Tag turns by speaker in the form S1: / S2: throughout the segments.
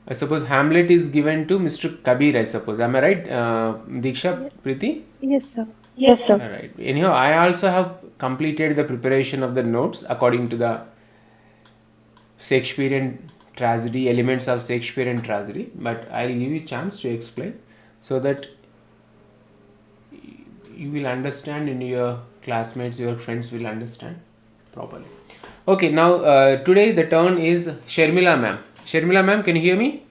S1: I suppose Hamlet is given to Mr. Kabir, I suppose. Am I right, Diksha, Preeti?
S2: Yes, sir.
S3: Yes, sir.
S1: Alright. Anyhow, I also have completed the preparation of the notes according to the Shakespearean tragedy, elements of Shakespearean tragedy, but I'll give you a chance to explain so that you will understand and your classmates, your friends will understand properly. Okay, now today the turn is Sharmila ma'am. Sharmila ma'am, can you hear me?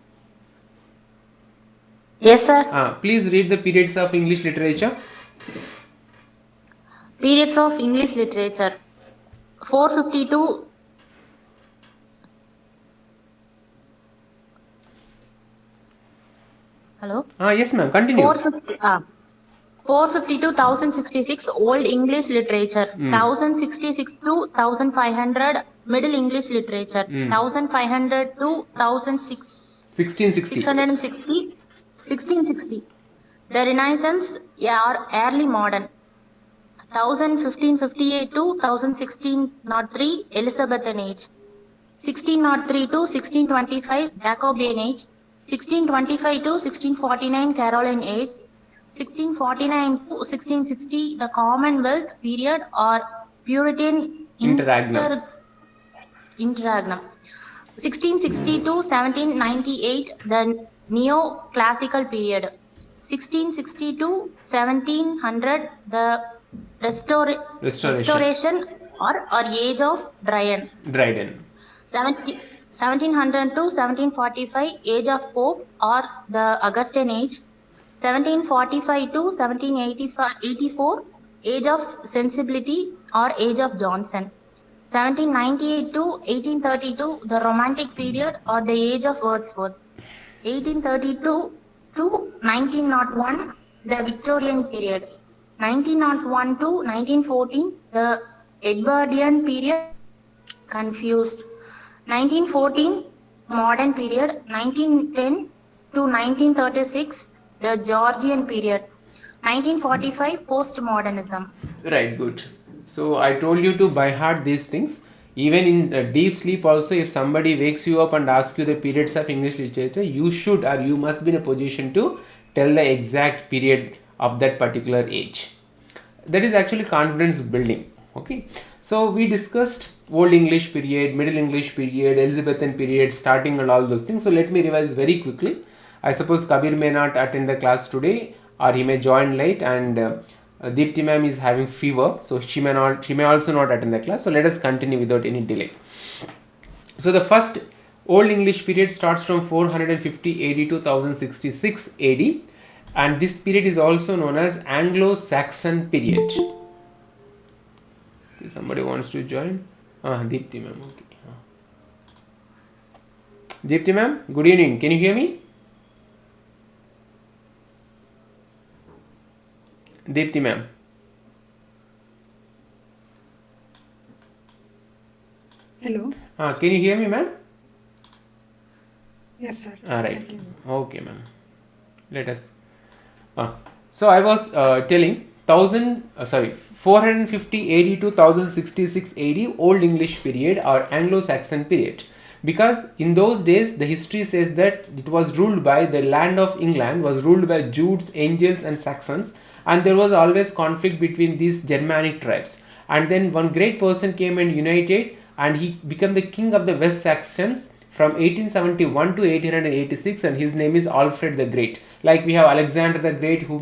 S4: Yes, sir.
S1: Please read the periods of English literature.
S4: Periods of English literature. 452. Hello?
S1: Yes ma'am, continue.
S4: 450. 452 1066 Old English literature. 1066 to 1500 Middle English literature. 1500 to
S1: 1660.
S4: 1660. The Renaissance or early modern. 1558 to 1603 Elizabethan age. 1603 to 1625 Jacobean age. 1625 to 1649 Caroline age. 1649 to 1660 the Commonwealth period or Puritan
S1: Interregnum.
S4: interregnum. 1660 to 1798 the Neoclassical period. 1660 to 1700 the restoration or age of Dryden. 1700 to 1745 age of Pope or the Augustan age. 1745 to 1784 age of sensibility or age of Johnson. 1798 to 1832 the Romantic period or the age of Wordsworth. 1832 to 1901 the Victorian period. 1901 to 1914 the Edwardian period. Confused. 1914 modern period. 1910 to 1936 the Georgian period. 1945 postmodernism.
S1: Right, good. So I told you to by heart these things. Even in deep sleep also, if somebody wakes you up and asks you the periods of English literature, you should or you must be in a position to tell the exact period of that particular age. That is actually confidence building. Okay. So we discussed Old English period, Middle English period, Elizabethan period, starting and all those things. So let me revise very quickly. I suppose Kabir may not attend the class today or he may join late, and Deepthi ma'am is having fever, so she may also not attend the class. So let us continue without any delay. So the first Old English period starts from 450 AD to 1066 AD, and this period is also known as Anglo-Saxon period. Somebody wants to join? Deepthi ma'am. Okay. Deepthi ma'am, good evening. Can you hear me? Deepthi ma'am.
S5: Hello.
S1: Can you hear me, ma'am?
S5: Yes, sir.
S1: Right. Okay, ma'am. Let us. So I was telling 450 AD to 1066 AD Old English period or Anglo-Saxon period, because in those days the history says that it was ruled by the land of England was ruled by Jutes, Angles and Saxons, and there was always conflict between these Germanic tribes, and then one great person came and united, and he became the king of the West Saxons from 1871 to 1886, and his name is Alfred the Great. Like we have Alexander the Great who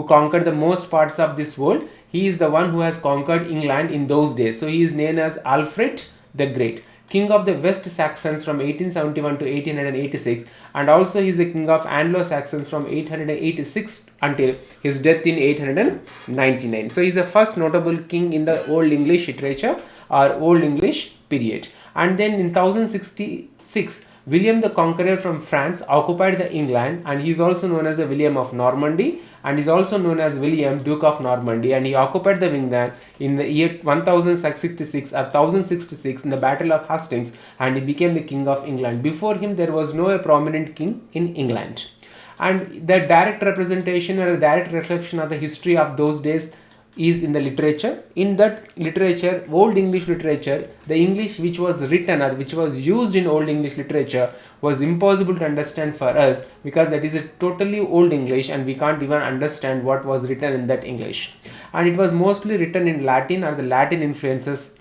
S1: conquered the most parts of this world. He is the one who has conquered England in those days. So he is named as Alfred the Great, king of the West Saxons from 1871 to 1886, and also he is the king of Anglo-Saxons from 886 until his death in 899. So he is the first notable king in the Old English literature or Old English period. And then in 1066, William the Conqueror from France occupied the England, and he is also known as the William of Normandy, and is also known as William Duke of Normandy, and he occupied the England in the year 1066 or 1066 in the Battle of Hastings, and he became the King of England. Before him there was no prominent king in England. And the direct representation or the direct reflection of the history of those days is in the literature. In that literature, Old English literature, the English which was written or which was used in Old English literature was impossible to understand for us, because that is a totally old English and we can't even understand what was written in that English. And it was mostly written in Latin, or the Latin influences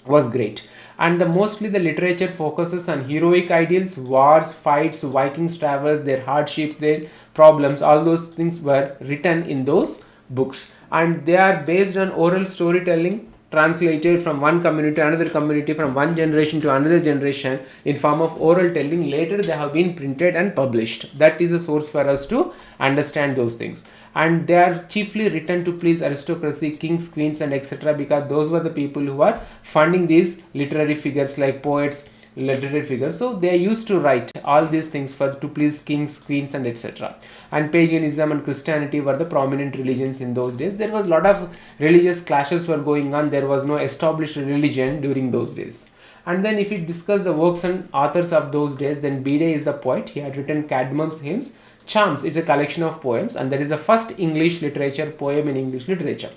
S1: was great. And mostly the literature focuses on heroic ideals, wars, fights, Vikings travels, their hardships, their problems, all those things were written in those books, and they are based on oral storytelling translated from one community to another community, from one generation to another generation in form of oral telling. Later they have been printed and published. That is a source for us to understand those things. And they are chiefly written to please aristocracy, kings, queens and etc., because those were the people who are funding these literary figures like poets, literary figures. So they used to write all these things to please kings, queens and etc. And paganism and Christianity were the prominent religions in those days. There was a lot of religious clashes were going on. There was no established religion during those days. And then if we discuss the works and authors of those days, then Bede is the poet. He had written Cadmum's Hymns. Charms is a collection of poems, and that is the first English literature poem in English literature.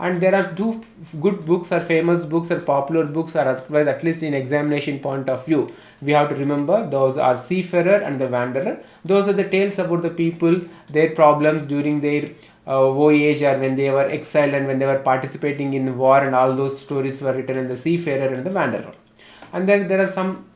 S1: And there are two good books or famous books or popular books, or otherwise at least in examination point of view we have to remember. Those are Seafarer and the Wanderer. Those are the tales about the people, their problems during their voyage, or when they were exiled and when they were participating in war, and all those stories were written in the Seafarer and the Wanderer. And then there are some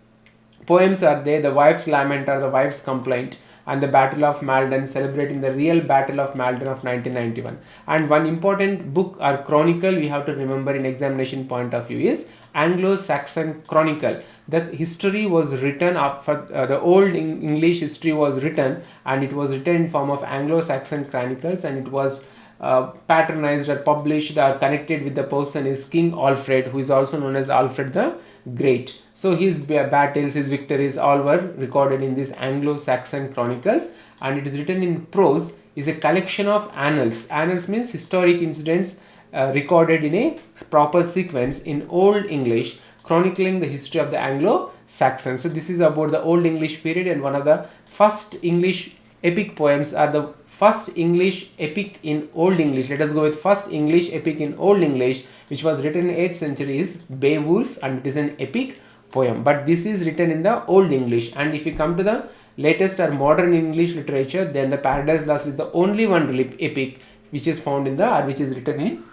S1: poems are there, the Wife's Lament or the Wife's Complaint, and the Battle of Maldon, celebrating the real Battle of Maldon of 1991. And one important book or chronicle we have to remember in examination point of view is Anglo-Saxon Chronicle. The history was written the old English history was written, and it was written in form of Anglo-Saxon chronicles, and it was patronized or published or connected with the person is King Alfred, who is also known as Alfred the Great. So his battles, his victories, all were recorded in these Anglo-Saxon chronicles, and it is written in prose, is a collection of annals. Annals means historic incidents recorded in a proper sequence in Old English, chronicling the history of the Anglo-Saxons. So this is about the Old English period, and one of the first English epic poems are the first English epic in Old English. Let us go with first English epic in Old English, which was written in 8th century, is Beowulf, and it is an epic poem. But this is written in the Old English. And if you come to the latest or modern English literature, then the Paradise Lost is the only one epic which is found in the, or which is written in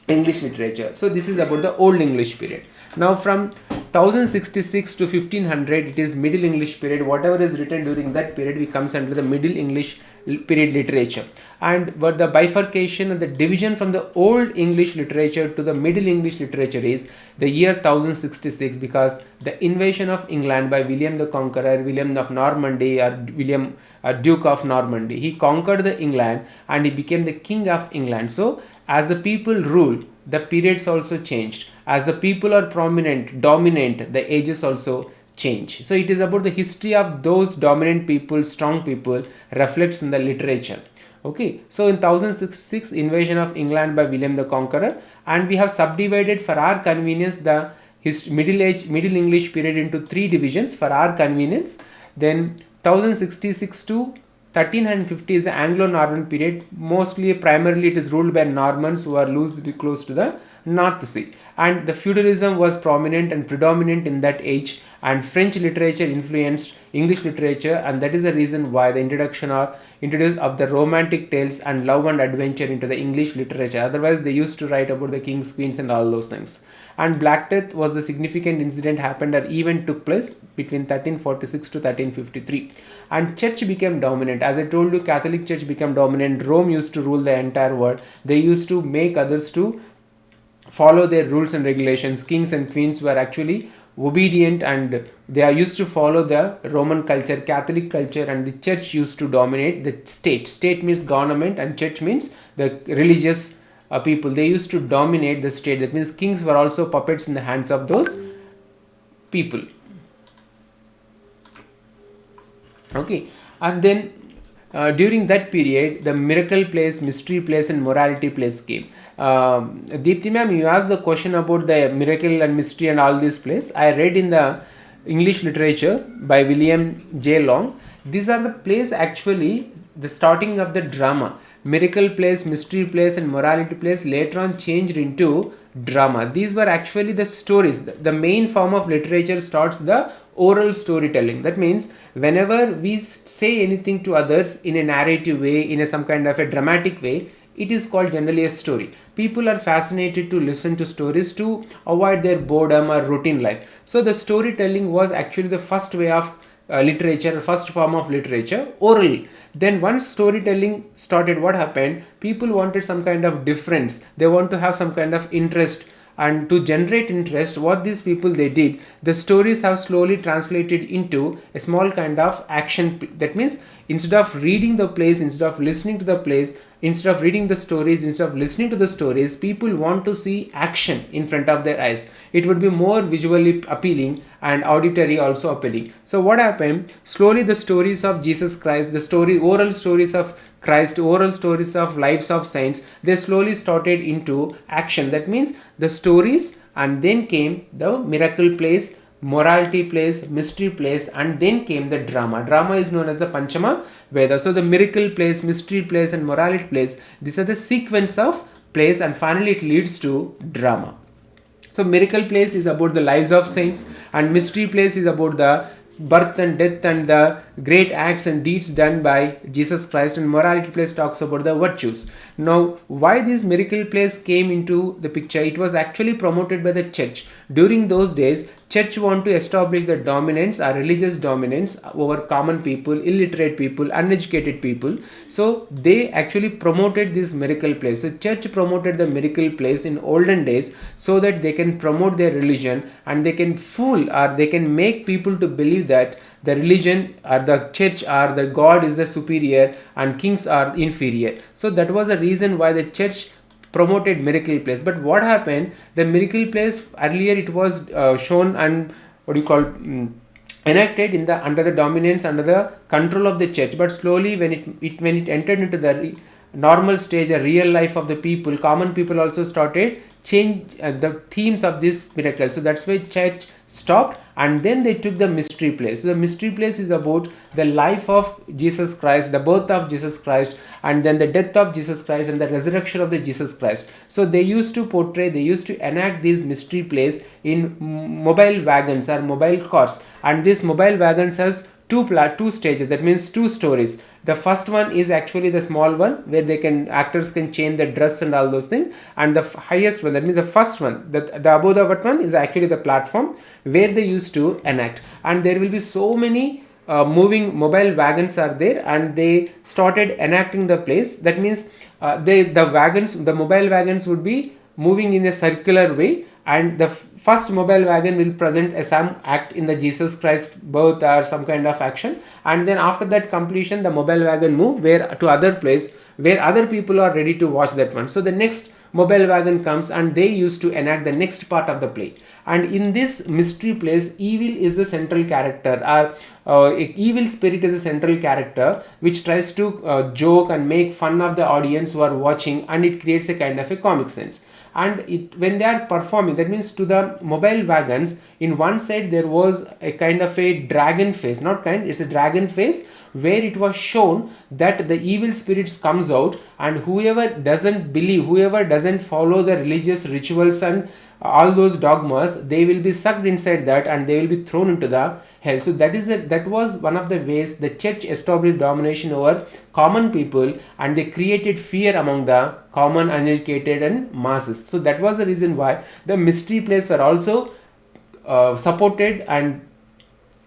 S1: English literature. So this is about the Old English period. Now from 1066 to 1500, it is Middle English period. Whatever is written during that period, we comes under the Middle English period literature. And but the bifurcation and the division from the Old English literature to the Middle English literature is the year 1066, because the invasion of England by William the Conqueror, William of Normandy, or William Duke of Normandy, he conquered the England and he became the King of England. So as the people rule, the periods also changed. As the people are prominent, dominant, the ages also change. So it is about the history of those dominant people, strong people, reflects in the literature. Okay, so in 1066, invasion of England by William the Conqueror, and we have subdivided for our convenience the Middle English period into 3 divisions for our convenience. Then 1066 to 1350 is the Anglo-Norman period. Mostly, primarily it is ruled by Normans who are loosely close to the North Sea, and the feudalism was prominent and predominant in that age, and French literature influenced English literature, and that is the reason why the introduction of the romantic tales and love and adventure into the English literature. Otherwise they used to write about the kings, queens and all those things. And Black Death was a significant incident happened or event took place between 1346 to 1353, and church became dominant. As I told you, Catholic Church became dominant. Rome used to rule the entire world. They used to make others to follow their rules and regulations. Kings and queens were actually obedient, and they are used to follow the Roman culture, Catholic culture, and the church used to dominate the state. State means government and church means the religious people. They used to dominate the state. That means kings were also puppets in the hands of those people. Okay, and then during that period, the miracle plays, mystery plays and morality plays came. Deepti ma'am, you asked the question about the miracle and mystery and all these plays. I read in the English literature by William J. Long. These are the plays actually the starting of the drama. miracle plays, mystery plays and morality plays later on changed into drama. These were actually the stories. The main form of literature starts the oral storytelling. That means whenever we say anything to others in a narrative way, in some kind of a dramatic way, it is called generally a story. People are fascinated to listen to stories to avoid their boredom or routine life. So the storytelling was actually the first way of literature, first form of literature, oral. Then once storytelling started, what happened? People wanted some kind of difference. They want to have some kind of interest, and to generate interest, what these people they did, the stories have slowly translated into a small kind of action. That means instead of reading the plays, instead of listening to the plays, instead of reading the stories, instead of listening to the stories, people want to see action in front of their eyes. It would be more visually appealing and auditory also appealing. So what happened? Slowly the stories of Jesus Christ, the oral stories of Christ, oral stories of lives of saints, they slowly started into action. That means the stories, and then came the miracle plays, morality plays, mystery plays, and then came the drama. Drama is known as the Panchama Veda. So the miracle plays, mystery plays and morality plays, these are the sequence of plays, and finally it leads to drama. So miracle plays is about the lives of saints, and mystery plays is about the birth and death and the great acts and deeds done by Jesus Christ, and morality plays talks about the virtues. Now, why these miracle plays came into the picture? It was actually promoted by the church. During those days, church want to establish the dominance or religious dominance over common people, illiterate people, uneducated people. So they actually promoted this miracle plays. So church promoted the miracle plays in olden days so that they can promote their religion, and they can fool or they can make people to believe that the religion or the church or the God is the superior and kings are inferior. So that was the reason why the church promoted miracle plays. But what happened? The miracle plays earlier it was shown and enacted in the under the dominance, under the control of the church. But slowly when it entered into the normal stage, a real life of the people, common people also started change the themes of this miracle. So that's why church stopped, and then they took the mystery plays. So the mystery plays is about the life of Jesus Christ, the birth of Jesus Christ, and then the death of Jesus Christ and the resurrection of the Jesus Christ. So they used to portray, they used to enact these mystery plays in mobile wagons or mobile cars, and this mobile wagons has two stages, that means two stories. The first one is actually the small one where actors can change the dress and all those things, and the highest one, that means the first one, the above the one is actually the platform where they used to enact. And there will be so many moving mobile wagons are there, and they started enacting the plays. That means the mobile wagons would be moving in a circular way, and the first mobile wagon will present some act in the Jesus Christ birth or some kind of action, and then after that completion the mobile wagon move to other place where other people are ready to watch that one. So the next mobile wagon comes, and they used to enact the next part of the play. And in this mystery plays, evil is the central character, or evil spirit is the central character, which tries to joke and make fun of the audience who are watching, and it creates a kind of a comic sense. And when they are performing, that means to the mobile wagons, in one side there was a kind of a dragon face, it's a dragon face, where it was shown that the evil spirits comes out, and whoever doesn't believe, whoever doesn't follow the religious rituals and all those dogmas, they will be sucked inside that, and they will be thrown into the hell. So that was one of the ways the church established domination over common people, and they created fear among the common, uneducated and masses. So that was the reason why the mystery plays were also supported and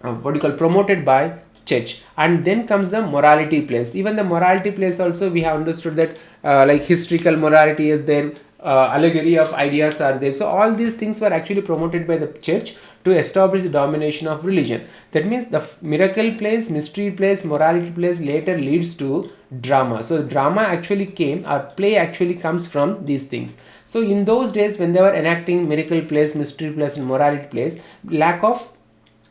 S1: promoted by church. And then comes the morality plays. Even the morality plays also, we have understood that like historical morality is there, allegory of ideas are there. So all these things were actually promoted by the church to establish the domination of religion. That means the miracle plays, mystery plays, morality plays later leads to drama. So drama actually play actually comes from these things. So in those days when they were enacting miracle plays, mystery plays and morality plays, lack of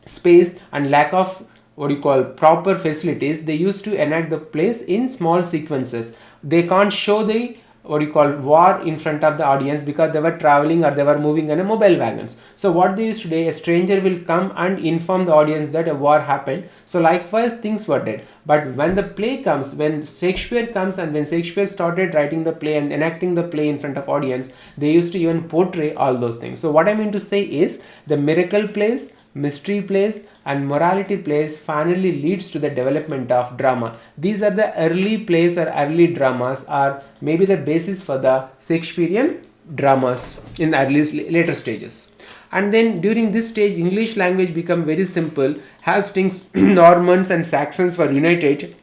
S1: space and lack of proper facilities, they used to enact the plays in small sequences. They can't show the what you call war in front of the audience, because they were traveling or they were moving in a mobile wagons. So what they used to do, a stranger will come and inform the audience that a war happened. So likewise things were dead. But when the play comes, when Shakespeare comes, and when Shakespeare started writing the play and enacting the play in front of audience, they used to even portray all those things. So what I mean to say is, the miracle plays, mystery plays and morality plays finally leads to the development of drama. These are the early plays or early dramas, or maybe the basis for the Shakespearean dramas in the later stages. And then during this stage, English language become very simple. Hastings, Normans and Saxons were united,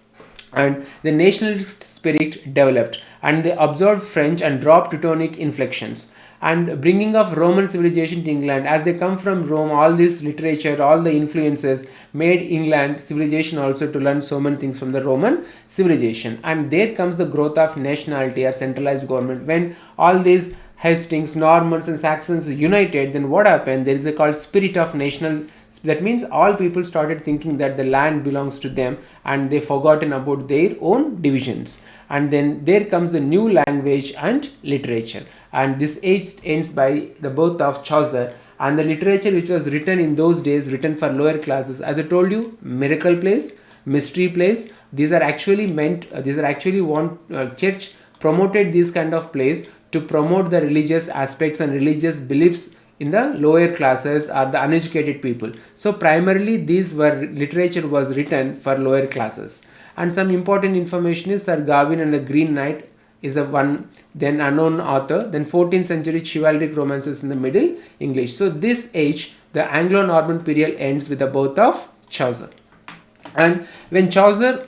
S1: and the nationalist spirit developed, and they absorbed French and dropped Teutonic inflections. And bringing of Roman civilization to England, as they come from Rome, all this literature, all the influences made England civilization also to learn so many things from the Roman civilization. And there comes the growth of nationality or centralized government. When all these Hastings, Normans and Saxons united, then what happened? There is a called spirit of national. That means all people started thinking that the land belongs to them, and they forgotten about their own divisions. And then there comes the new language and literature. And this age ends by the birth of Chaucer, and the literature which was written in those days, written for lower classes. As I told you, miracle plays, mystery plays, these are actually meant, church promoted these kind of plays to promote the religious aspects and religious beliefs in the lower classes or the uneducated people. So primarily these were literature was written for lower classes. And some important information is Sir Gawain and the Green Knight is a one then unknown author. Then 14th century chivalric romances in the Middle English. So this age, the Anglo-Norman period, ends with the birth of Chaucer. And when Chaucer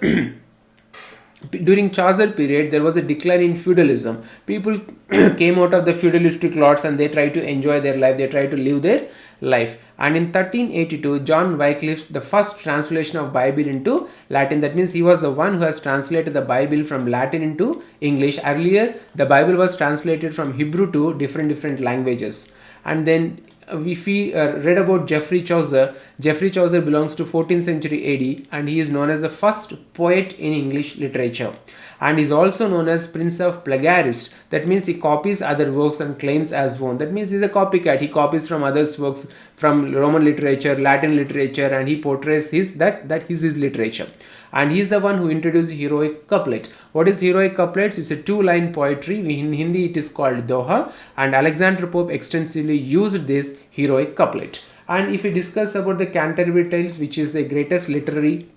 S1: during Chaucer period, there was a decline in feudalism. People came out of the feudalistic lords and they tried to enjoy their life, they tried to live their life. And in 1382, John Wycliffe's the first translation of Bible into Latin. That means he was the one who has translated the Bible from Latin into English. Earlier, the Bible was translated from Hebrew to different languages. And then if we read about Geoffrey Chaucer, Geoffrey Chaucer belongs to 14th century AD, and he is known as the first poet in English literature, and is also known as Prince of Plagiarists. That means he copies other works and claims as own. That means he is a copycat. He copies from others' works, from Roman literature, Latin literature, and he portrays his literature. And he is the one who introduced heroic couplet. What is heroic couplets? It's a two-line poetry. In Hindi it is called Doha, and Alexander Pope extensively used this heroic couplet. And if we discuss about the Canterbury Tales, which is the greatest literary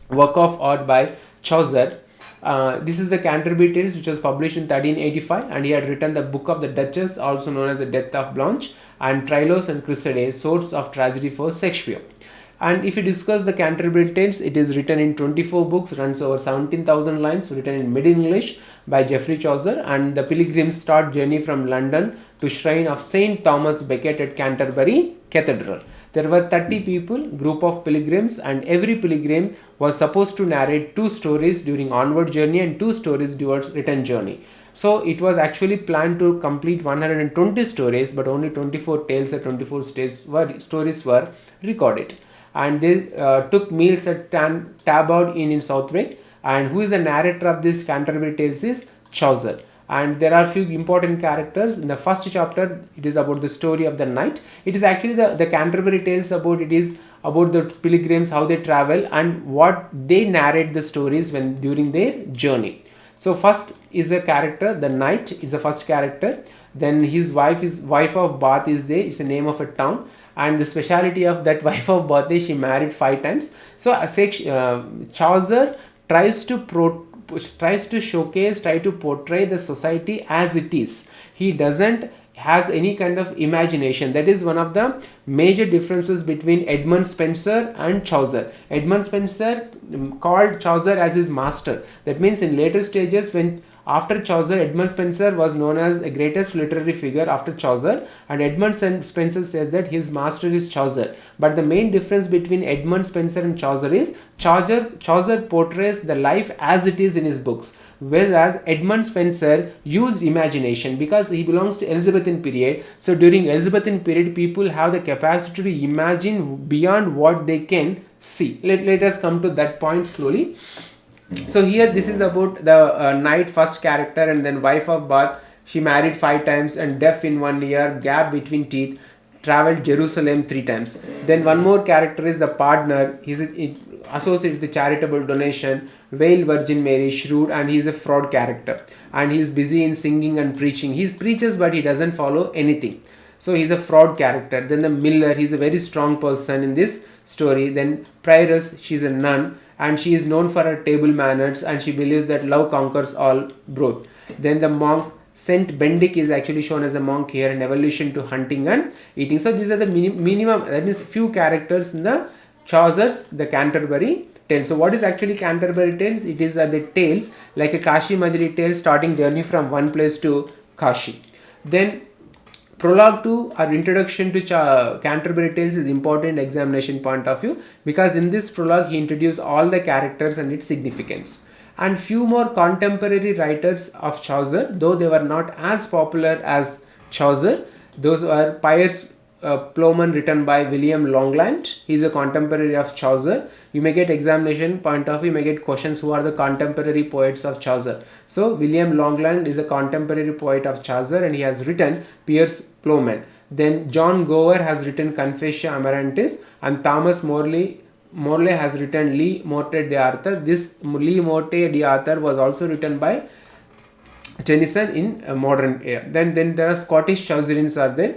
S1: work of art by Chaucer, this is the Canterbury Tales, which was published in 1385, and he had written the Book of the Duchess, also known as the Death of Blanche, and Trilous and Cresseide, source of tragedy for Shakespeare. And if you discuss the Canterbury Tales, it is written in 24 books, runs over 17,000 lines, written in Mid-English by Geoffrey Chaucer. And the pilgrims start journey from London to shrine of Saint Thomas Becket at Canterbury Cathedral. There were 30 people, group of pilgrims, and every pilgrim was supposed to narrate 2 stories during onward journey and 2 stories towards return journey. So it was actually planned to complete 120 stories, but only 24 tales or 24 stories were recorded. And they took meals at Tabard Inn in Southwark. And who is the narrator of this Canterbury Tales is Chaucer. And there are few important characters. In the first chapter, it is about the story of the knight. It is actually the Canterbury Tales about the pilgrims, how they travel and what they narrate the stories when during their journey. So first is the character, the knight is the first character. Then his wife of Bath is there. It's the name of a town. And the speciality of that wife of Bath is she married 5 times. So Chaucer tries to portray the society as it is. He doesn't has any kind of imagination. That is one of the major differences between Edmund Spenser and Chaucer. Edmund Spenser called Chaucer as his master. That means in later stages, when after Chaucer, Edmund Spenser was known as the greatest literary figure after Chaucer, and Edmund Spenser says that his master is Chaucer. But the main difference between Edmund Spenser and Chaucer is Chaucer portrays the life as it is in his books, whereas Edmund Spenser used imagination because he belongs to Elizabethan period. So during Elizabethan period, people have the capacity to imagine beyond what they can see. Let us come to that point slowly. So here this is about the knight first character, and then wife of Bath. She married 5 times and deaf in 1 year, gap between teeth, traveled Jerusalem 3 times. Then one more character is the partner. He's associated with the charitable donation, veiled Virgin Mary, shrewd, and he's a fraud character. And he's busy in singing and preaching. He preaches but he doesn't follow anything. So he's a fraud character. Then the miller, he's a very strong person in this story. Then prioress, she's a nun and she is known for her table manners and she believes that love conquers all growth. Then the monk Saint Benedict is actually shown as a monk here, an evolution to hunting and eating. So these are the minimum, that means few characters in the Chaucer's the Canterbury Tales. So what is actually Canterbury Tales? It is the tales like a Kashi Majri tale starting journey from one place to Kashi. Then prologue to our introduction to Canterbury Tales is important examination point of view, because in this prologue he introduced all the characters and its significance. And few more contemporary writers of Chaucer, though they were not as popular as Chaucer. Those are Piers Plowman, written by William Longland. He is a contemporary of Chaucer. You may get examination point of view, you may get questions who are the contemporary poets of Chaucer. So William Longland is a contemporary poet of Chaucer and he has written Piers Plowman. Then John Gower has written Confessio Amarantis, and Thomas Morley has written Le Morte d'Arthur. This Le Morte d'Arthur was also written by Tennyson in a modern era. Then there are Scottish Chaucerians are there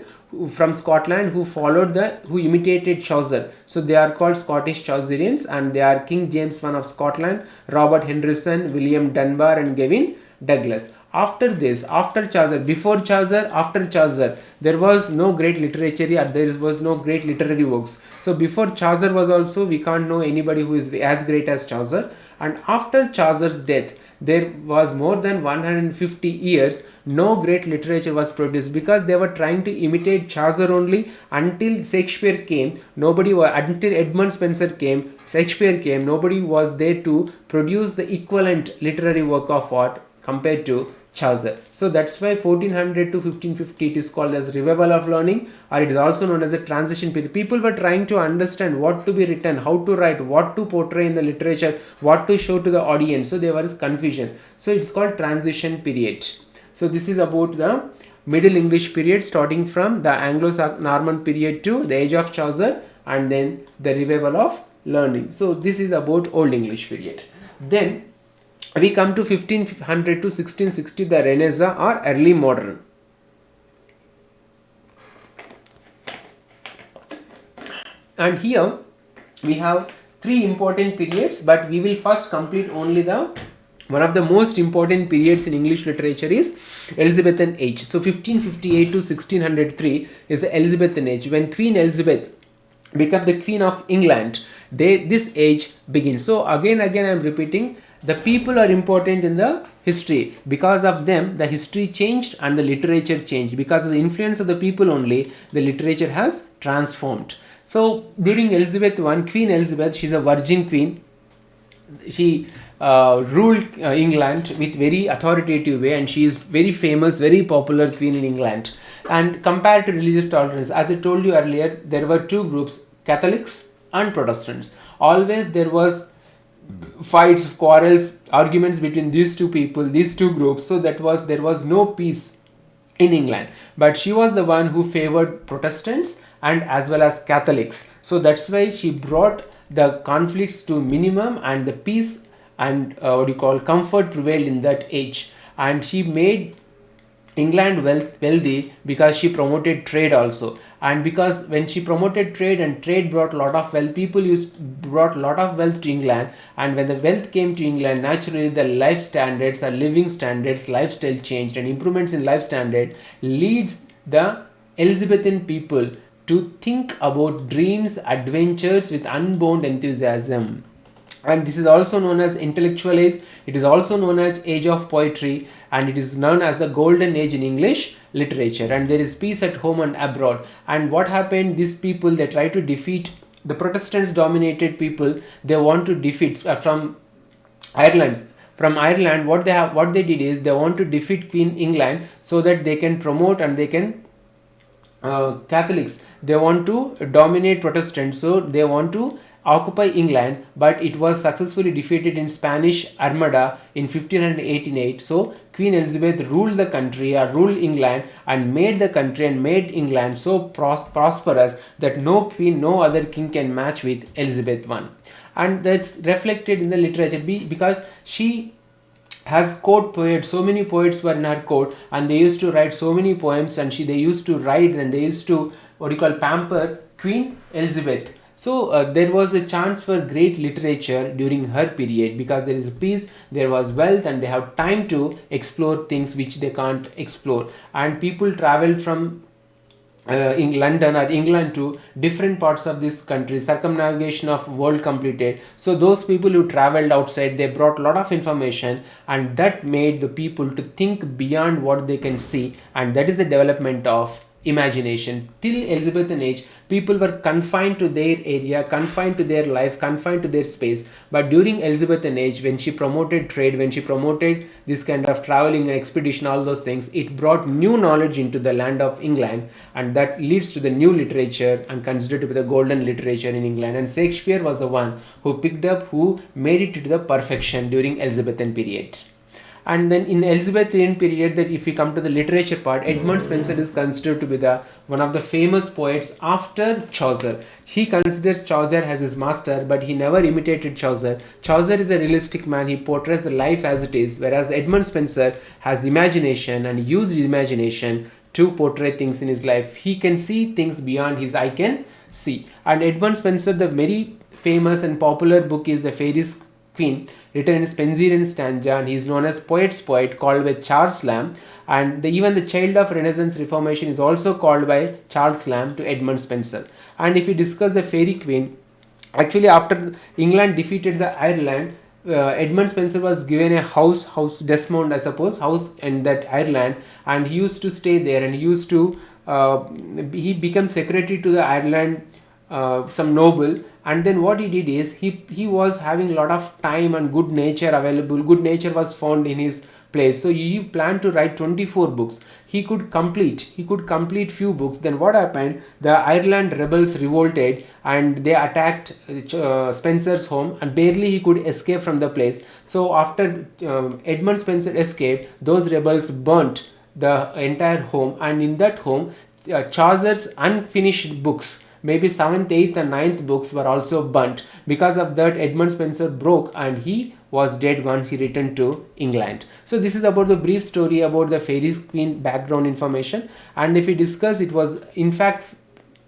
S1: from Scotland who imitated Chaucer. So they are called Scottish Chaucerians, and they are King James I of Scotland, Robert Henderson, William Dunbar and Gavin Douglas. After this, after Chaucer, before Chaucer, after Chaucer, there was no great literature, there was no great literary works. So before Chaucer was also, we can't know anybody who is as great as Chaucer. And after Chaucer's death, there was more than 150 years no great literature was produced, because they were trying to imitate Chaucer only until Shakespeare came. Until Edmund Spenser came, Shakespeare came, nobody was there to produce the equivalent literary work of art compared to Chaucer. So that's why 1400 to 1550 it is called as revival of learning, or it is also known as the transition period. People were trying to understand what to be written, how to write, what to portray in the literature, what to show to the audience. So there was confusion. So it's called transition period. So this is about the Middle English period, starting from the Anglo-Norman period to the age of Chaucer, and then the revival of learning. So this is about Old English period. Then we come to 1500 to 1660, the Renaissance or early modern. And here we have three important periods, but we will first complete only one of the most important periods in English literature is Elizabethan age. So 1558 to 1603 is the Elizabethan age. When Queen Elizabeth became the Queen of England, this age begins. So again I am repeating, the people are important in the history. Because of them, the history changed and the literature changed. Because of the influence of the people only, the literature has transformed. So during Elizabeth I, Queen Elizabeth, she is a virgin queen. She ruled England with very authoritative way, and she is very famous, very popular queen in England. And compared to religious tolerance, as I told you earlier, there were two groups, Catholics and Protestants. Always there was fights, quarrels, arguments between these two people, these two groups. So there was no peace in England. But she was the one who favored Protestants and as well as Catholics. So that's why she brought the conflicts to minimum, and the peace and comfort prevailed in that age. And she made England wealthy because she promoted trade also. And because when she promoted trade, and trade brought a lot of wealth, brought a lot of wealth to England. And when the wealth came to England, naturally the life standards, or living standards, lifestyle changed, and improvements in life standard leads the Elizabethan people to think about dreams, adventures with unbound enthusiasm. And this is also known as intellectual age. It is also known as age of poetry, and it is known as the golden age in English literature. And there is peace at home and abroad. And what happened, these people, they try to defeat the Protestants dominated people. They want to defeat from Ireland. From Ireland, what they did is they want to defeat Queen England so that they can promote, and they can Catholics, they want to dominate Protestants, so they want to occupy England, but it was successfully defeated in Spanish Armada in 1588. So Queen Elizabeth ruled the country, or ruled England, and made the country and made England so prosperous that no queen, no other king can match with Elizabeth I. And that's reflected in the literature because she has court poets. So many poets were in her court, and they used to write so many poems, and they used to write, and they used to pamper Queen Elizabeth. So there was a chance for great literature during her period, because there is peace, there was wealth, and they have time to explore things which they can't explore. And people traveled from in London or England to different parts of this country. Circumnavigation of world completed. So those people who traveled outside, they brought a lot of information, and that made the people to think beyond what they can see, and that is the development of imagination. Till Elizabethan age, people were confined to their area, confined to their life, confined to their space. But during Elizabethan age, when she promoted trade, when she promoted this kind of traveling and expedition, all those things, it brought new knowledge into the land of England, and that leads to the new literature and considered to be the golden literature in England. And Shakespeare was the one who picked up, who made it to the perfection during Elizabethan period. And then in Elizabethan period, that if we come to the literature part, Edmund Spenser is considered to be the one of the famous poets after Chaucer. He considers Chaucer as his master, but he never imitated Chaucer. Chaucer is a realistic man. He portrays the life as it is, whereas Edmund Spenser has imagination and used his imagination to portray things in his life. He can see things beyond his eye can see. And Edmund Spenser, the very famous and popular book is The Fairies Queen, written in Spenserian stanza, and he is known as poet's poet, called by Charles Lamb. And even the child of Renaissance Reformation is also called by Charles Lamb to Edmund Spenser. And if we discuss the Fairy Queen, actually after England defeated the Ireland, Edmund Spenser was given a house Desmond, I suppose, house in that Ireland, and he used to stay there, and he used to he became secretary to the Ireland some noble. And then what he did is he was having a lot of time and good nature available. Good nature was found in his place, so he planned to write 24 books. He could complete few books. Then what happened? The Ireland rebels revolted, and they attacked Spenser's home, and barely he could escape from the place. So after Edmund Spenser escaped, those rebels burnt the entire home, and in that home Chaucer's unfinished books, maybe 7th, 8th and 9th books, were also burnt. Because of that, Edmund Spenser broke, and he was dead once he returned to England. So this is about the brief story about the Fairies Queen background information. And if we discuss, it was in fact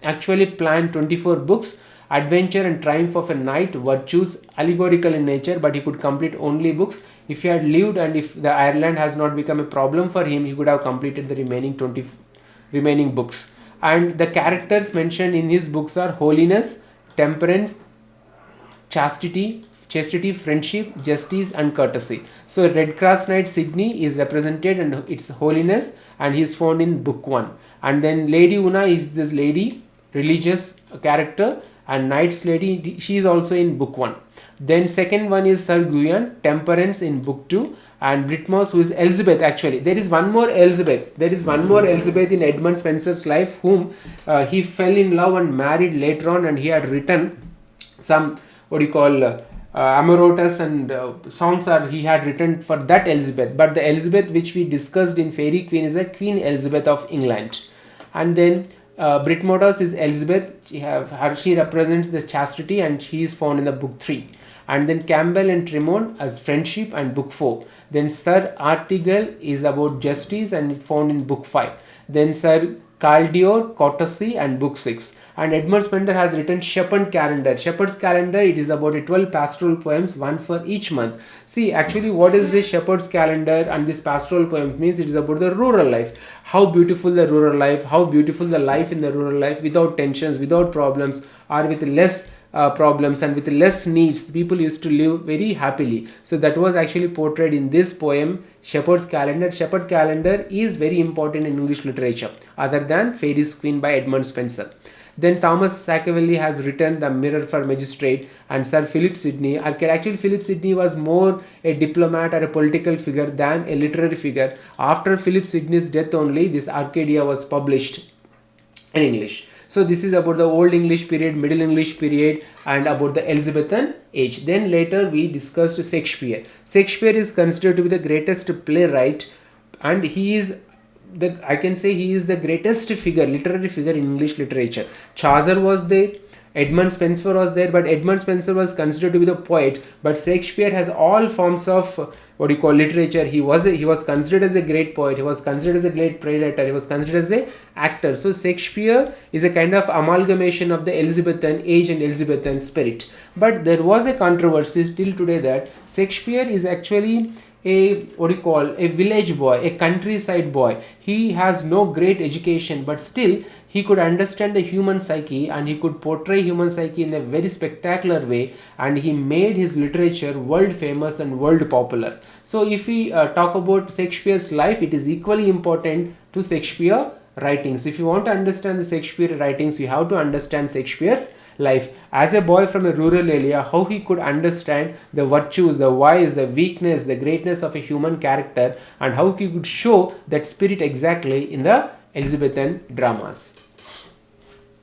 S1: actually planned 24 books: Adventure and Triumph of a Knight, Virtues, allegorical in nature, but he could complete only books. If he had lived, and if the Ireland has not become a problem for him, he could have completed the remaining books. And the characters mentioned in his books are holiness, temperance, chastity, friendship, justice and courtesy. So Red Cross Knight Sydney is represented, and its holiness, and he is found in book 1. And then Lady Una is this lady, religious character, and Knight's lady, she is also in book 1. Then second one is Sir Guyon, temperance, in book 2. And Britmos, who is Elizabeth. Actually there is one more Elizabeth in Edmund Spenser's life, whom he fell in love and married later on, and he had written some amorotas and songs he had written for that Elizabeth. But the Elizabeth which we discussed in Fairy Queen is the Queen Elizabeth of England. And then Britmotos is Elizabeth. She represents the chastity, and she is found in the book 3. And then Campbell and Tremont as friendship, and book 4. Then Sir Artigal is about justice, and it found in book 5. Then Sir Caldior, courtesy, and book 6. And Edmund Spenser has written Shepherd's Calendar. It is about 12 pastoral poems, one for each month. See, actually what is this Shepherd's Calendar and this pastoral poem means? It is about the rural life. How beautiful the rural life, how beautiful the life in the rural life, without tensions, without problems, or with less problems and with less needs. People used to live very happily. So that was actually portrayed in this poem, Shepherd's Calendar. Shepherd's Calendar is very important in English literature, other than Fairies Queen by Edmund Spenser. Then Thomas Sackville has written The Mirror for Magistrate, and Sir Philip Sidney. Actually Philip Sidney was more a diplomat or a political figure than a literary figure. After Philip Sidney's death only, this Arcadia was published in English. So this is about the Old English period, Middle English period, and about the Elizabethan age. Then later we discussed Shakespeare. Shakespeare is considered to be the greatest playwright, and he is I can say he is the greatest figure, literary figure in English literature. Chaucer was there, Edmund Spenser was there, but Edmund Spenser was considered to be the poet, but Shakespeare has all forms of literature. He was considered as a great poet, he was considered as a great playwright, he was considered as a actor. So Shakespeare is a kind of amalgamation of the Elizabethan age and Elizabethan spirit. But there was a controversy still today that Shakespeare is actually a village boy, a countryside boy. He has no great education, but still he could understand the human psyche, and he could portray human psyche in a very spectacular way, and he made his literature world famous and world popular. So if we talk about Shakespeare's life, it is equally important to Shakespeare writings. If you want to understand the Shakespeare writings, you have to understand Shakespeare's life. As a boy from a rural area, how he could understand the virtues, the vice, the weakness, the greatness of a human character, and how he could show that spirit exactly in the Elizabethan dramas.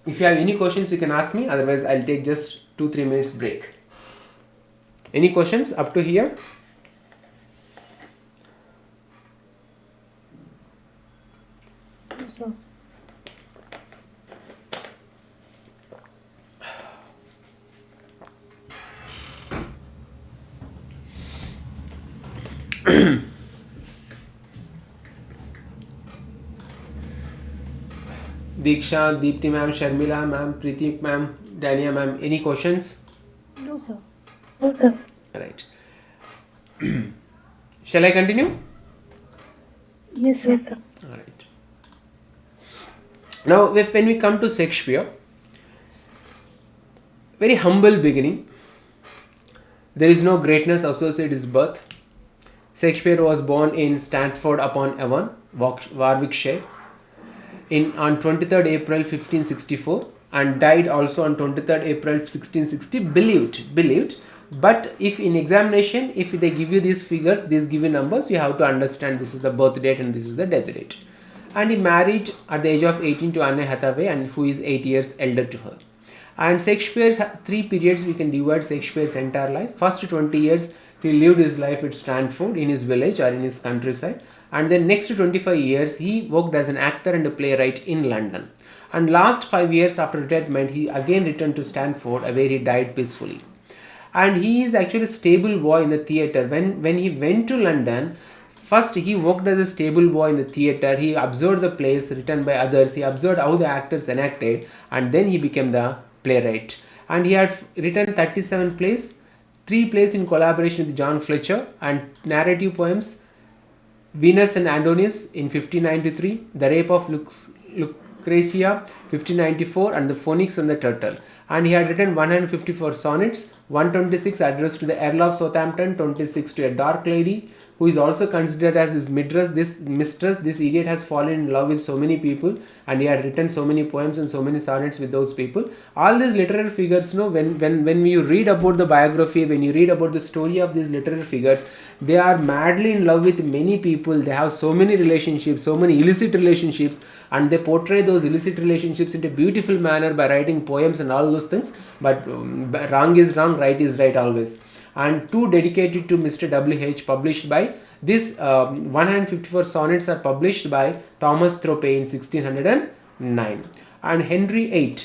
S1: If you have any questions, you can ask me, otherwise I'll take just 2-3 minutes break. Any questions up to here?
S5: So,
S1: Diksha, Deepthi ma'am, Sharmila ma'am, Preeti ma'am, Dania ma'am, any questions?
S5: no, sir.
S1: Right. Shall I continue?
S5: Yes, sir.
S1: Alright. Now, when we come to Shakespeare, very humble beginning. There is no greatness associated with his birth. Shakespeare was born in Stratford-upon-Avon, Warwickshire, on 23rd April 1564, and died also on 23rd April 1660. Believed. But if in examination, if they give you these figures, these given numbers, you have to understand this is the birth date and this is the death date. And he married at the age of 18 to Anne Hathaway, and who is 8 years elder to her. And Shakespeare's 3 periods we can divide Shakespeare's entire life. First 20 years he lived his life at Stratford, in his village or in his countryside, and then next 25 years he worked as an actor and a playwright in London. And last 5 years after retirement he again returned to Stratford, where he died peacefully. And he is actually a stable boy in the theatre. When he went to London, first he worked as a stable boy in the theatre. He observed the plays written by others, he observed how the actors enacted, and then he became the playwright. And he had written 37 plays, 3 plays in collaboration with John Fletcher, and narrative poems: Venus and Adonis in 1593, The Rape of Lucrezia 1594, and The Phoenix and the Turtle. And he had written 154 sonnets, 126 addressed to the Earl of Southampton, 26 to a dark lady who is also considered as his mistress. This idiot has fallen in love with so many people, and he had written so many poems and so many sonnets with those people. All these literary figures, when you read about the biography, when you read about the story of these literary figures, they are madly in love with many people. They have so many relationships, so many illicit relationships, and they portray those illicit relationships in a beautiful manner by writing poems and all those things. But wrong is wrong, right is right always. And 2 dedicated to Mr. W.H. published by this 154 sonnets are published by Thomas Thorpe in 1609. And Henry VIII,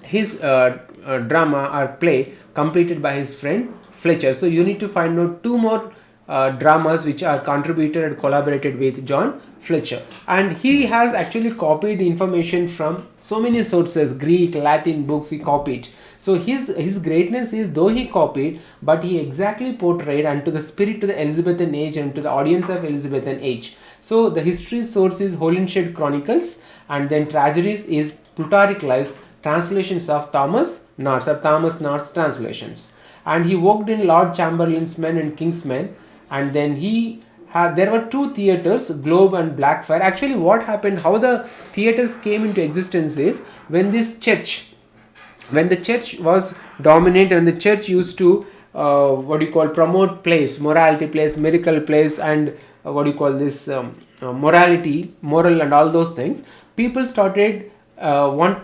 S1: his drama or play completed by his friend Fletcher. So you need to find out 2 more dramas which are contributed and collaborated with John Fletcher. And he has actually copied information from so many sources, Greek, Latin books he copied. So his greatness is, though he copied, but he exactly portrayed unto the spirit to the Elizabethan age and to the audience of Elizabethan age. So the history source is Holinshed Chronicles, and then tragedies is Plutarch Lives, translations of Thomas North's translations. And he worked in Lord Chamberlain's Men and King's Men, and then there were 2 theatres, Globe and Blackfriars. Actually what happened, how the theatres came into existence is, when the church was dominant and the church used to promote plays, morality plays, miracle plays, and morality, moral and all those things, people started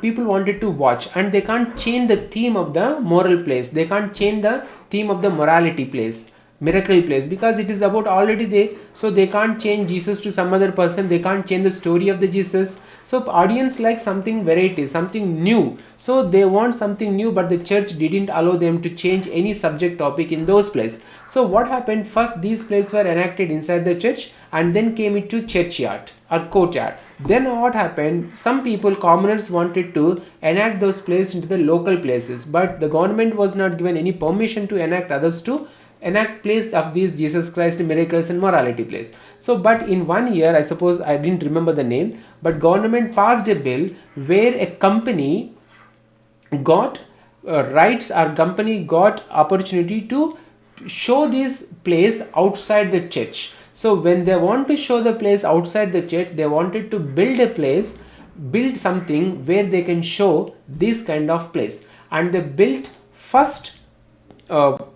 S1: people wanted to watch, and they can't change the theme of the moral plays, they can't change the theme of the morality plays, miracle plays, because it is about already there. So they can't change Jesus to some other person, they can't change the story of the Jesus. So audience like something variety, something new, so they want something new, but the church didn't allow them to change any subject topic in those plays. So what happened, first these plays were enacted inside the church and then came into churchyard or courtyard. Then what happened, some people, commoners, wanted to enact those plays into the local places, but the government was not given any permission to enact others to enact plays of these Jesus Christ miracles and morality plays. So but in 1 year, I suppose, I didn't remember the name, but government passed a bill where a company got rights, or company got opportunity to show these plays outside the church. So when they want to show the plays outside the church, they wanted to build a place, build something where they can show this kind of plays, and they built first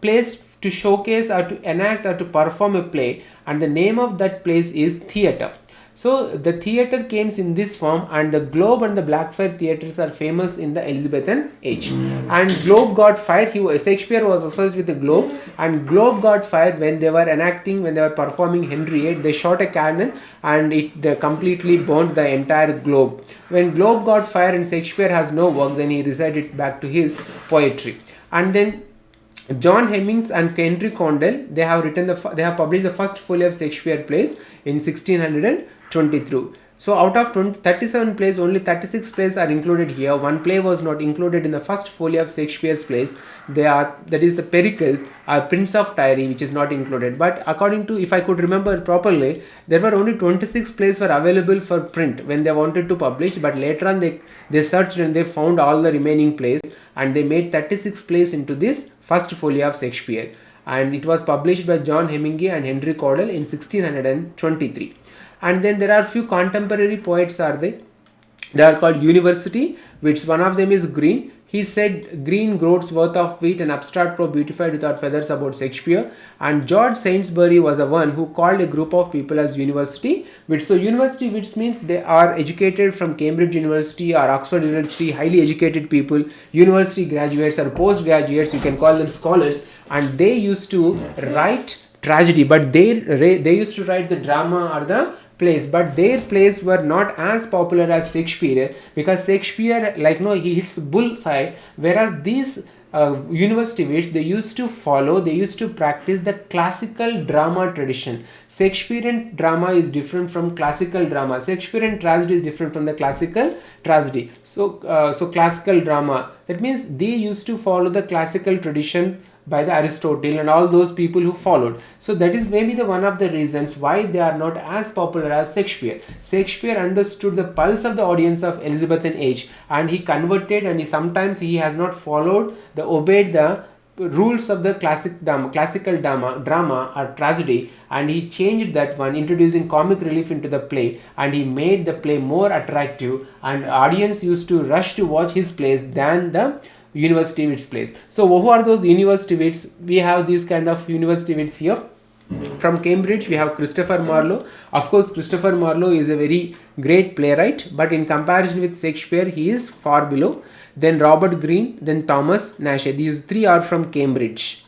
S1: place to showcase or to enact or to perform a play, and the name of that place is theatre. So the theatre came in this form, and the Globe and the Blackfriars theatres are famous in the Elizabethan age. And Globe got fired. Shakespeare was associated with the Globe, and Globe got fired when they were enacting, when they were performing Henry VIII. They shot a cannon and it completely burned the entire Globe. When Globe got fired and Shakespeare has no work, then he resided back to his poetry. And then John Hemmings and Henry Condell, they have published the first folio of Shakespeare plays in 1623. So out of 37 plays, only 36 plays are included here. One play was not included in the first folio of Shakespeare's plays. That is the Pericles, or Prince of Tyre, which is not included. But according to, if I could remember properly, there were only 26 plays were available for print when they wanted to publish. But later on, they searched and they found all the remaining plays, and they made 36 plays into this first folio of Shakespeare, and it was published by John Hemingway and Henry Condell in 1623. And then there are few contemporary poets they are called University, which one of them is Green. He said, "Green groats worth of wheat and abstract pro beautified without feathers" about Shakespeare. And George Sainsbury was the one who called a group of people as University. University, which means they are educated from Cambridge University or Oxford University, highly educated people, university graduates or postgraduates, you can call them scholars, and they used to write tragedy, but they used to write the drama or the plays, but their plays were not as popular as Shakespeare, because Shakespeare, he hits bullseye, whereas these university wits, they used to practice the classical drama tradition. Shakespearean drama is different from classical drama. Shakespearean tragedy is different from the classical tragedy. So classical drama, that means they used to follow the classical tradition by the Aristotle and all those people who followed. So that is maybe the one of the reasons why they are not as popular as Shakespeare. Shakespeare understood the pulse of the audience of Elizabethan age, and he converted, and sometimes he has not obeyed the rules of the classical drama or tragedy, and he changed that one, introducing comic relief into the play, and he made the play more attractive, and audience used to rush to watch his plays than the university wits plays. So who are those university wits? We have these kind of university wits here. From Cambridge, we have Christopher Marlowe. Of course, Christopher Marlowe is a very great playwright, but in comparison with Shakespeare, he is far below. Then Robert Greene, then Thomas Nashe. These three are from Cambridge.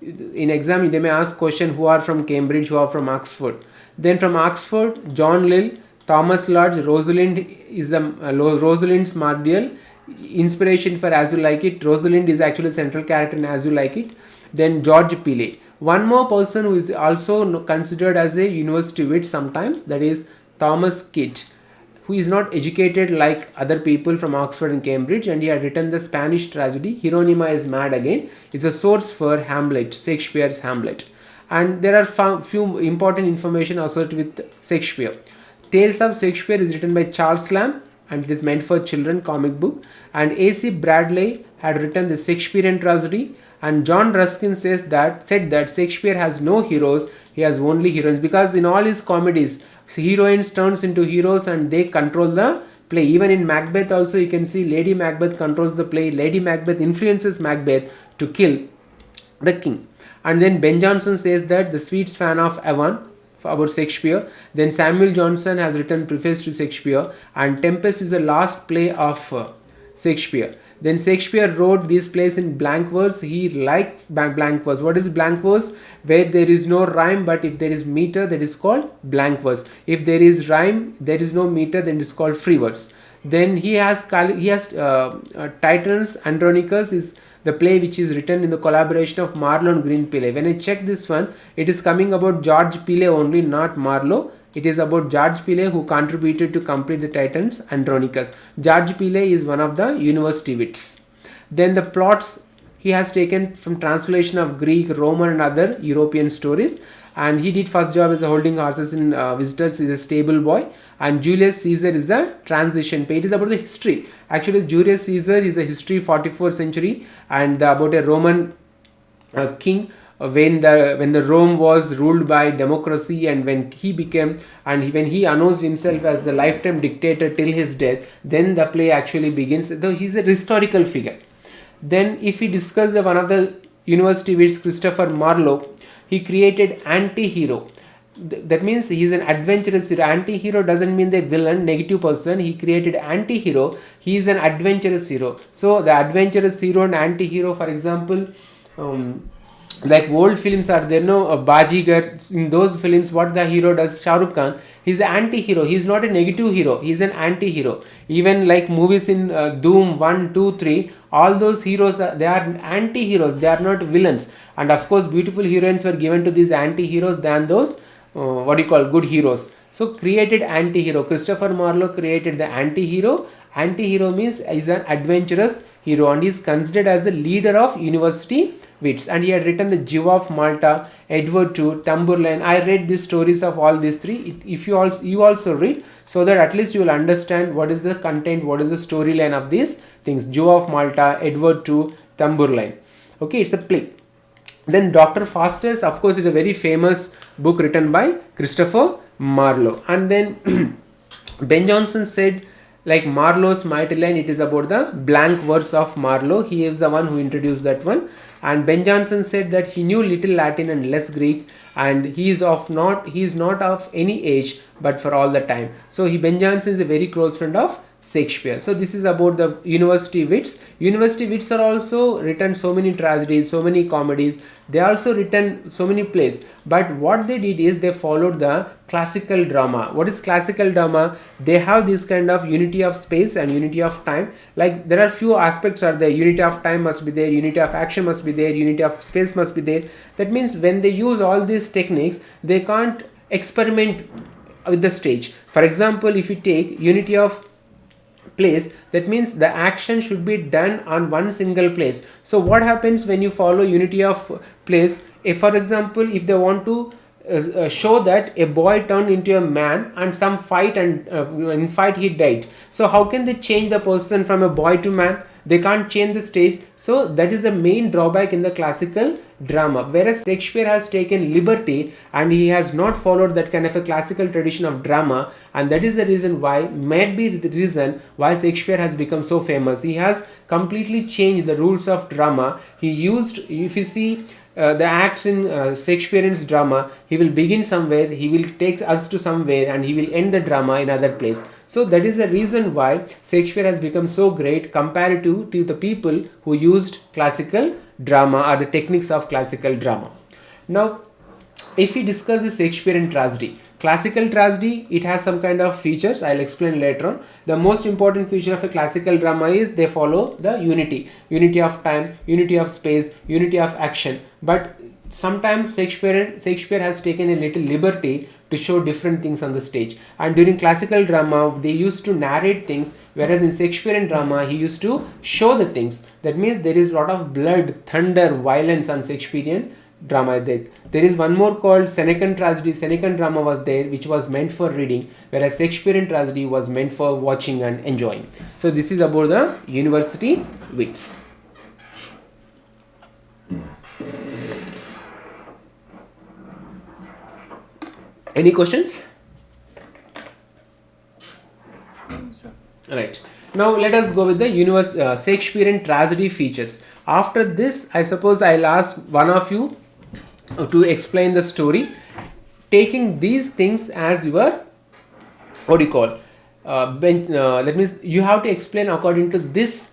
S1: In exam, they may ask question who are from Cambridge, who are from Oxford. Then from Oxford, John Lill, Thomas Lodge, Rosalind is the Rosalind's Mardial. Inspiration for As You Like It. Rosalind is actually central character in As You Like It. Then George Peele. One more person who is also considered as a university wit sometimes, that is Thomas Kidd, who is not educated like other people from Oxford and Cambridge, and he had written the Spanish tragedy Hieronyma is Mad Again. It's a source for Hamlet, Shakespeare's Hamlet. And there are few important information associated with Shakespeare. Tales of Shakespeare is written by Charles Lamb, and it is meant for children, comic book. And A.C. Bradley had written the Shakespearean tragedy, and John Ruskin said that Shakespeare has no heroes, he has only heroines, because in all his comedies, heroines turns into heroes and they control the play. Even in Macbeth also, you can see Lady Macbeth controls the play. Lady Macbeth influences Macbeth to kill the king. And then Ben Jonson says that the Swedes fan of Avon, about Shakespeare. Then Samuel Johnson has written preface to Shakespeare, and Tempest is the last play of Shakespeare. Then Shakespeare wrote these plays in blank verse. He liked blank verse. What is blank verse? Where there is no rhyme, but if there is meter, that is called blank verse. If there is rhyme, there is no meter, then it is called free verse. Then he has Titans Andronicus is the play which is written in the collaboration of Marlowe and Greenpeele. When I check this one, it is coming about George Peele only, not Marlowe. It is about George Peele, who contributed to complete the Titans Andronicus. George Peele is one of the university wits. Then the plots he has taken from translation of Greek, Roman and other European stories. And he did first job as a holding horses in Visitors is a stable boy. And Julius Caesar is the transition page. It is about the history. Actually, Julius Caesar is the history 44th century and about a Roman king when the Rome was ruled by democracy, and when he became when he announced himself as the lifetime dictator till his death, then the play actually begins. Though he is a historical figure. Then if we discuss one of the university wits, Christopher Marlowe, he created anti-hero. That means he is an adventurous hero. Anti-hero doesn't mean the villain, negative person. He created anti-hero. He is an adventurous hero. So the adventurous hero and anti-hero, for example, like old films are there, no, Bajigar. In those films, what the hero does, Shah Rukh Khan, he is an anti-hero. He is not a negative hero. He is an anti-hero. Even like movies in Doom 1, 2, 3, all those heroes, they are anti-heroes. They are not villains. And of course, beautiful heroines were given to these anti-heroes than those good heroes. So created anti-hero. Christopher Marlowe created the anti-hero. Anti-hero means is an adventurous hero and is considered as the leader of university wits. And he had written the Jew of Malta, Edward II, Tamburlaine. I read these stories of all these three. If you also read, so that at least you will understand what is the content, what is the storyline of these things. Jew of Malta, Edward II, Tamburlaine. Okay, it's a play. Then Dr. Faustus, of course, is a very famous book written by Christopher Marlowe. And then Ben Jonson said, like Marlowe's mighty line, it is about the blank verse of Marlowe. He is the one who introduced that one. And Ben Jonson said that he knew little Latin and less Greek, and he is not of any age, but for all the time. So Ben Jonson is a very close friend of Shakespeare. So this is about the university wits. University wits are also written so many tragedies, so many comedies. They also written so many plays. But what they did is they followed the classical drama. What is classical drama? They have this kind of unity of space and unity of time. Like there are few aspects are there. Unity of time must be there. Unity of action must be there. Unity of space must be there. That means when they use all these techniques, they can't experiment with the stage. For example, if you take unity of place, that means the action should be done on one single place. So what happens when you follow unity of place? If for example, if they want to show that a boy turned into a man and some fight, and in fight he died, so how can they change the person from a boy to man? They can't change the stage. So that is the main drawback in the classical drama, whereas Shakespeare has taken liberty and he has not followed that kind of a classical tradition of drama, and that is the reason why, might be the reason why Shakespeare has become so famous. He has completely changed the rules of drama. He used, if you see the acts in Shakespearean's drama, he will begin somewhere, he will take us to somewhere, and he will end the drama in other place. So that is the reason why Shakespeare has become so great compared to the people who used classical drama or the techniques of classical drama. Now, if we discuss the Shakespearean tragedy, classical tragedy, it has some kind of features. I'll explain later on. The most important feature of a classical drama is they follow the unity of time, unity of space, unity of action. But sometimes Shakespeare has taken a little liberty to show different things on the stage. And during classical drama, they used to narrate things, whereas in Shakespearean drama, he used to show the things. That means there is a lot of blood, thunder, violence on Shakespearean drama. There is one more called Senecan tragedy. Senecan drama was there, which was meant for reading, whereas Shakespearean tragedy was meant for watching and enjoying. So this is about the university wits. Any questions? Right. Now let us go with the Shakespearean tragedy features. After this, I suppose I'll ask one of you to explain the story. taking these things as your, what do you call, that means you have to explain according to this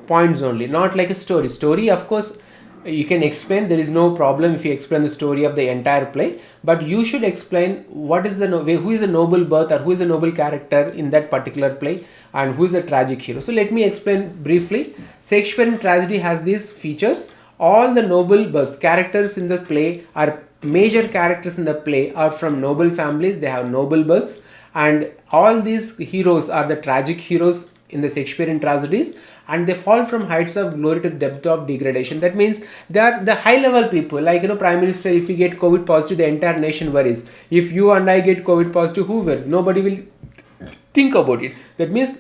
S1: points only, not like a story. Of course you can explain, there is no problem if you explain the story of the entire play, but you should explain what is the who is the noble birth, or who is the noble character in that particular play, and who is the tragic hero. So let me explain briefly. Shakespearean tragedy has these features. All the noble births, characters in the play, are major characters in the play are from noble families, they have noble births, and all these heroes are the tragic heroes in the Shakespearean tragedies, and they fall from heights of glory to depth of degradation. That means they are the high level people, like Prime Minister, if you get COVID positive, the entire nation worries. If you and I get COVID positive, who will? Nobody will think about it. That means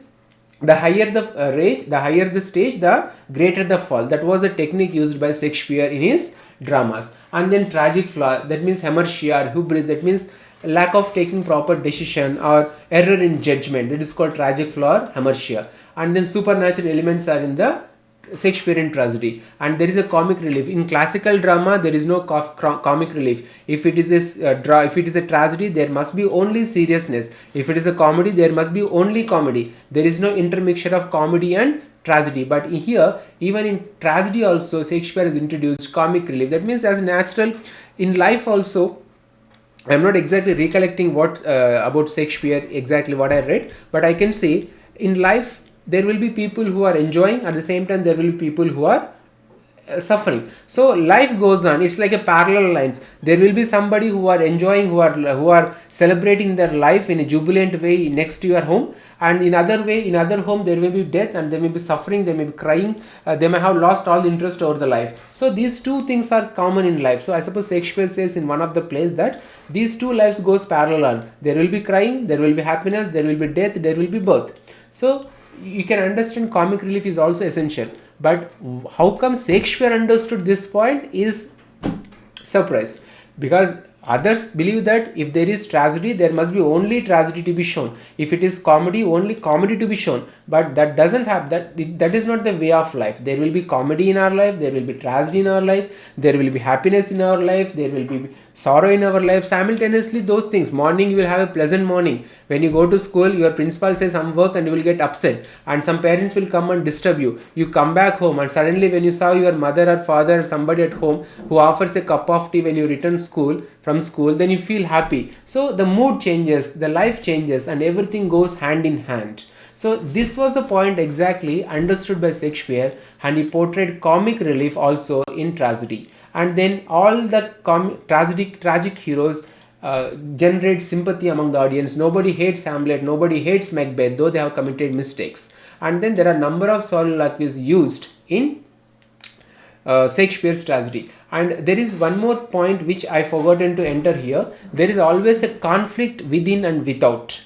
S1: the higher the rage, the higher the stage, the greater the fall. That was the technique used by Shakespeare in his dramas. And then tragic flaw, that means hamartia, hubris, that means lack of taking proper decision or error in judgment, that is called tragic flaw or hamartia. And then supernatural elements are in the Shakespearean tragedy, and there is a comic relief. In classical drama there is no comic relief. If it is a tragedy, there must be only seriousness. If it is a comedy, there must be only comedy. There is no intermixture of comedy and tragedy. But here, even in tragedy also, Shakespeare has introduced comic relief. That means as natural in life also. I am not exactly recollecting what about Shakespeare exactly what I read, but I can say in life there will be people who are enjoying, at the same time there will be people who are suffering. So life goes on, it's like a parallel lines. There will be somebody who are enjoying, who are celebrating their life in a jubilant way next to your home, and in other way, in other home there will be death, and they may be suffering, they may be crying, they may have lost all interest over the life. So these two things are common in life. So I suppose Shakespeare says in one of the plays that these two lives goes parallel. There will be crying, there will be happiness, there will be death, there will be birth. So you can understand comic relief is also essential. But how come Shakespeare understood this point is surprise, because others believe that if there is tragedy, there must be only tragedy to be shown. If it is comedy, only comedy to be shown. But that doesn't have that is not the way of life. There will be comedy in our life, there will be tragedy in our life, there will be happiness in our life, there will be sorrow in our life. Simultaneously, those things. Morning you will have a pleasant morning. When you go to school, your principal says some work and you will get upset, and some parents will come and disturb you. You come back home, and suddenly when you saw your mother or father or somebody at home who offers a cup of tea when you return from school, then you feel happy. So the mood changes, the life changes, and everything goes hand in hand. So this was the point exactly understood by Shakespeare, and he portrayed comic relief also in tragedy. And then all the tragic heroes generate sympathy among the audience. Nobody hates Hamlet, nobody hates Macbeth, though they have committed mistakes. And then there are number of soliloquies used in Shakespeare's tragedy. And there is one more point which I forgotten to enter here. There is always a conflict within and without.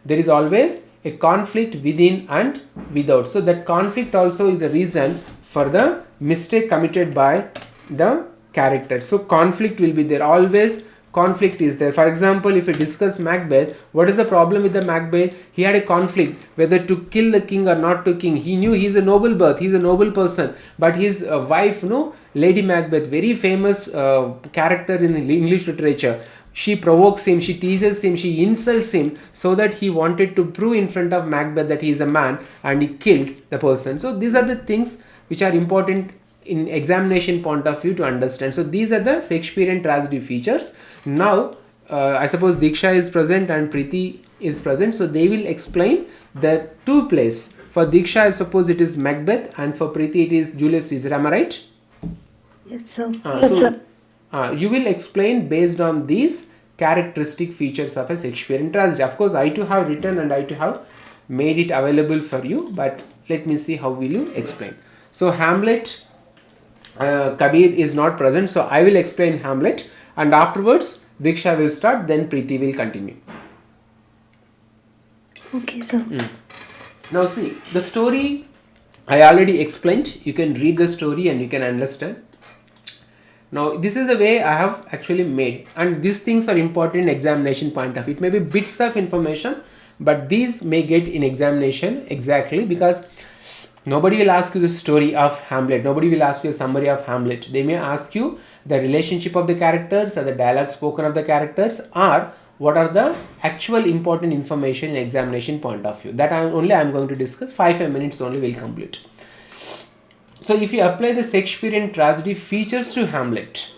S1: There is always a conflict within and without. So that conflict also is a reason for the mistake committed by the character. So conflict will be there. Always conflict is there. For example, if we discuss Macbeth, what is the problem with the Macbeth? He had a conflict whether to kill the king or not to king. He knew he is a noble birth, he is a noble person, but his wife, Lady Macbeth, very famous character in English literature, she provokes him, she teases him, she insults him, so that he wanted to prove in front of Macbeth that he is a man, and he killed the person. So these are the things which are important in examination point of view to understand. So these are the Shakespearean tragedy features. Now I suppose Diksha is present and Preeti is present, so they will explain the two plays. For Diksha, I suppose it is Macbeth, and for Preeti it is Julius Caesar. Am I right?
S5: Yes, sir.
S1: You will explain based on these characteristic features of a Shakespearean tragedy. Of course, I too have written and I too have made it available for you, but let me see how will you explain. So Hamlet, Kabir is not present, so I will explain Hamlet, and afterwards Diksha will start, then Preeti will continue.
S5: Okay, sir.
S1: Now see, the story I already explained. You can read the story and you can understand. Now this is the way I have actually made, and these things are important in examination point of view. It may be bits of information, but these may get in examination exactly, because Nobody will ask you the story of Hamlet. Nobody will ask you a summary of Hamlet. They may ask you the relationship of the characters or the dialogue spoken of the characters, or what are the actual important information in examination point of view. That I am going to discuss. 5 minutes only will complete. So if you apply the Shakespearean tragedy features to Hamlet,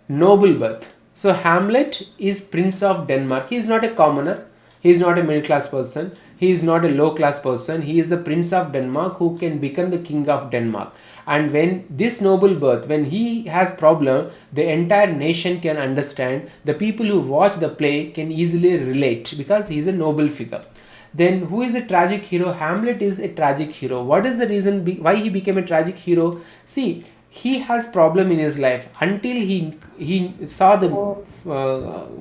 S1: noble birth. So Hamlet is Prince of Denmark. He is not a commoner. He is not a middle class person. He is not a low class person. He is the Prince of Denmark who can become the King of Denmark. And when this noble birth, when he has problem, the entire nation can understand. The people who watch the play can easily relate because he is a noble figure. Then who is a tragic hero? Hamlet is a tragic hero. What is the reason why he became a tragic hero? See, he has problem in his life. Until he saw the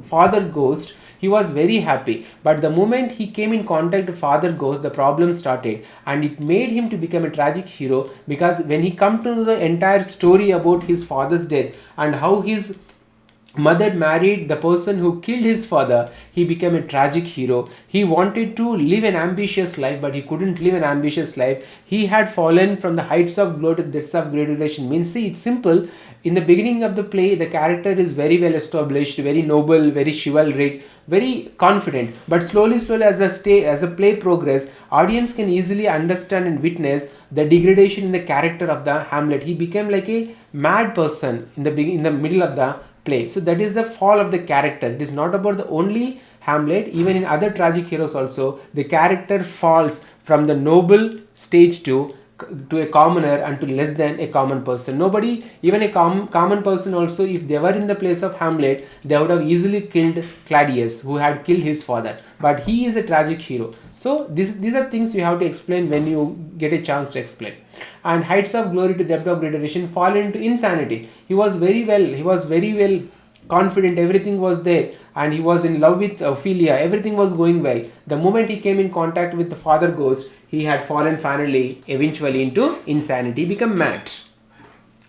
S1: father ghost, he was very happy. But the moment he came in contact with father ghost, the problem started, and it made him to become a tragic hero, because when he come to know the entire story about his father's death and how his mother married the person who killed his father, he became a tragic hero. He wanted to live an ambitious life, but he couldn't live an ambitious life. He had fallen from the heights of glory to the depths of gradation. Means, see, it's simple. In the beginning of the play, the character is very well established, very noble, very chivalric, very confident. But slowly as the play progress, audience can easily understand and witness the degradation in the character of the Hamlet. He became like a mad person in the middle of the play. So that is the fall of the character. It is not about the only Hamlet. Even in other tragic heroes also, the character falls from the noble stage to a commoner and to less than a common person. Nobody, even a common person also, if they were in the place of Hamlet, they would have easily killed Claudius, who had killed his father. But he is a tragic hero. So these are things you have to explain when you get a chance to explain. And heights of glory to depth of gradation fall into insanity. He was very well confident, everything was there, and he was in love with Ophelia, everything was going well. The moment he came in contact with the father ghost, he had fallen eventually into insanity, become mad.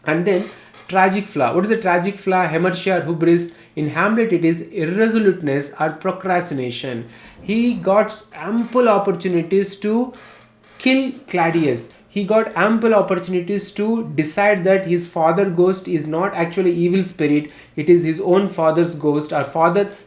S1: And then tragic flaw. What is the tragic flaw? Hamartia or hubris. In Hamlet, it is irresoluteness or procrastination. He got ample opportunities to kill Claudius. He got ample opportunities to decide that his father ghost is not actually evil spirit, it is his own father's ghost, or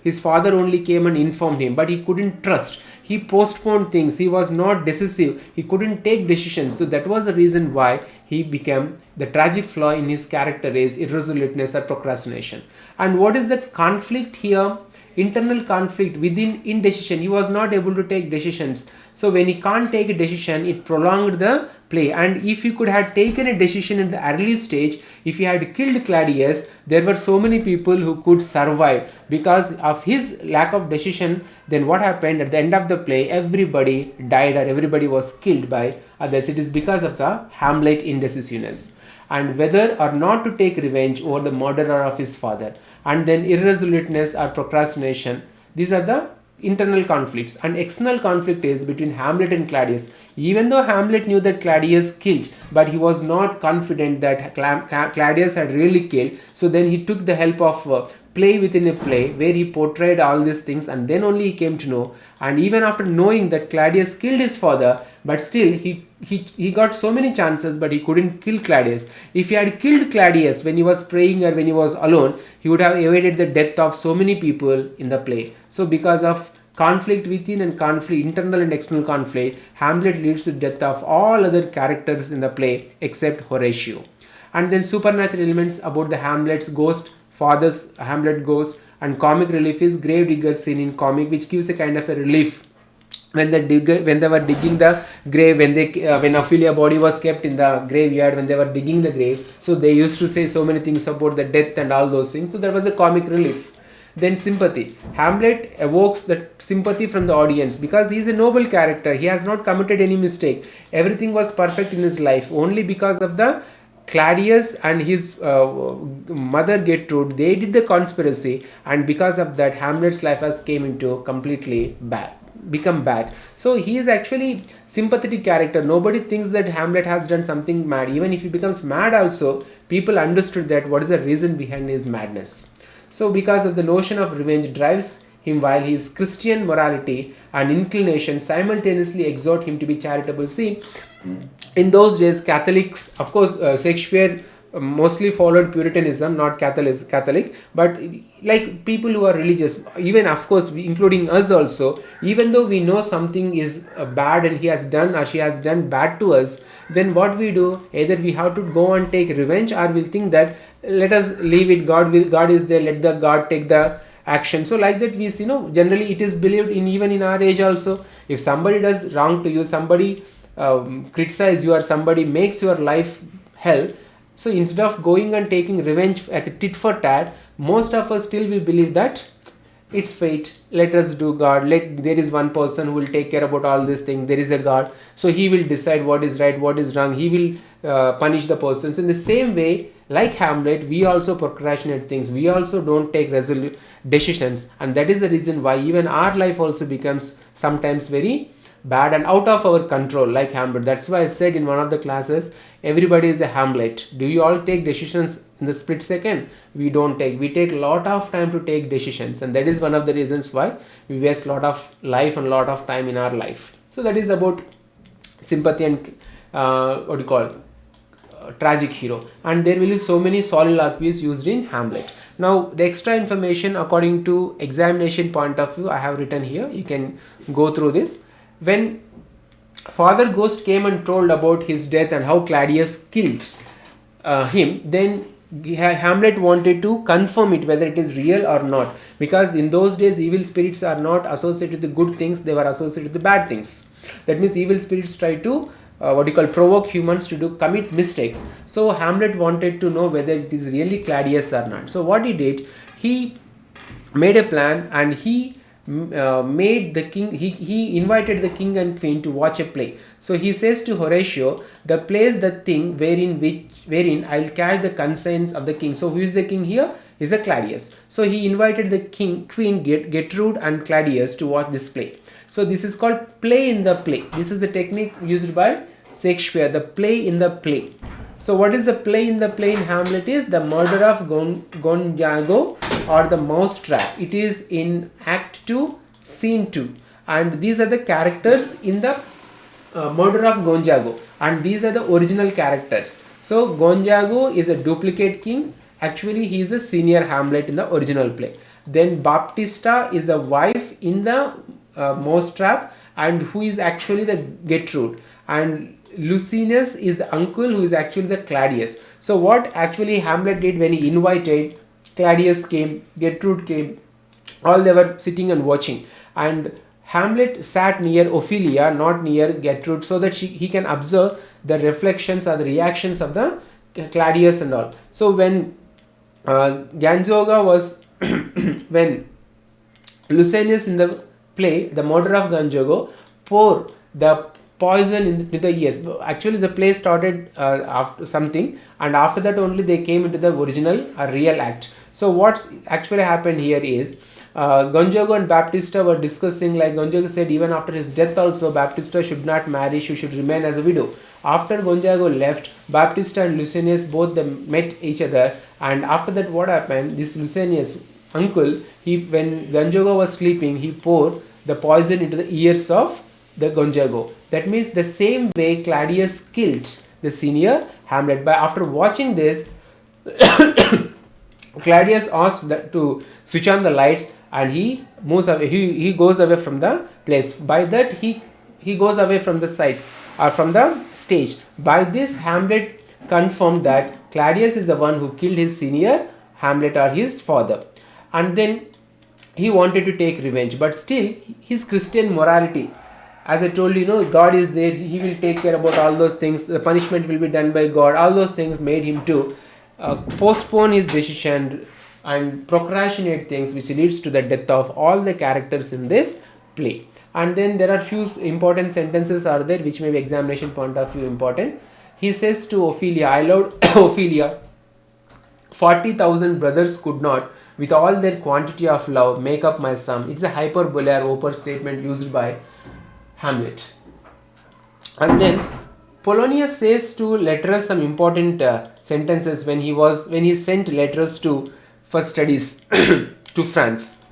S1: his father only came and informed him, but he couldn't trust. He postponed things. He was not decisive. He couldn't take decisions. So that was the reason why he became the tragic flaw in his character is irresoluteness or procrastination. And what is the conflict here? Internal conflict within indecision. He was not able to take decisions. So when he can't take a decision, it prolonged the play. And if he could have taken a decision in the early stage, if he had killed Claudius, there were so many people who could survive. Because of his lack of decision, then what happened at the end of the play, everybody died or everybody was killed by others. It is because of the Hamlet indecisiveness. And whether or not to take revenge over the murderer of his father. And then irresoluteness or procrastination. These are the internal conflicts. And external conflict is between Hamlet and Claudius. Even though Hamlet knew that Claudius killed, but he was not confident that Claudius had really killed. So then he took the help of play within a play where he portrayed all these things, and then only he came to know. And even after knowing that Claudius killed his father, but still he got so many chances, but he couldn't kill Claudius. If he had killed Claudius when he was praying or when he was alone, he would have evaded the death of so many people in the play. So because of conflict within and conflict, internal and external conflict, Hamlet leads to death of all other characters in the play except Horatio. And then supernatural elements about the Hamlet's ghost, father's Hamlet ghost, and comic relief is grave digger scene in comic, which gives a kind of a relief when they were digging the grave, when Ophelia body was kept in the graveyard, when they were digging the grave. So they used to say so many things about the death and all those things. So there was a comic relief. Then sympathy. Hamlet evokes the sympathy from the audience because he is a noble character. He has not committed any mistake. Everything was perfect in his life. Only because of the Claudius and his mother Gertrude, they did the conspiracy, and because of that Hamlet's life has came into completely become bad. So he is actually sympathetic character. Nobody thinks that Hamlet has done something mad. Even if he becomes mad also, people understood that what is the reason behind his madness. So because of the notion of revenge drives him while his Christian morality and inclination simultaneously exhort him to be charitable. See, in those days, Catholics, of course, Shakespeare mostly followed Puritanism, not Catholic, but like people who are religious, even of course, including us also, even though we know something is bad and he has done or she has done bad to us, then what we do, either we have to go and take revenge, or we'll think that let us leave it, God is there, let the God take the action. So like that, we see, generally it is believed in, even in our age also, if somebody does wrong to you, somebody criticize you, or somebody makes your life hell, so instead of going and taking revenge like a tit for tat, most of us still we believe that it's fate, let us do God, there is one person who will take care about all these things, there is a God, so he will decide what is right, what is wrong, he will punish the persons. In the same way, like Hamlet, we also procrastinate things, we also don't take resolute decisions, and that is the reason why even our life also becomes sometimes very bad and out of our control, like Hamlet. That's why I said in one of the classes, everybody is a Hamlet. Do you all take decisions in the split second? We don't take. We take a lot of time to take decisions, and that is one of the reasons why we waste a lot of life and a lot of time in our life. So that is about sympathy and tragic hero. And there will be so many soliloquies used in Hamlet. Now the extra information according to examination point of view I have written here. You can go through this. When Father Ghost came and told about his death and how Claudius killed him, then Hamlet wanted to confirm it, whether it is real or not, because in those days evil spirits are not associated with the good things, they were associated with the bad things. That means evil spirits try to provoke humans to commit mistakes. So Hamlet wanted to know whether it is really Claudius or not. So what he did, he made a plan, and he made the king, he invited the king and queen to watch a play. So he says to Horatio, the play is the thing wherein I will catch the conscience of the king. So who is the king here? Is the Claudius. So he invited the queen Gertrude and Claudius to watch this play. So this is called play in the play. This is the technique used by Shakespeare, the play in the play. So what is the play in the play in Hamlet? Is the murder of Gonjago, or the mousetrap. It is in Act 2, Scene 2, and these are the characters in the murder of Gonjago, and these are the original characters. So Gonjago is a duplicate king. Actually, he is the senior Hamlet in the original play. Then Baptista is the wife in the mousetrap, and who is actually the Gertrude, and Lucinus is the uncle who is actually the Claudius. So what actually Hamlet did when he invited, Claudius came, Gertrude came, all they were sitting and watching, and Hamlet sat near Ophelia, not near Gertrude, so that he can observe the reflections or the reactions of the Claudius and all. So when Ganjoga was when Lucianus in the play, the murder of Ganjogo, pour the poison into the ears. Actually the play started after something, and after that only they came into the original real act. So what's actually happened here is Gonjago and Baptista were discussing, like Gonjago said even after his death also Baptista should not marry, she should remain as a widow. After Gonjago left, Baptista and Lucianus both them met each other, and after that what happened, this Lucianus uncle, when Gonjago was sleeping, he poured the poison into the ears of the Gonjago. That means the same way Claudius killed the senior Hamlet. But after watching this, Claudius asked to switch on the lights, and he moves away. He goes away from the place. By that he goes away from the site or from the stage. By this Hamlet confirmed that Claudius is the one who killed his senior Hamlet, or his father. And then he wanted to take revenge, but still his Christian morality, as I told you, God is there, he will take care about all those things, the punishment will be done by God, all those things made him to postpone his decision and procrastinate things, which leads to the death of all the characters in this play. And then there are few important sentences are there which may be examination point of view important. He says to Ophelia, I loved Ophelia, 40,000 brothers could not with all their quantity of love make up my sum. It's a hyperbole or overstatement used by Hamlet. And then Polonius says to Letterus some important sentences when he sent letters to for studies to France.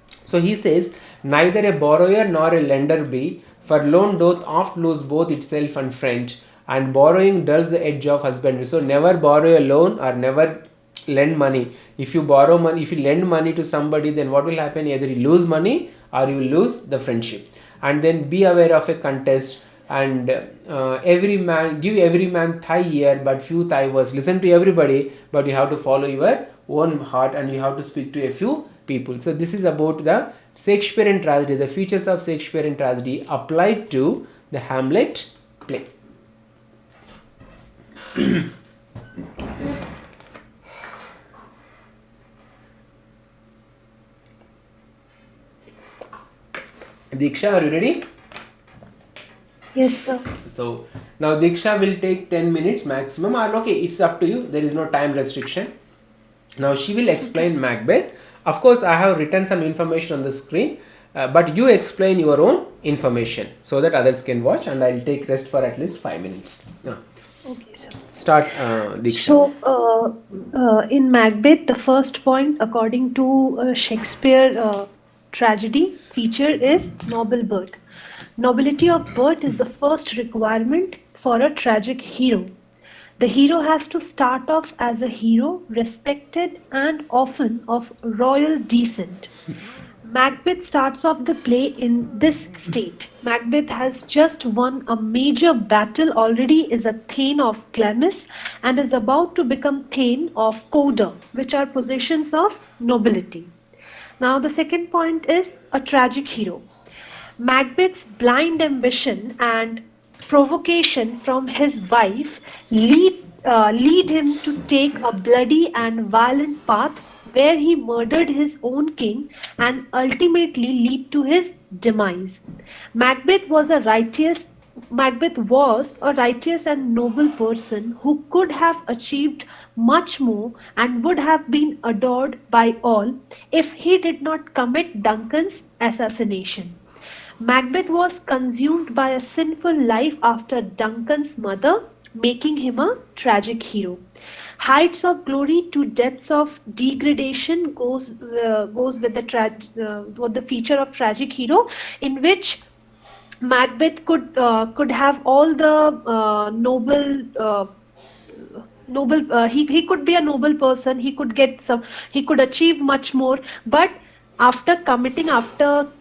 S1: So So he says, neither a borrower nor a lender be, for loan doth oft lose both itself and friend, and borrowing dulls the edge of husbandry. So never borrow a loan or never lend money. If you borrow money, if you lend money to somebody, then what will happen? Either you lose money or you will lose the friendship. And then be aware of a contest, and every man, give every man thigh ear but few thigh words. Listen to everybody, but you have to follow your own heart, and you have to speak to a few people. So this is about the Shakespearean tragedy, the features of Shakespearean tragedy applied to the Hamlet play. Diksha, are you ready?
S5: Yes, sir.
S1: So now Diksha will take 10 minutes maximum, or okay, it's up to you. There is no time restriction. Now she will explain Macbeth. Of course, I have written some information on the screen, but you explain your own information so that others can watch, and I'll take rest for at least 5 minutes.
S5: Okay, sir.
S1: Start, Diksha.
S5: So, in Macbeth, the first point, according to Shakespeare tragedy feature, is noble birth. Nobility of birth is the first requirement for a tragic hero. The hero has to start off as a hero, respected and often of royal descent. Macbeth starts off the play in this state. Macbeth has just won a major battle, already is a Thane of Glamis, and is about to become Thane of Coda, which are positions of nobility. Now the second point is a tragic hero. Macbeth's blind ambition and provocation from his wife lead him to take a bloody and violent path where he murdered his own king and ultimately lead to his demise. Macbeth was a righteous and noble person who could have achieved much more and would have been adored by all if he did not commit Duncan's assassination. Macbeth was consumed by a sinful life after Duncan's murder, making him a tragic hero. Heights of glory to depths of degradation goes with the feature of tragic hero, in which Macbeth could have all the he could be a noble person, he could achieve much more, but after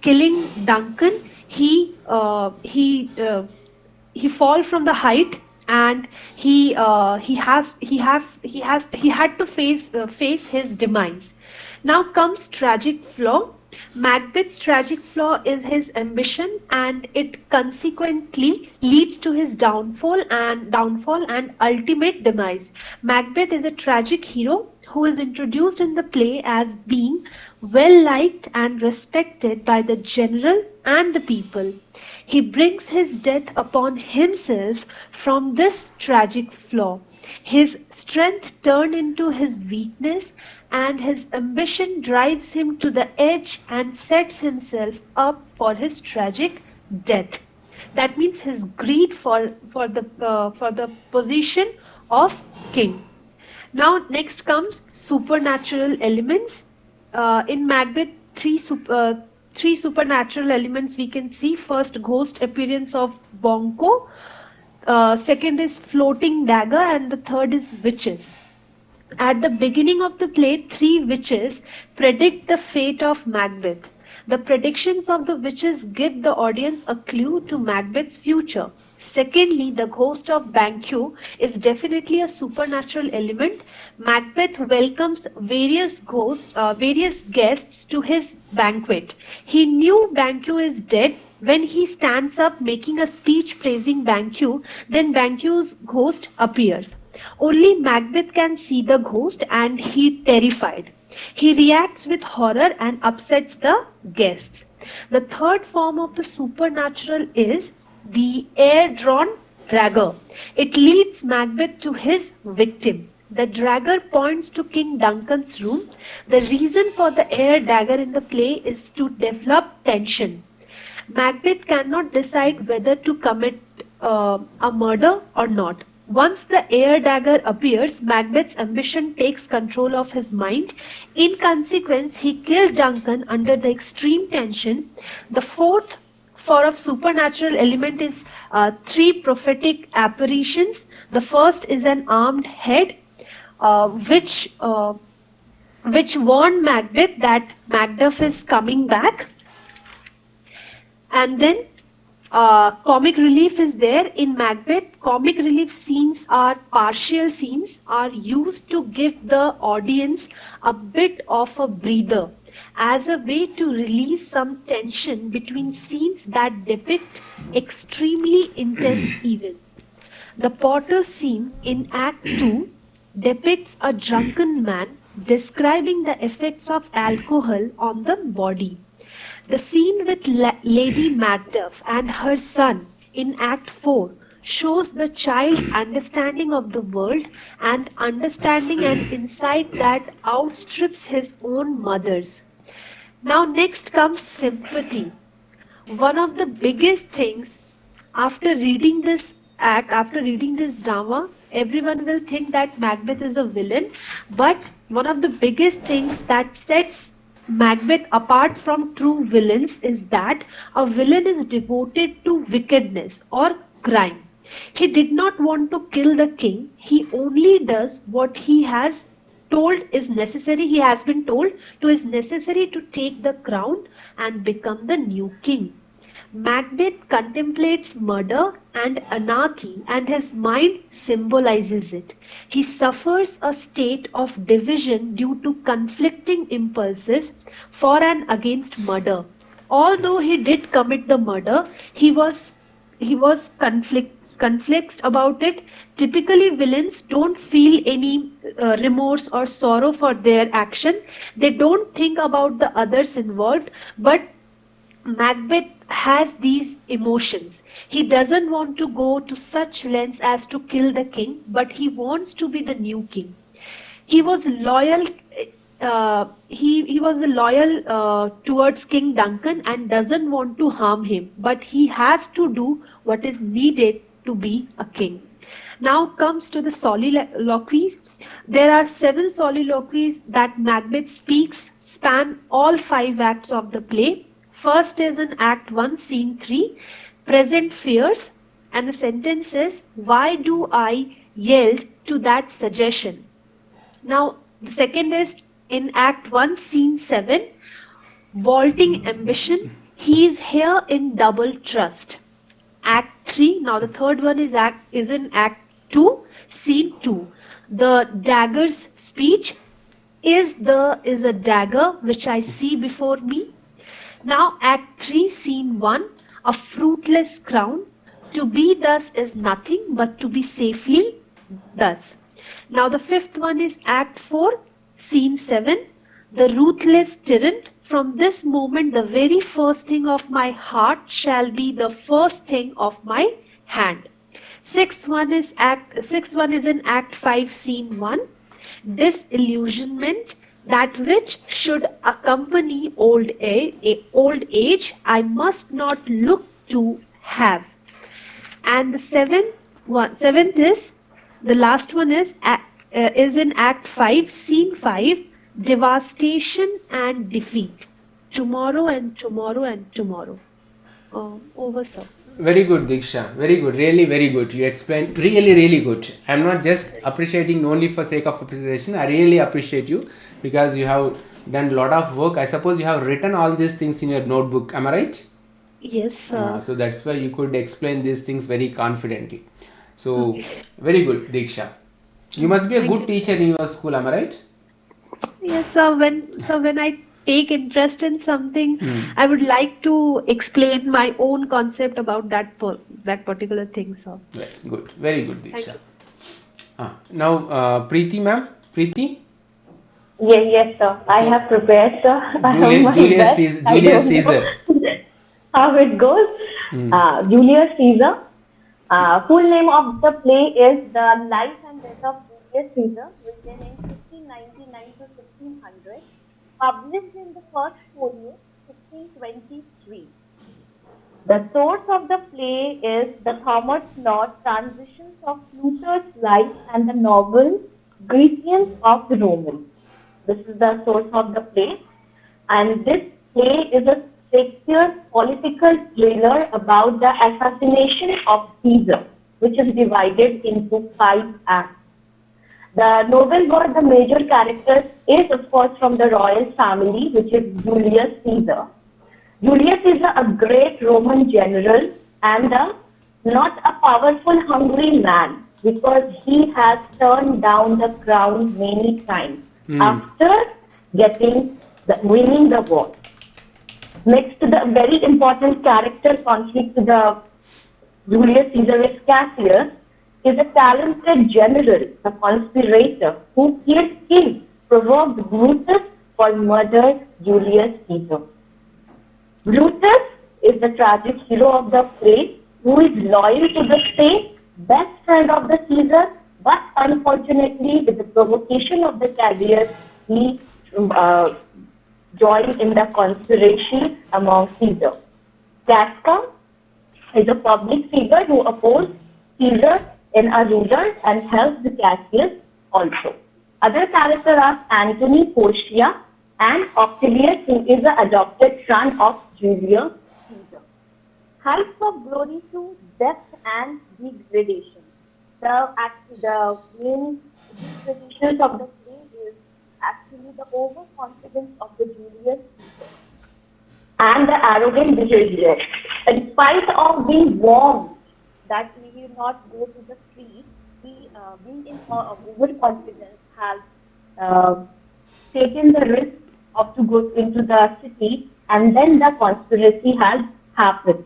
S5: killing Duncan, he fall from the height, and he had to face his demise. Now comes tragic flaw. Macbeth's tragic flaw is his ambition, and it consequently leads to his downfall and ultimate demise. Macbeth is a tragic hero who is introduced in the play as being well liked and respected by the general and the people. He brings his death upon himself from this tragic flaw. His strength turned into his weakness, and his ambition drives him to the edge and sets himself up for his tragic death. That means his greed for the position of king. Now next comes supernatural elements. In Macbeth, three supernatural elements we can see. First, ghost appearance of Bonko. Second is floating dagger, and the third is witches. At the beginning of the play, three witches predict the fate of Macbeth. The predictions of the witches give the audience a clue to Macbeth's future. Secondly, the ghost of Banquo is definitely a supernatural element. Macbeth welcomes various guests to his banquet. He knew Banquo is dead when he stands up making a speech praising Banquo. Then Banquo's ghost appears. Only Macbeth can see the ghost, and he terrified. He reacts with horror and upsets the guests. The third form of the supernatural is the air-drawn dagger. It leads Macbeth to his victim. The dagger points to King Duncan's room. The reason for the air dagger in the play is to develop tension. Macbeth cannot decide whether to commit a murder or not. Once the air dagger appears, Macbeth's ambition takes control of his mind. In consequence, he killed Duncan under the extreme tension. The fourth for of supernatural element is three prophetic apparitions. The first is an armed head, uh, which uh, which warned Macbeth that Macduff is coming back. And then comic relief is there in Macbeth. Comic relief scenes are partial scenes, are used to give the audience a bit of a breather as a way to release some tension between scenes that depict extremely intense events. The Potter scene in Act 2 depicts a drunken man describing the effects of alcohol on the body. The scene with Lady Macduff and her son in Act 4 shows the child's understanding of the world and understanding an insight that outstrips his own mother's. Now, next comes sympathy. One of the biggest things after reading this act, after reading this drama, everyone will think that Macbeth is a villain. But one of the biggest things that sets Macbeth apart from true villains is that a villain is devoted to wickedness or crime. He did not want to kill the king. He only does what he has told is necessary. He has been told to is necessary to take the crown and become the new king. Macbeth contemplates murder and anarchy, and his mind symbolizes it. He suffers a state of division due to conflicting impulses for and against murder. Although he did commit the murder, he was conflicts about it. Typically, villains don't feel any remorse or sorrow for their action. They don't think about the others involved, but Macbeth has these emotions. He doesn't want to go to such lengths as to kill the king, but he wants to be the new king. He was loyal. He was loyal towards King Duncan and doesn't want to harm him, but he has to do what is needed to be a king. Now comes to the soliloquies. There are 7 soliloquies that Macbeth speaks, span all 5 acts of the play. First is in Act 1, Scene 3, present fears, and the sentence is, why do I yield to that suggestion? Now, the second is in Act 1, Scene 7, vaulting ambition. He is here in double trust. Act 3, now the third one is in Act 2, Scene 2. The dagger's speech is a dagger which I see before me. Now Act 3, Scene 1, a fruitless crown. To be thus is nothing but to be safely thus. Now the fifth one is Act 4, Scene 7, the ruthless tyrant. From this moment the very first thing of my heart shall be the first thing of my hand. Sixth one is in Act 5, Scene 1, disillusionment, that which should accompany old age, I must not look to have. And the seventh is, the last one is in Act 5, Scene 5, devastation and defeat. Tomorrow and tomorrow and tomorrow. Over, sir.
S1: Very good, Diksha. Very good. Really, very good. You explained really, really good. I'm not just appreciating only for sake of appreciation. I really appreciate you because you have done a lot of work. I suppose you have written all these things in your notebook. Am I right?
S5: Yes, sir.
S1: So that's why you could explain these things very confidently. So, very good, Diksha. You must be a good teacher in your school. Am I right?
S5: Yes, sir. When I take interest in something, I would like to explain my own concept about that particular thing, sir.
S1: Right. Good. Very good, Diksha. Now, Preeti ma'am. Preeti?
S2: Yes, sir. I have prepared, sir.
S1: Julius Caesar.
S2: How it goes. Julius Caesar. Full name of the play is The Life and Death of Julius Caesar, written in 1599 to 1600, published in the first folio, 1623. The source of the play is the Thomas More transitions of Luther's life and the novel Grecians of the Romans. This is the source of the play. And this play is a Shakespearean political thriller about the assassination of Caesar, which is divided into 5 acts. The novel where the major character is, of course, from the royal family, which is Julius Caesar. Julius is a great Roman general and not a powerful, hungry man, because he has turned down the crown many times after winning the war. Next, the very important character conflict to the Julius Caesar is Cassius, is a talented general, a conspirator who killed king, provoked Brutus for murder Julius Caesar. Brutus is the tragic hero of the play, who is loyal to the state, best friend of the Caesar, but unfortunately, with the provocation of the Cassius, he joined in the conspiracy among Caesar. Casca is a public figure who opposed Caesar in a ruler and helped the Cassius also. Other characters are Antony, Portia, and Octavius, who is the adopted son of Julius Caesar. Heights of glory to depth and degradation. The main dispositions of the play is actually the overconfidence of the Julius Caesar and the arrogant behavior. In spite of being warned that we will not go to the street, he, being in overconfidence, has taken the risk of to go into the city, and then the conspiracy has happened.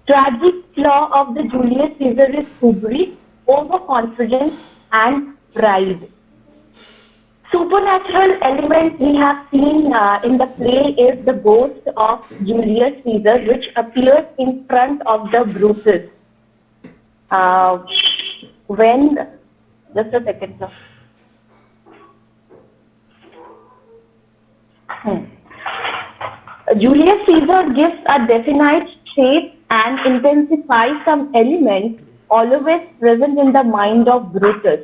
S2: Tragic flaw of the Julius Caesar is hubris, overconfidence, and pride. Supernatural element we have seen in the play is the ghost of Julius Caesar, which appears in front of the Brutus. Just a second, sir. Julius Caesar gives a definite shape and intensifies some elements always present in the mind of Brutus.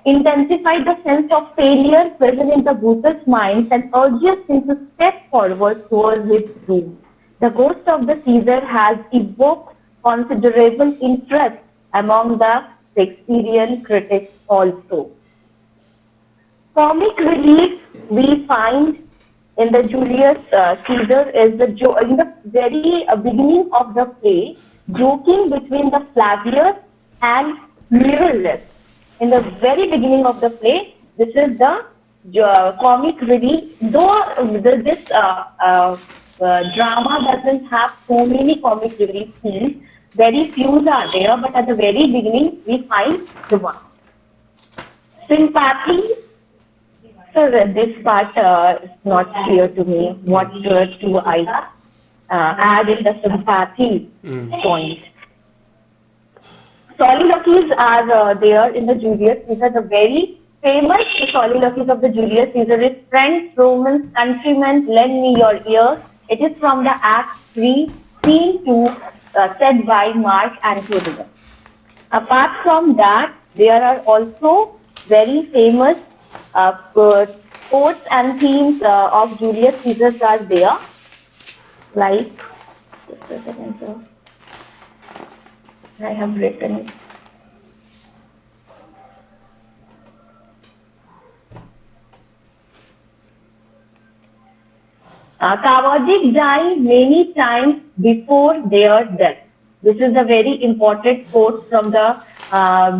S2: Intensify the sense of failure present in the Brutus' mind and urges him to step forward towards his doom. The ghost of the Caesar has evoked considerable interest among the Shakespearean critics also. Comic relief we find in the Julius Caesar is in the very beginning of the play, joking between the Flavius and Mirrorless. In the very beginning of the play, this is the comic relief. Though this drama doesn't have so many comic relief scenes, very few are there, but at the very beginning, we find the one. Sympathy. So this part is not clear to me. What do I add in the sympathy point? Soliloquies are there in the Julius Caesar. The very famous soliloquies of the Julius Caesar is "Friends, Romans, countrymen, lend me your ear." It is from the Act 3, Scene 2, said by Mark Antonio. Apart from that, there are also very famous quotes and themes of Julius Caesar are there, like, just a second, sir. I have written it. Cowardice die many times before their death. This is a very important quote from the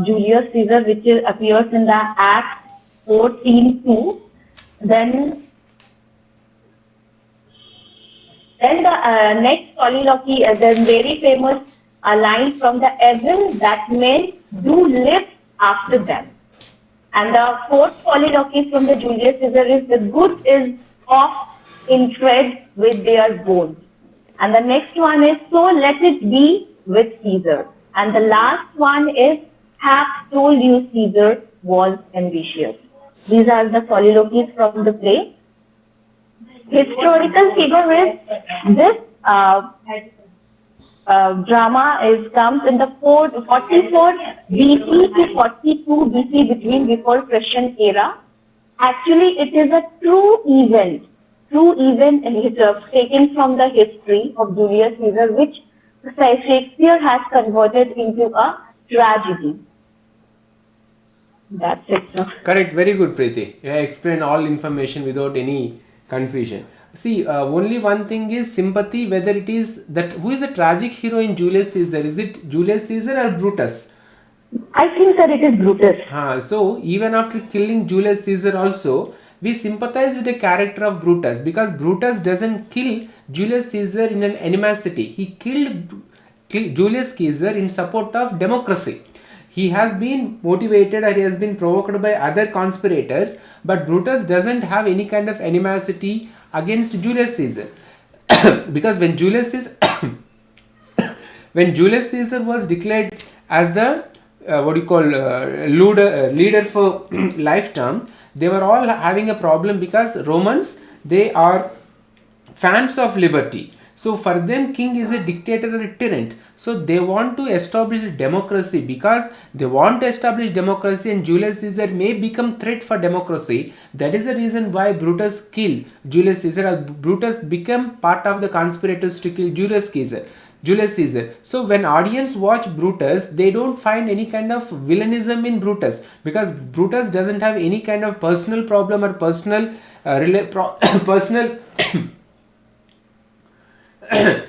S2: Julius Caesar, which appears in the Act 4, Scene 2. Then the next soliloquy is a very famous line from the Evil that men do live after them. And the fourth soliloquy from the Julius Caesar is "The good is off in thread with their bones." And the next one is "So let it be with Caesar." And the last one is "Have told you Caesar was ambitious." These are the soliloquies from the play. Historical figure is this drama comes in the 44 BC to 42 BC, between before Christian era. Actually, it is a true event taken from the history of Julius Caesar, which Shakespeare has converted into a tragedy. That's it, sir.
S1: Correct. Very good, Preeti. You have explained all information without any confusion. See, only one thing is sympathy, whether it is that who is the tragic hero in Julius Caesar? Is it Julius Caesar or Brutus?
S2: I think that it is Brutus.
S1: So even after killing Julius Caesar also, we sympathize with the character of Brutus, because Brutus doesn't kill Julius Caesar in an animosity. He killed Julius Caesar in support of democracy. He has been motivated or he has been provoked by other conspirators, but Brutus doesn't have any kind of animosity against Julius Caesar. Because when Julius Caesar was declared as the leader for lifetime, they were all having a problem, because Romans, they are fans of liberty. So for them, king is a dictator or a tyrant. So they want to establish democracy, because they want to establish democracy, and Julius Caesar may become threat for democracy. That is the reason why Brutus killed Julius Caesar, or Brutus became part of the conspirators to kill Julius Caesar. So when audience watch Brutus, they don't find any kind of villainism in Brutus, because Brutus doesn't have any kind of personal problem or personal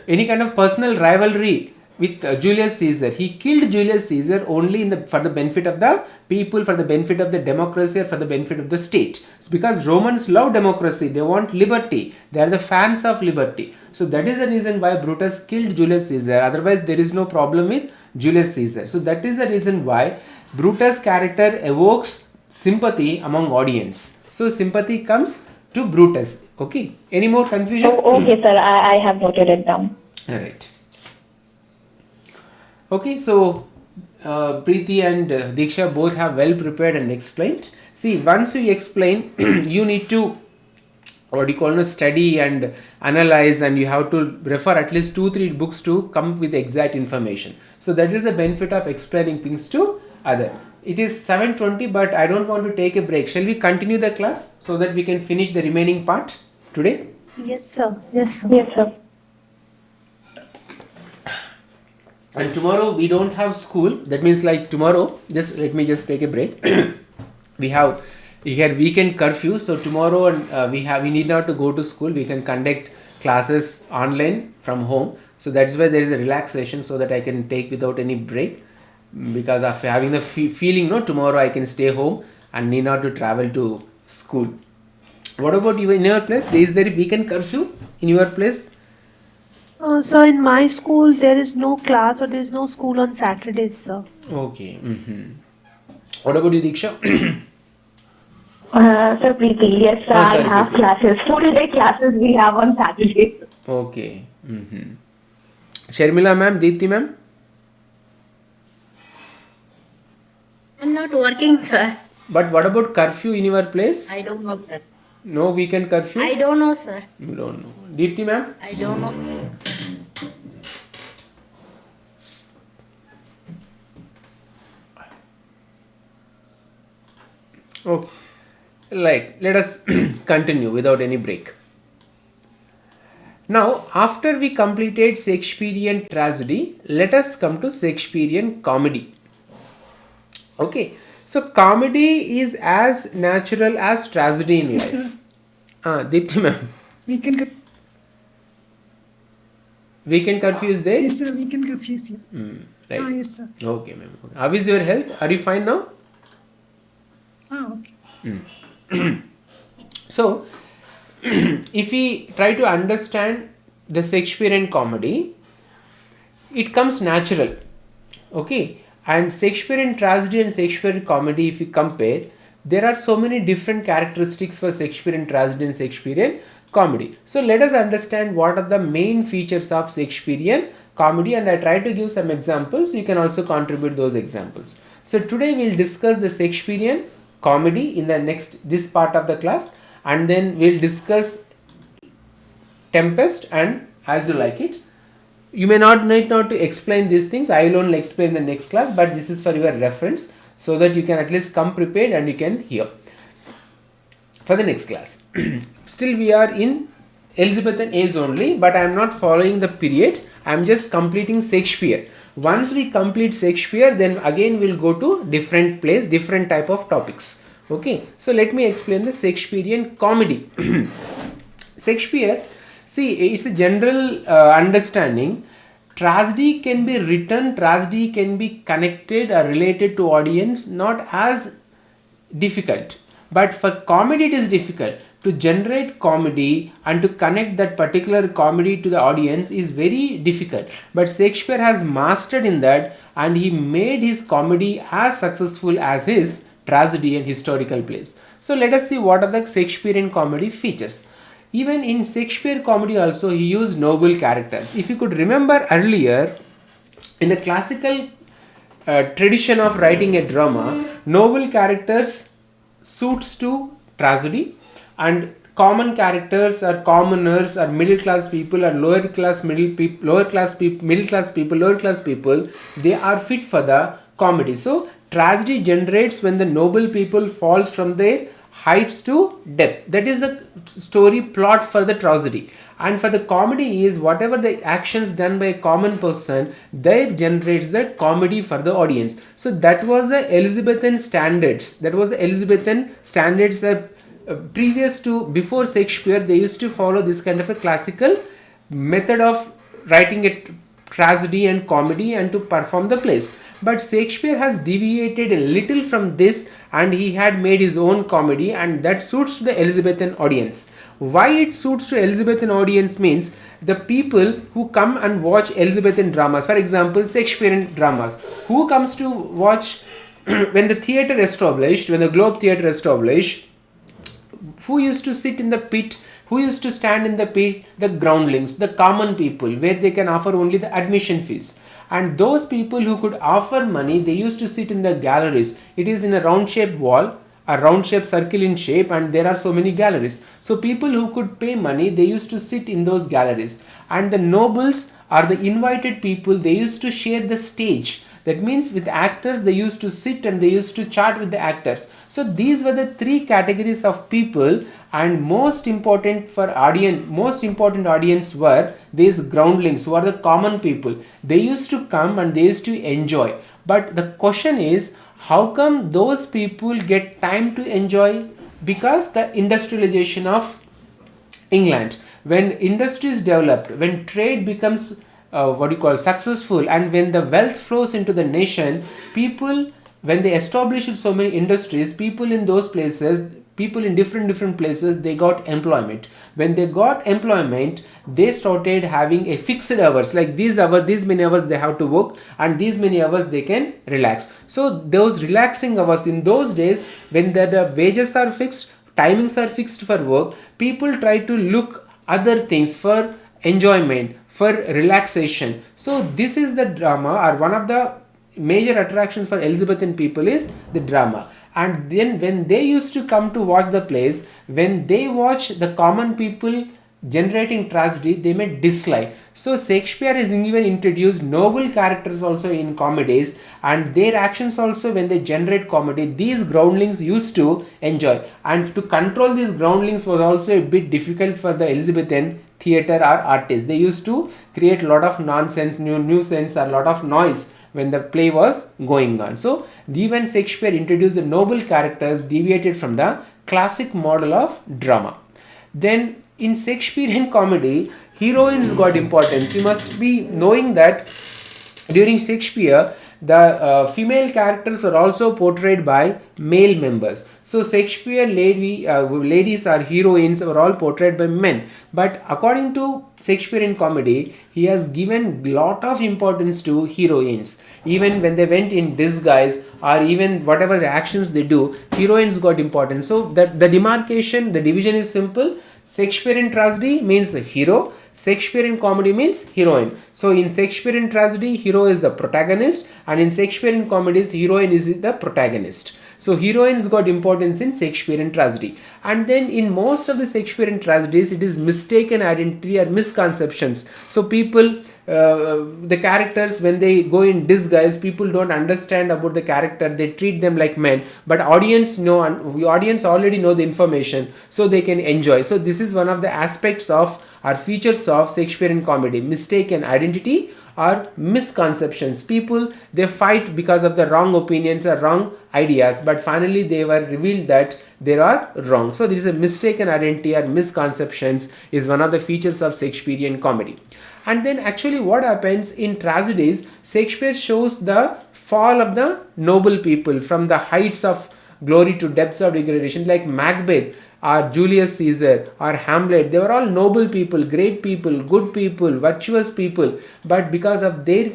S1: any kind of personal rivalry with Julius Caesar. He killed Julius Caesar only for the benefit of the people, for the benefit of the democracy, or for the benefit of the state. It's because Romans love democracy, they want liberty, they are the fans of liberty. So that is the reason why Brutus killed Julius Caesar. Otherwise there is no problem with Julius Caesar. So that is the reason why Brutus' character evokes sympathy among audience. So sympathy comes to Brutus. Okay, any more confusion?
S2: Okay, sir, I have noted it down.
S1: Alright. Okay, so Preeti and Diksha both have well prepared and explained. See, once you explain, you need to study and analyze, and you have to refer at least 2-3 books to come with exact information. So that is the benefit of explaining things to other. It is 7:20, but I don't want to take a break. Shall we continue the class so that we can finish the remaining part today?
S5: Yes, sir. Yes, sir.
S2: Yes, sir.
S1: And tomorrow we don't have school. That means like tomorrow, let me take a break. we had weekend curfew, so tomorrow we need not to go to school. We can conduct classes online from home. So that's why there is a relaxation, so that I can take without any break, because of having the feeling tomorrow I can stay home and need not to travel to school. What about you in your place? Is there a weekend curfew in your place?
S5: Sir, in my school, there is no class or there is no school on Saturdays, sir.
S1: Okay. What about you, Diksha?
S2: Sir, Preeti, yes, sir, I have
S1: Preeti.
S2: classes. Full-day classes we have on Saturdays.
S1: Okay. Sharmila ma'am, Deepti ma'am?
S4: I'm not working, sir.
S1: But what about curfew in your place?
S4: I don't know, sir.
S1: No weekend curfew?
S4: I don't know, sir.
S1: You don't know. Deepti ma'am?
S4: I don't know.
S1: Okay. Let us continue without any break. Now, after we completed Shakespearean tragedy, let us come to Shakespearean comedy. Okay. So, comedy is as natural as tragedy in
S3: Yes,
S1: it.
S3: sir.
S1: Deepti ma'am. Weekend curfew is there?
S3: Yes, sir. Weekend curfew is here.
S1: Right.
S3: Yes, sir.
S1: Okay, ma'am. How is your health? Are you fine now?
S3: Okay.
S1: So, if we try to understand the Shakespearean comedy, it comes natural. Okay. And Shakespearean tragedy and Shakespearean comedy, if you compare, there are so many different characteristics for Shakespearean tragedy and Shakespearean comedy. So let us understand what are the main features of Shakespearean comedy, and I try to give some examples. You can also contribute those examples. So today we'll discuss the Shakespearean comedy in this part of the class, and then we'll discuss Tempest and As You Like It. You may not need not to explain these things. I will only explain the next class, but this is for your reference so that you can at least come prepared and you can hear for the next class. Still we are in Elizabethan age only, but I am not following the period. I am just completing Shakespeare. Once we complete Shakespeare, then again we will go to different place, different type of topics. Okay, so let me explain the Shakespearean comedy. Shakespeare, see, it's a general understanding. Tragedy can be written, tragedy can be connected or related to audience, not as difficult. But for comedy it is difficult. To generate comedy and to connect that particular comedy to the audience is very difficult. But Shakespeare has mastered in that, and he made his comedy as successful as his tragedy and historical plays. So let us see what are the Shakespearean comedy features. Even in Shakespeare comedy also he used noble characters. If you could remember earlier, in the classical tradition of writing a drama, noble characters suits to tragedy, and common characters or commoners or middle class people or lower class people, they are fit for the comedy. So tragedy generates when the noble people falls from their heights to depth. That is the story plot for the tragedy. And for the comedy is whatever the actions done by a common person, that generates the comedy for the audience. So that was the Elizabethan standards. That was the Elizabethan standards previous to, before Shakespeare, they used to follow this kind of a classical method of writing a tragedy and comedy and to perform the plays. But Shakespeare has deviated a little from this, and he had made his own comedy, and that suits to the Elizabethan audience. Why it suits to Elizabethan audience means the people who come and watch Elizabethan dramas, for example Shakespearean dramas, who comes to watch when the theatre established, when the Globe Theatre established, who used to sit in the pit, who used to stand in the pit? The groundlings, the common people, where they can offer only the admission fees. And those people who could offer money, they used to sit in the galleries. It is in a round shaped wall, a round shaped circle in shape, and there are so many galleries. So people who could pay money, they used to sit in those galleries. And the nobles are the invited people, they used to share the stage. That means with actors, they used to sit and they used to chat with the actors. So these were the three categories of people, and most important audience were these groundlings, who are the common people. They used to come and they used to enjoy. But the question is, how come those people get time to enjoy? Because the industrialization of England, when industries developed, when trade becomes successful, and when the wealth flows into the nation, people, when they established so many industries, people in those places, people in different places, they got employment. When they got employment, they started having a fixed hours, like these many hours they have to work, and these many hours they can relax. So those relaxing hours in those days, when the wages are fixed, timings are fixed for work, people try to look other things for enjoyment, for relaxation. So this is the drama, or one of the major attractions for Elizabethan people is the drama. And then when they used to come to watch the plays, when they watch the common people generating tragedy, they may dislike. So Shakespeare has even introduced noble characters also in comedies, and their actions also, when they generate comedy, these groundlings used to enjoy. And to control these groundlings was also a bit difficult for the Elizabethan theatre or artists. They used to create a lot of nonsense, nuisance, or a lot of noise when the play was going on. So even Shakespeare introduced the noble characters, deviated from the classic model of drama. Then in Shakespearean comedy, heroines got importance. You must be knowing that during Shakespeare, the female characters are also portrayed by male members. So Shakespeare ladies or heroines were all portrayed by men. But according to Shakespearean comedy, he has given lot of importance to heroines. Even when they went in disguise, or even whatever the actions they do, heroines got importance. So that the division is simple. Shakespearean tragedy means hero, Shakespearean comedy means heroine. So in Shakespearean tragedy, hero is the protagonist, and in Shakespearean comedies, heroine is the protagonist. So heroines got importance in Shakespearean tragedy. And then in most of the Shakespearean tragedies, it is mistaken identity or misconceptions. So people, the characters, when they go in disguise, people don't understand about the character, they treat them like men, but audience know, and audience already know the information, so they can enjoy. So this is one of the aspects of or features of Shakespearean comedy: mistaken identity or misconceptions. People, they fight because of the wrong opinions or wrong ideas, but finally they were revealed that they are wrong. So this is a mistaken identity or misconceptions is one of the features of Shakespearean comedy. And then actually what happens in tragedies, Shakespeare shows the fall of the noble people from the heights of glory to depths of degradation, like Macbeth or Julius Caesar or Hamlet. They were all noble people, great people, good people, virtuous people, but because of their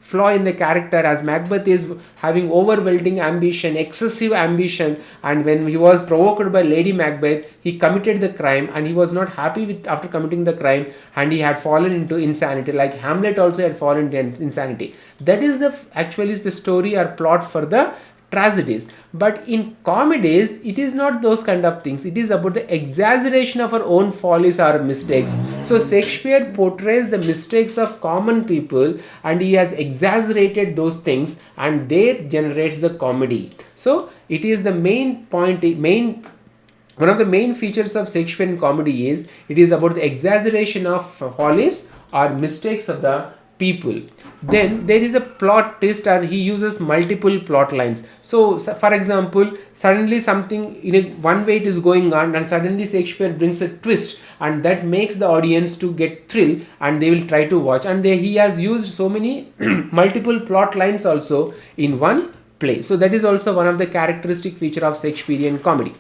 S1: flaw in the character, as Macbeth is having overwhelming ambition, excessive ambition, and when he was provoked by Lady Macbeth, he committed the crime, and he was not happy with after committing the crime, and he had fallen into insanity, like Hamlet also had fallen into insanity. That is the actually is the story or plot for the tragedies. But in comedies, it is not those kind of things. It is about the exaggeration of our own follies or mistakes. So Shakespeare portrays the mistakes of common people, and he has exaggerated those things, and there generates the comedy. So it is the main point, one of the main features of Shakespearean comedy is it is about the exaggeration of follies or mistakes of the people. Then there is a plot twist, and he uses multiple plot lines. So for example, suddenly something in a one way it is going on, and suddenly Shakespeare brings a twist, and that makes the audience to get thrilled, and they will try to watch. And he has used so many multiple plot lines also in one play. So that is also one of the characteristic feature of Shakespearean comedy.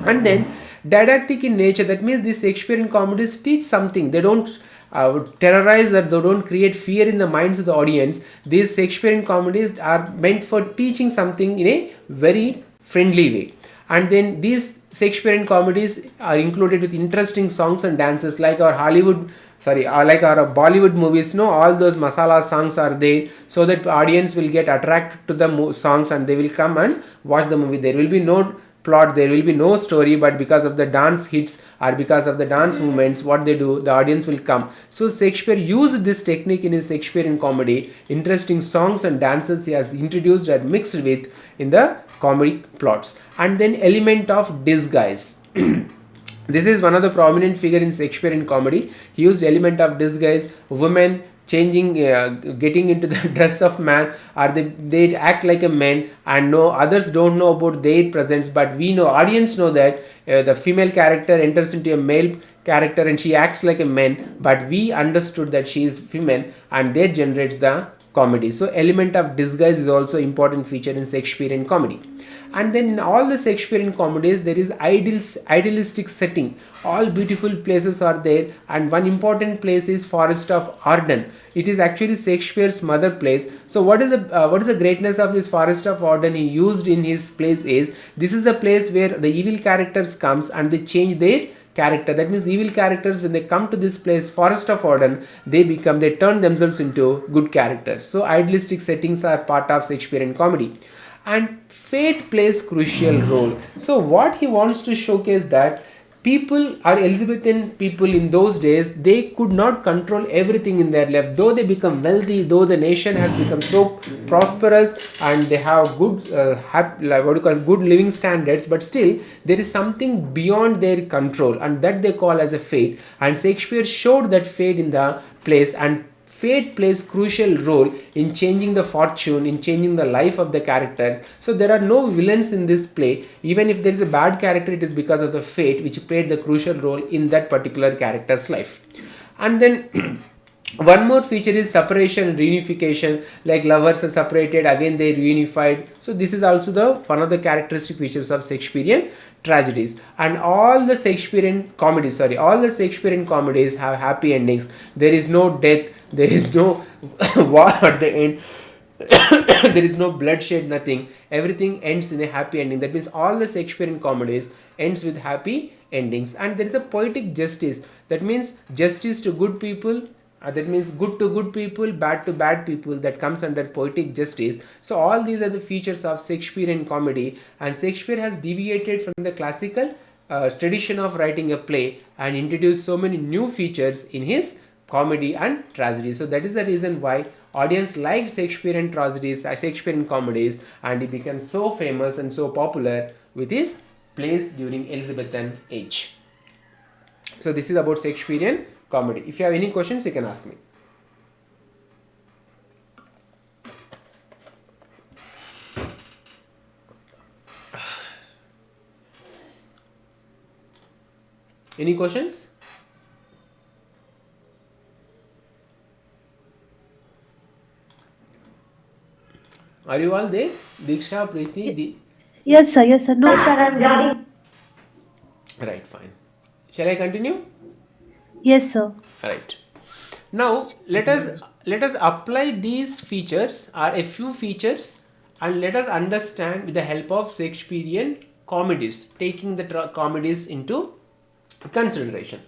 S1: And then didactic in nature, that means these Shakespearean comedies teach something. They don't terrorize, or they don't create fear in the minds of the audience. These Shakespearean comedies are meant for teaching something in a very friendly way. And then these Shakespearean comedies are included with interesting songs and dances, like our like our Bollywood movies. No, all those masala songs are there, so that audience will get attracted to the songs, and they will come and watch the movie. There will be no plot, there will be no story, but because of the dance hits or because of the dance movements, what they do, the audience will come. So Shakespeare used this technique in his Shakespearean comedy. Interesting songs and dances he has introduced and mixed with in the comedy plots. And then element of disguise. This is one of the prominent figure in Shakespearean comedy. He used element of disguise. Women changing, getting into the dress of man, or they act like a man, and no others don't know about their presence, but we know, audience know that the female character enters into a male character and she acts like a man, but we understood that she is female, and that generates the comedy. So element of disguise is also important feature in Shakespearean comedy. And then in all the Shakespearean comedies, there is idealistic setting. All beautiful places are there, and one important place is Forest of Arden. It is actually Shakespeare's mother place. So what is the greatness of this Forest of Arden he used in his place is, this is the place where the evil characters comes and they change their character. That means evil characters, when they come to this place, Forest of Arden, they turn themselves into good characters. So idealistic settings are part of Shakespearean comedy. And fate plays crucial role. So what he wants to showcase that people are Elizabethan people in those days, they could not control everything in their life. Though they become wealthy, though the nation has become so prosperous and they have good good living standards, but still there is something beyond their control, and that they call as a fate. And Shakespeare showed that fate in the place, and fate plays crucial role in changing the fortune, in changing the life of the characters. So there are no villains in this play. Even if there is a bad character, it is because of the fate which played the crucial role in that particular character's life. And then one more feature is separation and reunification, like lovers are separated, again they reunified. So this is also one of the characteristic features of Shakespearean tragedies. And all the Shakespearean comedies have happy endings. There is no death, there is no war at the end, there is no bloodshed, nothing. Everything ends in a happy ending. That means all the Shakespearean comedies ends with happy endings. And there is a poetic justice. That means justice to good people, That means good to good people, bad to bad people, that comes under poetic justice. So all these are the features of Shakespearean comedy, and Shakespeare has deviated from the classical tradition of writing a play and introduced so many new features in his comedy and tragedy. So that is the reason why audience liked Shakespearean tragedies, Shakespearean comedies, and he became so famous and so popular with his plays during Elizabethan age. So this is about Shakespearean comedy. If you have any questions, you can ask me. Any questions? Are you all there? Diksha, Preeti?
S5: Yes, sir. Yes, sir. No,
S2: Sir, I'm ready.
S1: Right, fine. Shall I continue?
S5: yes, sir.
S1: Right. Now let us apply these features, or a few features, and let us understand with the help of Shakespearean comedies, taking the comedies into consideration.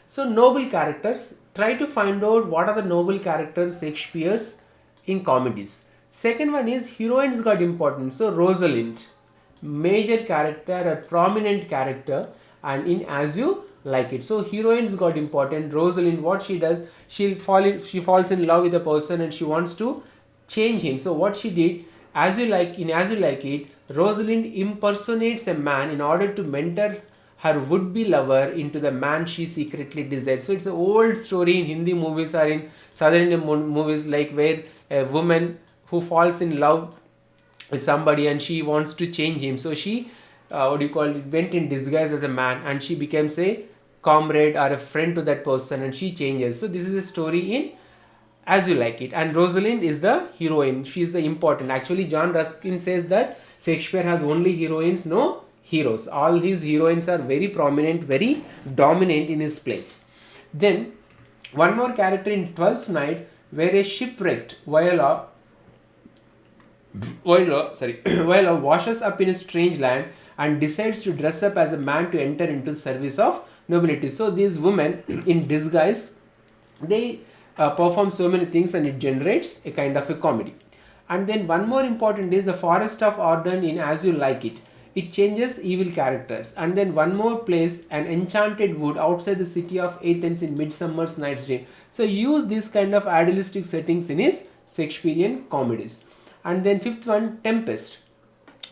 S1: So noble characters, try to find out what are the noble characters Shakespeare's in comedies. Second one is heroines got important. So Rosalind, major character, a prominent character, and in As You Like It. So heroines got important. Rosalind, what she does, she falls in love with a person and she wants to change him. So what she did, As You Like It, Rosalind impersonates a man in order to mentor her would-be lover into the man she secretly desired. So it's an old story in Hindi movies or in Southern Indian movies, like where a woman who falls in love with somebody and she wants to change him. So she went in disguise as a man and she becomes a comrade or a friend to that person and she changes. So this is a story in As You Like It, and Rosalind is the heroine. She is the important. Actually, John Ruskin says that Shakespeare has only heroines, no heroes. All his heroines are very prominent, very dominant in his plays. Then one more character in Twelfth Night, where a shipwrecked Viola washes up in a strange land and decides to dress up as a man to enter into service of nobility. So these women in disguise, they perform so many things and it generates a kind of a comedy. And then one more important is the Forest of Arden in As You Like It. It changes evil characters. And then one more place, an enchanted wood outside the city of Athens in Midsummer's Night's Dream. So use these kind of idealistic settings in his Shakespearean comedies. And then fifth one, Tempest.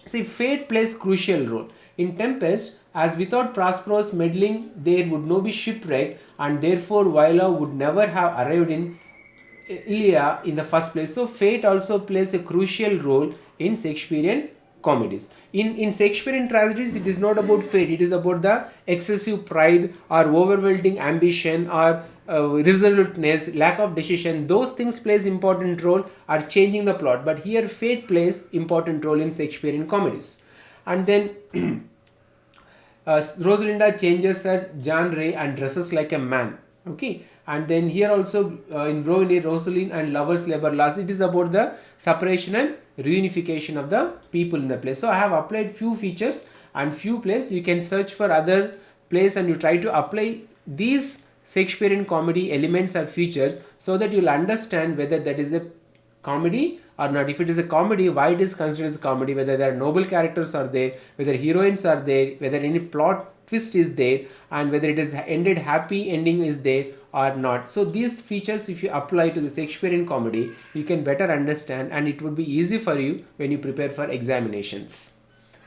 S1: See, fate plays crucial role. In Tempest, as without Prospero's meddling, there would no be shipwreck, and therefore Viola would never have arrived in Iliad in the first place. So fate also plays a crucial role in Shakespearean comedies. In Shakespearean tragedies, it is not about fate, it is about the excessive pride or overwhelming ambition or resoluteness, lack of decision. Those things plays important role are changing the plot, but here fate plays important role in Shakespearean comedies. And then Rosalinda changes her genre and dresses like a man. Okay, and then here also in Romany, Rosalind and Lovers Labor Laws, it is about the separation and reunification of the people in the play. So I have applied few features and few plays. You can search for other plays and you try to apply these Shakespearean comedy elements or features so that you will understand whether that is a comedy or not. If it is a comedy, why it is considered as a comedy, whether there are noble characters are there, whether heroines are there, whether any plot twist is there, and whether it is ended happy ending is there or not. So these features, if you apply to the Shakespearean comedy, you can better understand and it would be easy for you when you prepare for examinations.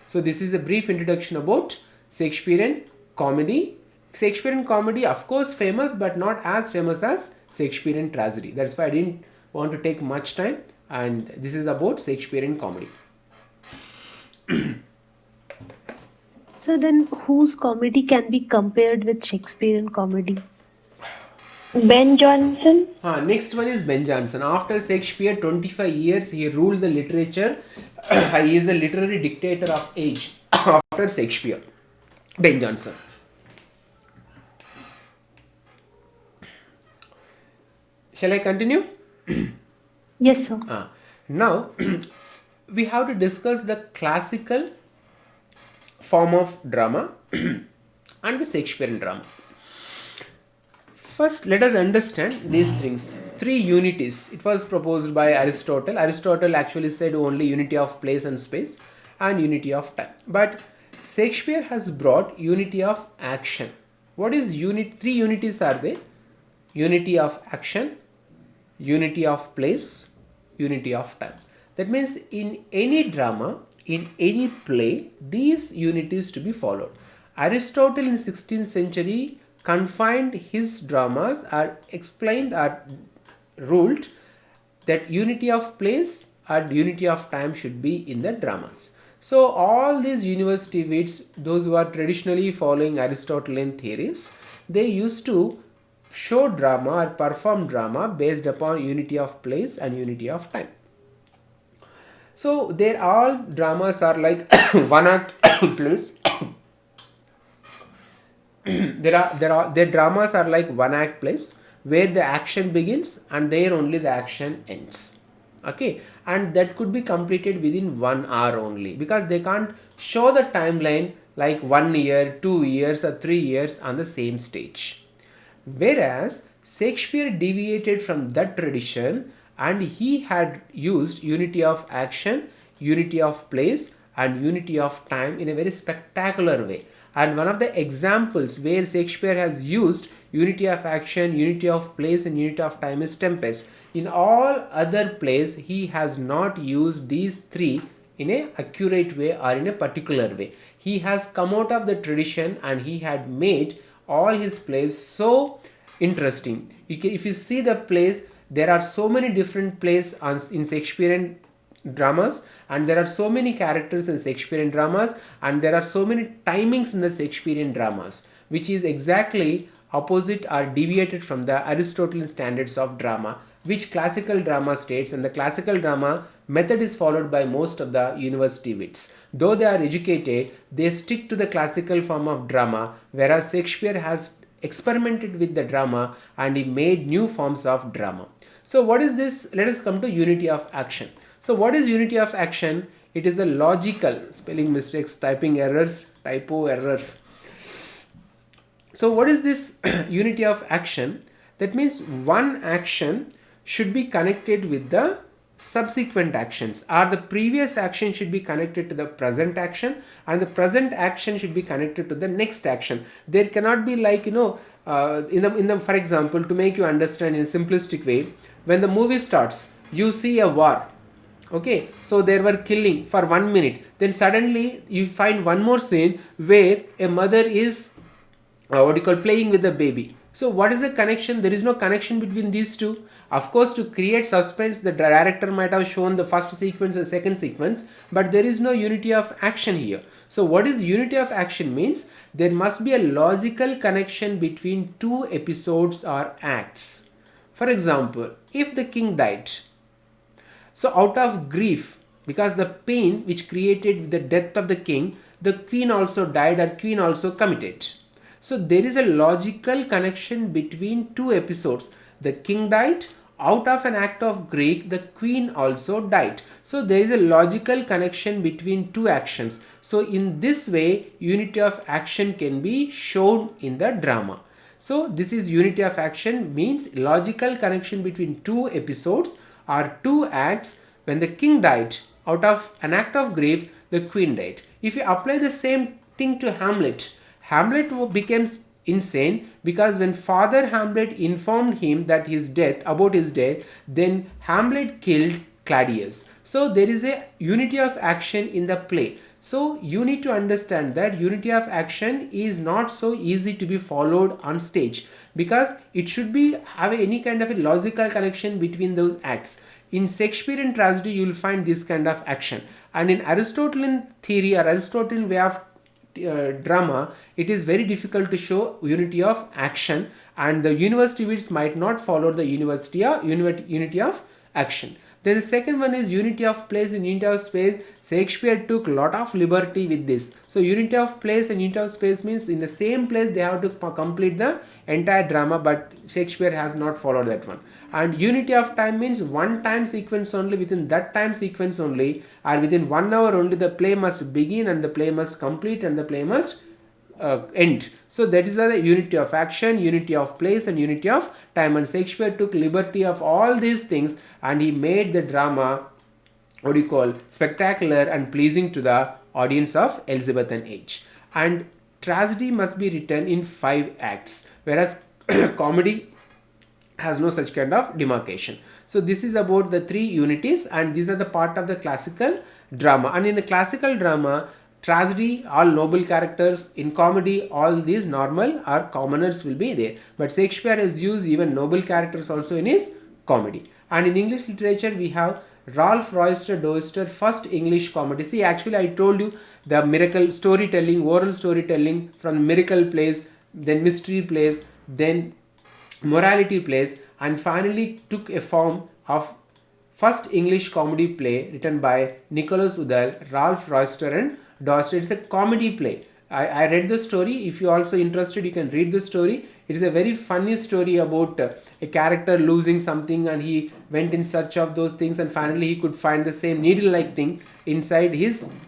S1: So this is a brief introduction about Shakespearean comedy. Shakespearean comedy, of course, famous, but not as famous as Shakespearean tragedy. That's why I didn't want to take much time, and this is about Shakespearean comedy.
S5: So then whose comedy can be compared with Shakespearean comedy?
S2: Ben Jonson.
S1: Next one is Ben Jonson. After Shakespeare, 25 years, he ruled the literature. He is the literary dictator of age after Shakespeare. Ben Jonson. Shall I continue?
S5: Yes, sir.
S1: Now, we have to discuss the classical form of drama and the Shakespearean drama. First, let us understand these things. Three unities. It was proposed by Aristotle. Aristotle actually said only unity of place and space and unity of time. But Shakespeare has brought unity of action. What is unit? Three unities are there. Unity of action, unity of place, unity of time. That means in any drama, in any play, these unities to be followed. Aristotle in 16th century confined his dramas or explained or ruled that unity of place or unity of time should be in the dramas. So all these university wits, those who are traditionally following Aristotelian theories, they used to show drama or perform drama based upon unity of place and unity of time. So their all dramas are like one act plays. Their dramas are like one act plays where the action begins and there only the action ends. Okay, and that could be completed within 1 hour only, because they can't show the timeline like 1 year, 2 years or 3 years on the same stage. Whereas Shakespeare deviated from that tradition and he had used unity of action, unity of place and unity of time in a very spectacular way. And one of the examples where Shakespeare has used unity of action, unity of place and unity of time is Tempest. In all other plays, he has not used these three in a accurate way or in a particular way. He has come out of the tradition and he had made all his plays so interesting. If you see the plays, there are so many different plays in Shakespearean dramas, and there are so many characters in Shakespearean dramas, and there are so many timings in the Shakespearean dramas, which is exactly opposite or deviated from the Aristotelian standards of drama, which classical drama states, and the classical drama method is followed by most of the university wits. Though they are educated, they stick to the classical form of drama, whereas Shakespeare has experimented with the drama and he made new forms of drama. So what is this? Let us come to unity of action. So what is unity of action? It is a logical, spelling mistakes, typing errors, typo errors. So what is this unity of action? That means one action should be connected with the subsequent actions, or the previous action should be connected to the present action and the present action should be connected to the next action. There cannot be like, in the for example, to make you understand in a simplistic way, when the movie starts, you see a war. Okay, so there were killing for 1 minute, then suddenly you find one more scene where a mother is playing with the baby. So what is the connection? There is no connection between these two. Of course, to create suspense, the director might have shown the first sequence and second sequence, but there is no unity of action here. So what is unity of action means? There must be a logical connection between two episodes or acts. For example, if the king died, so out of grief, because the pain which created the death of the king, the queen also died or queen also committed. So there is a logical connection between two episodes. The king died, out of an act of grief, the queen also died. So there is a logical connection between two actions. So in this way, unity of action can be shown in the drama. So this is unity of action, means logical connection between two episodes or two acts. When the king died, out of an act of grief, the queen died. If you apply the same thing to Hamlet, Hamlet becomes insane, because when Father Hamlet informed him that about his death, then Hamlet killed Claudius. So there is a unity of action in the play. So you need to understand that unity of action is not so easy to be followed on stage, because it should have any kind of a logical connection between those acts. In Shakespearean tragedy, you will find this kind of action, and in Aristotelian theory or Aristotelian way of drama, it is very difficult to show unity of action, and the university wits might not follow the unity of action. Then the second one is unity of place and unity of space. Shakespeare took a lot of liberty with this. So unity of place and unity of space means in the same place they have to complete the entire drama, but Shakespeare has not followed that one. And unity of time means one time sequence only, within that time sequence only, or within 1 hour only the play must begin and the play must complete and the play must end. So that is the unity of action, unity of place, and unity of time. And Shakespeare took liberty of all these things, and he made the drama, what do you call, spectacular and pleasing to the audience of Elizabethan age. And tragedy must be written in 5 acts, whereas comedy has no such kind of demarcation. So this is about the 3 unities, and these are the part of the classical drama. And in the classical drama, tragedy, all noble characters; in comedy, all these normal or commoners will be there. But Shakespeare has used even noble characters also in his comedy. And in English literature, we have Ralph Royster Doister, first English comedy. See, actually I told you the miracle storytelling, oral storytelling from miracle plays, then mystery plays, then morality plays, and finally took a form of first English comedy play written by Nicholas Udall, Ralph Royster and Doister. It's a comedy play. I read the story. If you are also interested, you can read the story. It is a very funny story about a character losing something, and he went in search of those things, and finally he could find the same needle-like thing inside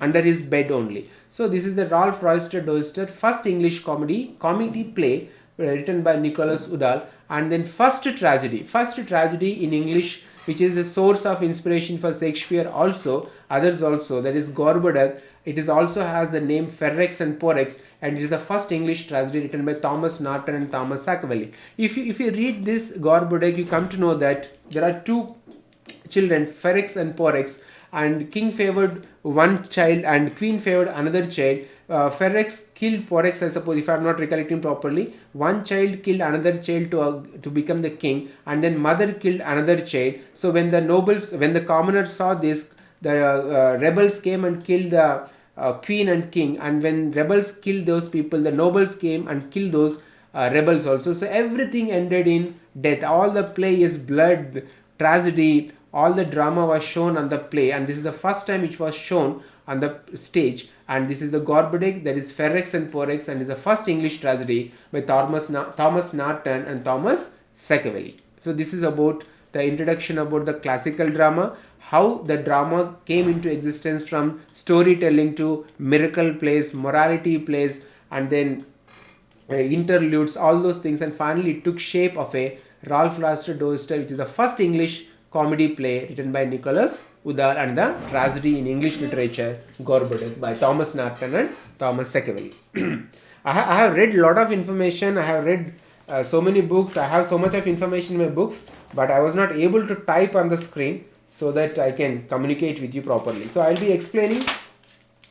S1: under his bed only. So this is the Ralph Royster Doister first English comedy play written by Nicholas Udall. And then first tragedy in English, which is a source of inspiration for Shakespeare also, others also, that is Gorboduc. It is also has the name Ferrex and Porrex, and it is the first English tragedy written by Thomas Norton and Thomas Sackville. If you read this Gorboduc, you come to know that there are 2 children, Ferrex and Porrex, and king favored one child and queen favored another child. Ferrex killed Porrex, I suppose, if I am not recollecting properly. One child killed another child to become the king, and then mother killed another child. So when the commoners saw this, the rebels came and killed the queen and king, and when rebels killed those people, the nobles came and killed those rebels also. So everything ended in death. All the play is blood, tragedy, all the drama was shown on the play, and this is the first time it was shown on the stage. And this is the Gorboduc, that is Ferrex and Porrex, and is the first English tragedy by Thomas Norton and Thomas Sackville. So this is about the introduction about the classical drama, how the drama came into existence from storytelling to miracle plays, morality plays, and then interludes, all those things, and finally it took shape of a Ralph Royster Doister, which is the first English comedy play written by Nicholas Udall, and the tragedy in English literature, Gorboduc, by Thomas Norton and Thomas Sackville. I have read a lot of information. I have read so many books. I have so much of information in my books, but I was not able to type on the screen so that I can communicate with you properly. So I will be explaining.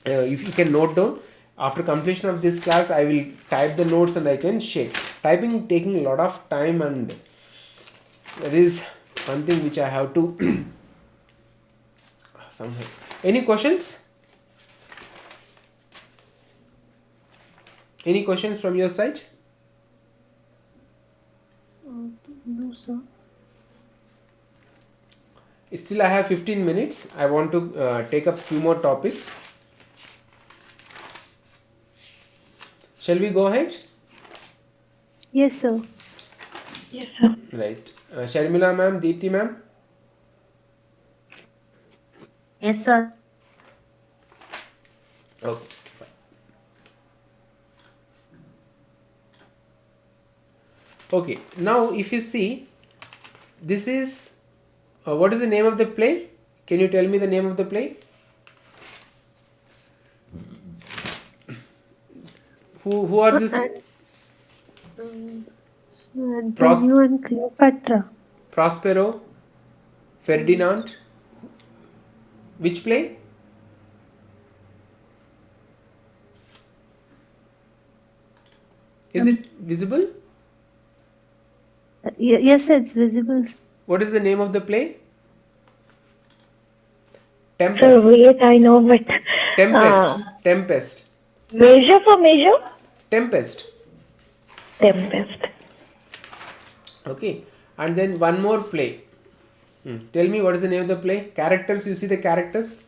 S1: If you can note down, after completion of this class, I will type the notes and I can share. Typing taking a lot of time, and that is one thing which I have to somehow. Any questions? Any questions from your side?
S5: No, sir.
S1: Still I have 15 minutes. I want to take up few more topics. Shall we go ahead?
S5: Yes, sir.
S2: Yes, sir.
S1: Right. Sharmila ma'am, Deepti ma'am.
S4: Yes, sir.
S1: Okay. Fine. Okay. Now, if you see, this is what is the name of the play? Can you tell me the name of the play? Who are this?
S5: Antonio and Cleopatra.
S1: Prospero, Ferdinand. Which play? Is it visible?
S5: Yes, it's visible.
S1: What is the name of the play?
S2: Sir,
S1: Tempest.
S2: wait, I know, but
S1: Tempest.
S2: measure for measure?
S1: Tempest.
S2: Tempest.
S1: Okay. And then one more play. Tell me what is the name of the play? Characters, you see the characters?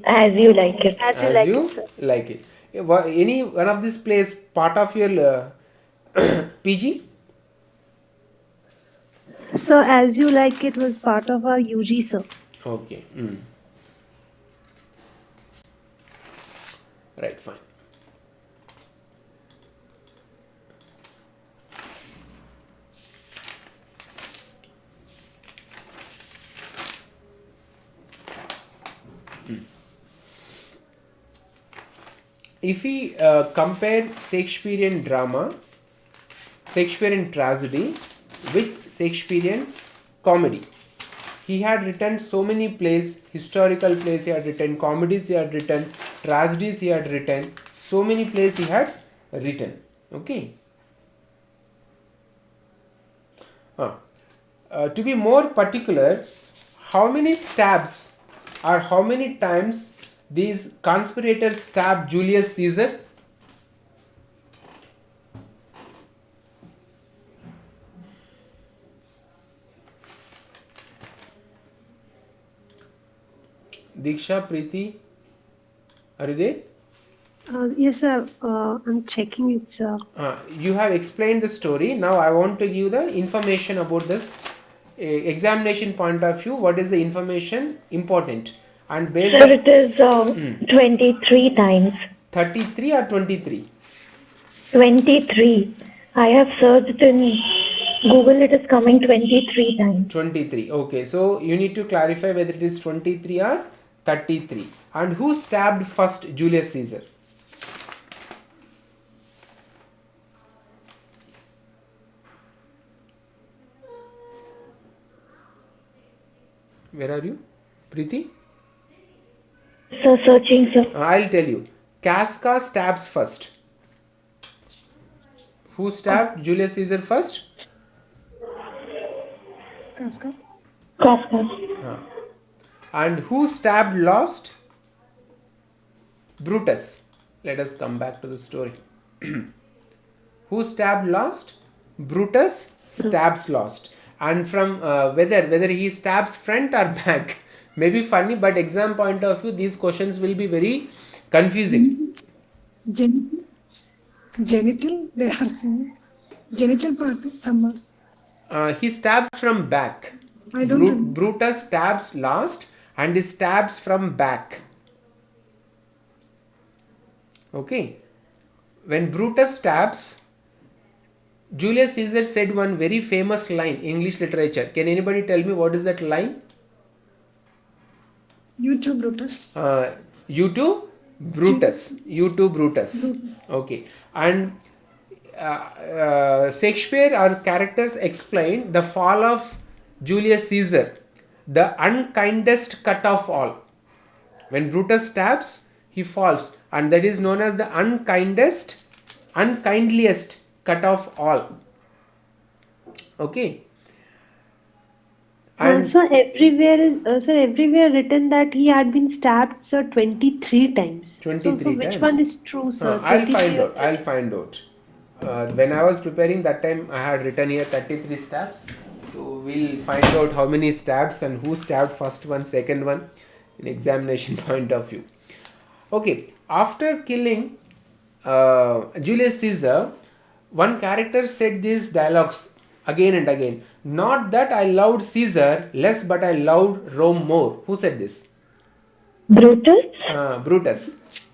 S2: As you like it.
S5: As you
S1: As
S5: like
S1: you
S5: it, sir.
S1: like it. Any one of these plays part of your PG?
S5: So, As You Like It was part of our UG, sir.
S1: Okay. Right, fine. if we compare Shakespearean drama, Shakespearean tragedy with Shakespearean comedy, he had written so many plays, historical plays he had written, comedies he had written, tragedies he had written, so many plays he had written. Okay. To be more particular, how many stabs or how many times these conspirators stabbed Julius Caesar? Diksha, Preeti, are you there?
S5: Yes, sir. I'm checking it, sir.
S1: You have explained the story. Now I want to give the information about this examination point of view. What is the information important? And based
S2: Sir,
S1: on
S2: it is 23 times.
S1: 33 or 23?
S2: 23. I have searched in Google, it is coming 23 times.
S1: 23. Okay, so you need to clarify whether it is 23 or 33. And who stabbed first Julius Caesar? Where are you? Preeti?
S2: Sir, searching, sir.
S1: I'll tell you. Casca stabs first. Who stabbed Julius Caesar first?
S2: Kafka.
S1: And who stabbed last? Brutus. Let us come back to the story. Who stabbed last? Brutus stabs last. And from whether he stabs front or back may be funny, but exam point of view, these questions will be very confusing.
S3: Genital, they are saying. Genital part, summers.
S1: He stabs from back.
S3: I don't know.
S1: Brutus stabs last and he stabs from back. Okay. When Brutus stabs, Julius Caesar said one very famous line in English literature. Can anybody tell me what is that line?
S3: You too, Brutus.
S1: You too, Brutus. You too, Brutus. Okay. And Shakespeare, our characters explain the fall of Julius Caesar, the unkindest cut of all. When Brutus stabs, he falls, and that is known as the unkindliest cut of all. Okay. And
S5: So everywhere is everywhere written that he had been stabbed, sir, 23 times.
S1: 23
S5: so which
S1: times.
S5: one is true, sir?
S1: I'll
S5: 23
S1: find
S5: or
S1: out. I'll find out. When I was preparing that time, I had written here 33 stabs. So we'll find out how many stabs and who stabbed first one, second one in examination point of view. Okay. After killing Julius Caesar, one character said these dialogues again and again. Not that I loved Caesar less, but I loved Rome more. Who said this?
S2: Brutus?
S1: Brutus.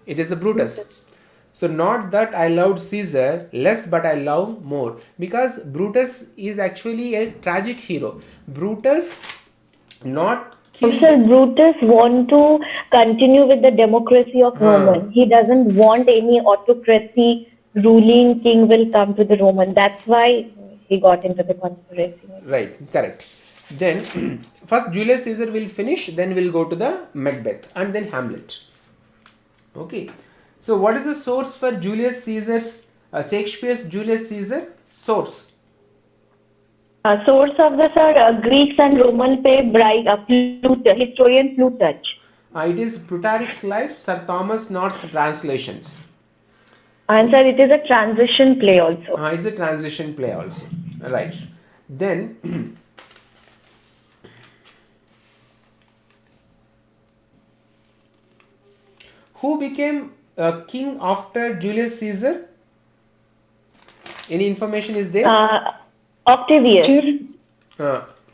S1: It is the Brutus. So not that I loved Caesar less, but I love more. Because Brutus is actually a tragic hero. Brutus not killed.
S2: Sir, Brutus want to continue with the democracy of Roman. He doesn't want any autocracy ruling king will come to the Roman. That's why he got into the conspiracy.
S1: Right, correct. Then first Julius Caesar will finish, then we'll go to the Macbeth and then Hamlet. Okay. So what is the source for Julius Caesar's Shakespeare's Julius Caesar? Source.
S2: Source of this are Greeks and Roman historian Plutarch.
S1: It is Plutarch's Lives, Sir Thomas North's translations.
S2: And sir, it is a transition play also.
S1: It's a transition play also. Right. Then who became king after Julius Caesar? Any information is there?
S2: Octavius.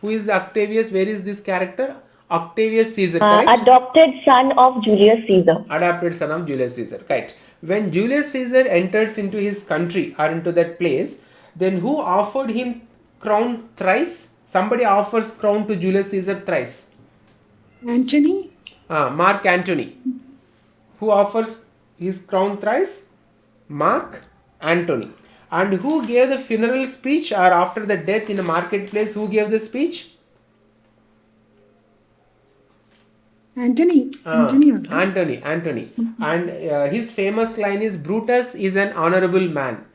S1: Who is Octavius? Where is this character? Octavius Caesar, correct?
S2: Adopted son of Julius Caesar.
S1: Adopted son of Julius Caesar, correct. When Julius Caesar enters into his country or into that place, then who offered him crown thrice? Somebody offers crown to Julius Caesar thrice.
S3: Antony?
S1: Mark Antony. Who offers his crown thrice? Mark Antony. And who gave the funeral speech, or after the death in the marketplace, who gave the speech?
S3: Antony.
S1: Antony. And his famous line is, Brutus is an honorable man.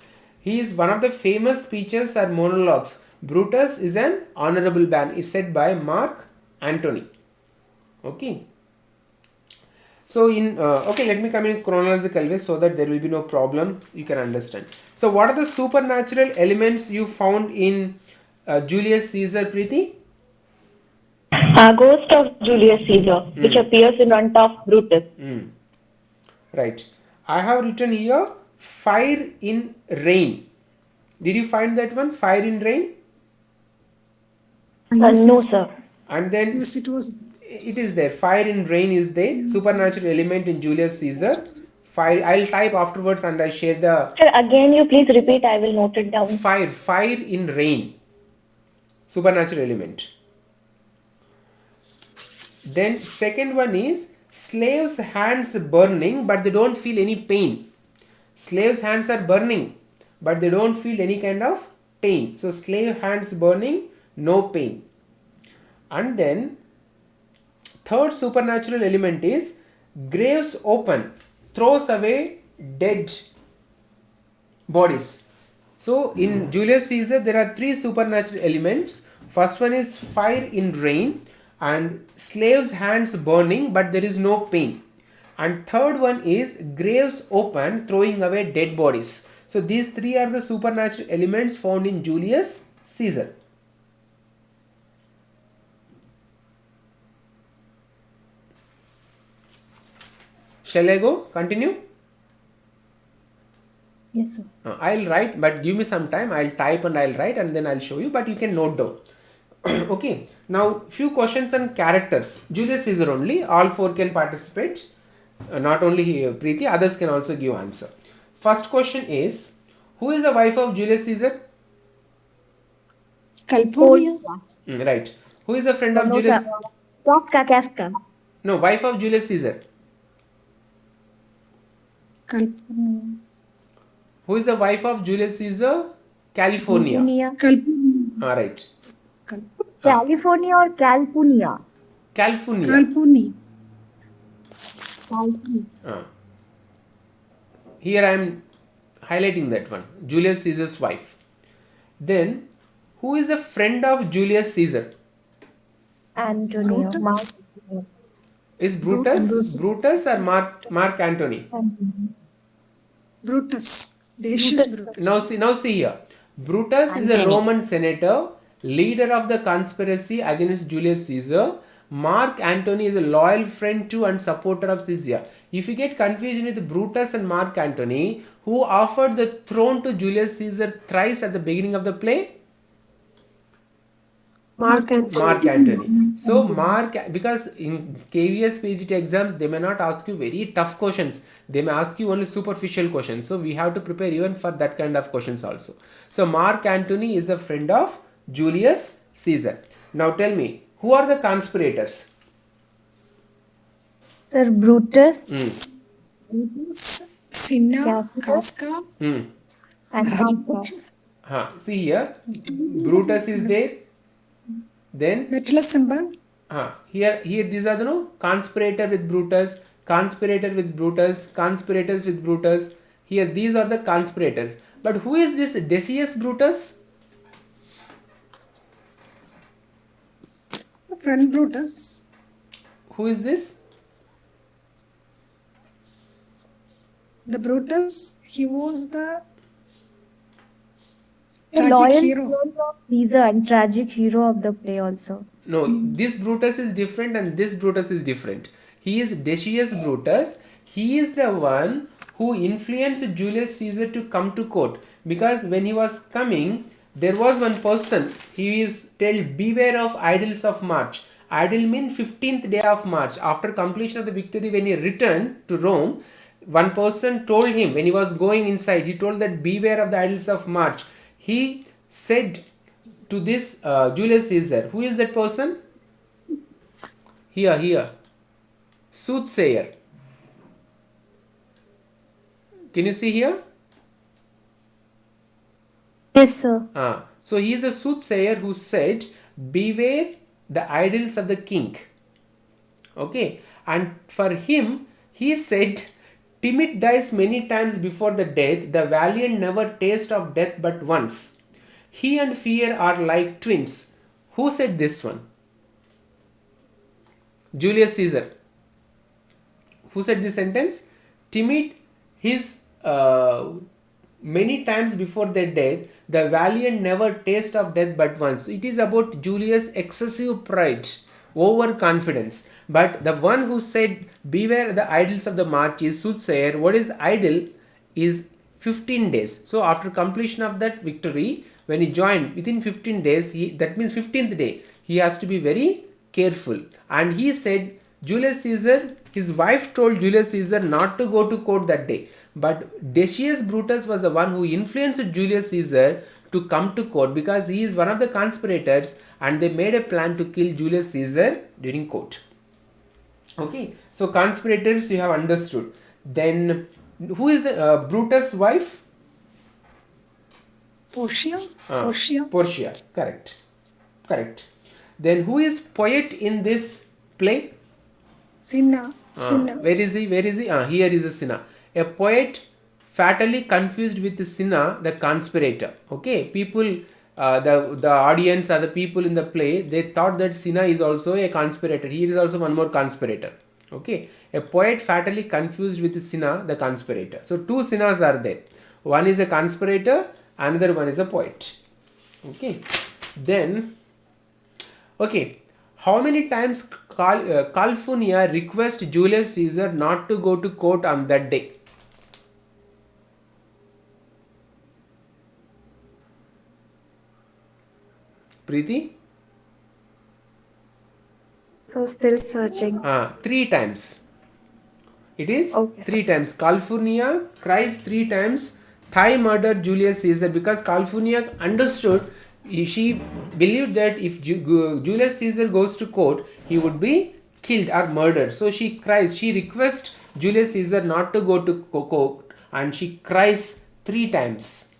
S1: He is one of the famous speeches or monologues. Brutus is an honorable man. It's said by Mark Antony. Okay. So okay, let me come in chronological way so that there will be no problem. You can understand. So what are the supernatural elements you found in Julius Caesar, Preeti?
S2: Ghost of Julius Caesar, which appears in front of Brutus.
S1: Right. I have written here fire in rain. Did you find that one? Fire in rain?
S2: No, sir.
S1: And then
S3: Yes, it was.
S1: it is there. Fire in rain is there. Supernatural element in Julius Caesar. Fire. I'll type afterwards and I share the
S2: Sir, again, you please repeat. I will note it down.
S1: fire in rain. Supernatural element. Then second one is slaves' hands burning, but they don't feel any pain. Slaves' hands are burning, but they don't feel any kind of pain. So slave hands burning, no pain. And then third supernatural element is graves open, throws away dead bodies. So in Julius Caesar there are three supernatural elements. First one is fire in rain and slaves hands burning but there is no pain. And third one is graves open, throwing away dead bodies. So these three are the supernatural elements found in Julius Caesar. Shall I go? Continue?
S2: Yes, sir.
S1: I'll write, but give me some time. I'll type and I'll write and then I'll show you, but you can note down. Okay. Now, few questions on characters. Julius Caesar only. All four can participate. Not only Preeti, others can also give answer. First question is, who is the wife of Julius Caesar?
S3: Calpurnia.
S1: Right. Who is the friend of Julius?
S2: Casca.
S1: No, wife of Julius Caesar.
S3: Calpurnia.
S1: Who is the wife of Julius Caesar? California.
S3: Calpurnia.
S1: All right.
S6: California or Calpurnia?
S1: California.
S3: Calpurnia.
S1: Here I am highlighting that one. Julius Caesar's wife. Then, who is the friend of Julius Caesar?
S6: Antonio.
S3: Brutus.
S1: Is Brutus or Mark Antony?
S3: Brutus. Decius Brutus.
S1: Now see here. Brutus is a Roman senator, leader of the conspiracy against Julius Caesar. Mark Antony is a loyal friend to and supporter of Caesar. If you get confusion with Brutus and Mark Antony, who offered the throne to Julius Caesar thrice at the beginning of the play?
S5: Mark Antony.
S1: Mark Antony. So because in KVS PGT exams, they may not ask you very tough questions. They may ask you only superficial questions. So we have to prepare even for that kind of questions also. So Mark Antony is a friend of Julius Caesar. Now tell me, who are the conspirators?
S6: Sir Brutus.
S3: Brutus. Cinna. Casca.
S6: And Casca.
S1: See here, Brutus is there. Then
S3: Metellus symbol.
S1: here these are the conspirator with Brutus, conspirator with Brutus, conspirators with Brutus. Here these are the conspirators. But who is this Decius Brutus?
S3: Friend Brutus.
S1: Who is this?
S3: The Brutus, he was the
S6: The
S3: tragic
S6: loyal
S3: hero.
S6: friend of Caesar and tragic hero of the play also.
S1: No, this Brutus is different and this Brutus is different. He is Decius Brutus. He is the one who influenced Julius Caesar to come to court. Because when he was coming, there was one person. He is told, beware of idols of March. Idol means 15th day of March. After completion of the victory, when he returned to Rome, one person told him, when he was going inside, he told that beware of the idols of March. He said to this Julius Caesar, who is that person? Here, soothsayer. Can you see here?
S5: Yes, sir.
S1: So he is a soothsayer who said, beware the idols of the king. Okay, and for him, he said, timid dies many times before the death, the valiant never taste of death but once. He and fear are like twins. Who said this one? Julius Caesar. Who said this sentence? Timid, his many times before their death, the valiant never taste of death but once. It is about Julius' excessive pride, overconfidence. But the one who said, beware the idols of the march is soothsayer. What is idol? Is 15 days. So after completion of that victory, when he joined within 15 days, that means 15th day, he has to be very careful. And he said, Julius Caesar, his wife told Julius Caesar not to go to court that day. But Decius Brutus was the one who influenced Julius Caesar to come to court, because he is one of the conspirators and they made a plan to kill Julius Caesar during court. Okay, so conspirators you have understood. Then who is the Brutus' wife?
S3: Portia.
S1: Portia, correct. Then who is poet in this play?
S3: Cinna.
S1: Where is he? Here is a Cinna. A poet fatally confused with Cinna, the conspirator. Okay, people, the audience or the people in the play, they thought that Cinna is also a conspirator. He is also one more conspirator. Okay, a poet fatally confused with Cinna, the conspirator. So two Cinnas are there. One is a conspirator, another one is a poet. Okay, then, okay, how many times Calpurnia request Julius Caesar not to go to court on that day? Preeti?
S6: So still searching.
S1: 3 times. It is
S6: Okay,
S1: 3 times. Calpurnia cries 3 times, Thai murdered Julius Caesar, because Calpurnia understood, she believed that if Julius Caesar goes to court, he would be killed or murdered. So she cries, she requests Julius Caesar not to go to court, and she cries 3 times.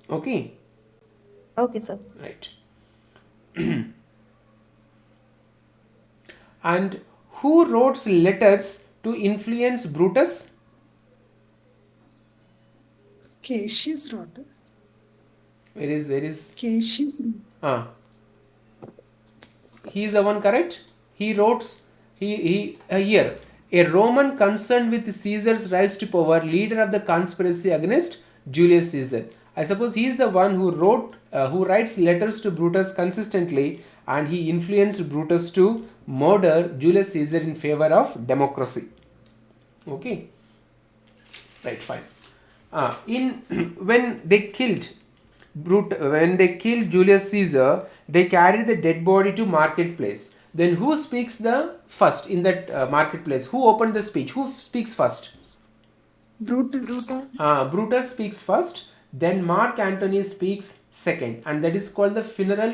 S1: Okay?
S6: Okay, sir.
S1: Right. And who wrote letters to influence Brutus?
S3: Cassius wrote.
S1: Where is?
S3: Cassius.
S1: He is the one, correct? He wrote, here, a Roman concerned with Caesar's rise to power, leader of the conspiracy against Julius Caesar. I suppose he is the one who writes letters to Brutus consistently, and he influenced Brutus to murder Julius Caesar in favor of democracy. Okay, right, fine. When they killed Julius Caesar, they carried the dead body to marketplace. Then who speaks the first in that marketplace? Who opened the speech? Who speaks first?
S3: Brutus.
S1: Brutus speaks first. Then Mark Antony speaks second, and that is called the funeral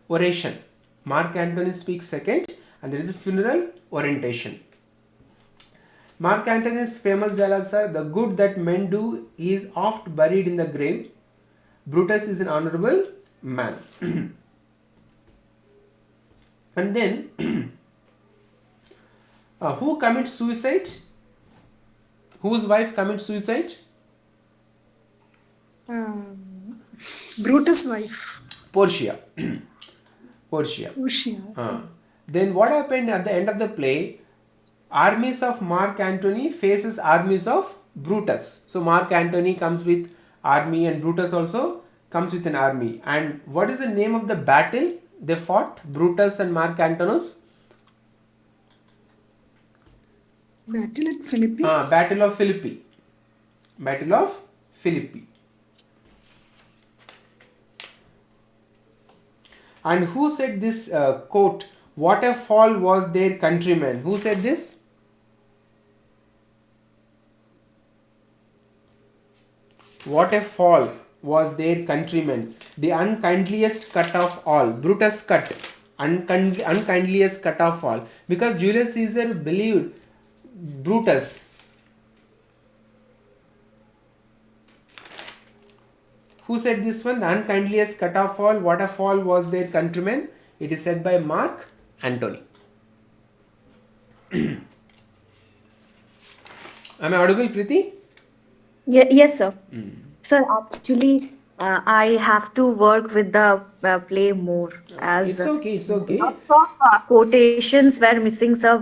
S1: oration. Mark Antony speaks second, and there is a funeral oration. Mark Antony's famous dialogues are, the good that men do is oft buried in the grave. Brutus is an honorable man. And then, who commits suicide? Whose wife commits suicide?
S3: Brutus' wife.
S1: Portia. Then what happened at the end of the play? Armies of Mark Antony faces armies of Brutus. So Mark Antony comes with army, and Brutus also comes with an army. And what is the name of the battle they fought, Brutus and Mark Antonius?
S3: Battle at Philippi.
S1: Battle of Philippi. Battle of Philippi. And who said this quote, what a fall was their countrymen? Who said this? What a fall was their countrymen, the unkindliest cut of all. Brutus cut, unkindliest cut of all. Because Julius Caesar believed Brutus Who said this one? The unkindliest cut off all, what a fall was their countrymen. It is said by Mark Antony. Am I audible, Preeti?
S6: Yes, sir. Sir, actually, I have to work with the play more as
S1: It's okay, it's okay.
S6: lots of quotations were missing, sir.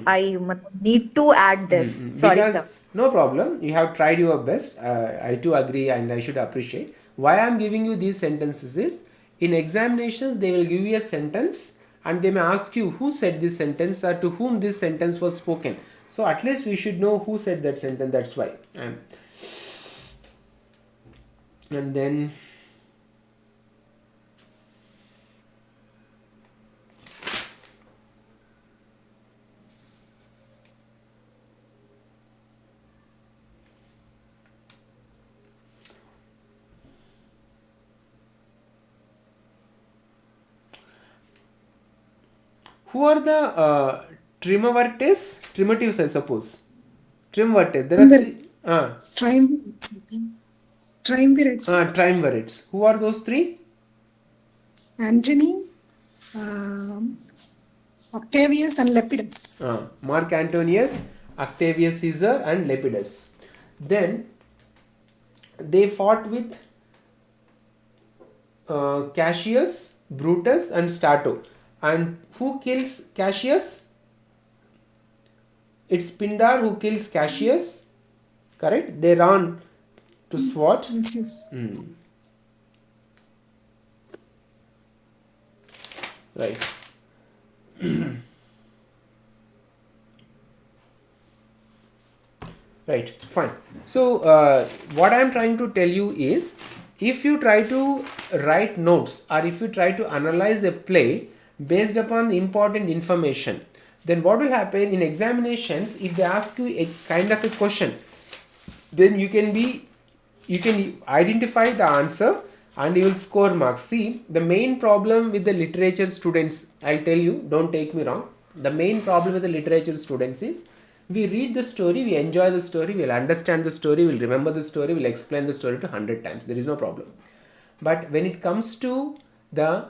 S6: I need to add this. Sorry,
S1: Because
S6: sir.
S1: no problem, you have tried your best. I too agree and I should appreciate. Why I am giving you these sentences is, in examinations they will give you a sentence and they may ask you who said this sentence or to whom this sentence was spoken. So at least we should know who said that sentence. That's why. And then who are the trimmatives, I suppose. Triumvirates. There are three.
S3: Triumvirates.
S1: Triumvirates. Who are those three?
S3: Antony, Octavius, and Lepidus.
S1: Mark Antonius, Octavius Caesar, and Lepidus. Then they fought with Cassius, Brutus, and Stato. And who kills Cassius? It's Pindar who kills Cassius. Correct? They run to sword.
S3: Yes.
S1: Right. Right, fine. So what I am trying to tell you is, if you try to write notes or if you try to analyze a play based upon the important information, then what will happen in examinations, if they ask you a kind of a question, then you can identify the answer and you will score marks. See, the main problem with the literature students, I'll tell you, don't take me wrong, the main problem with the literature students is, we read the story, we enjoy the story, we'll understand the story, we'll remember the story, we'll explain the story to 100 times. There is no problem. But when it comes to the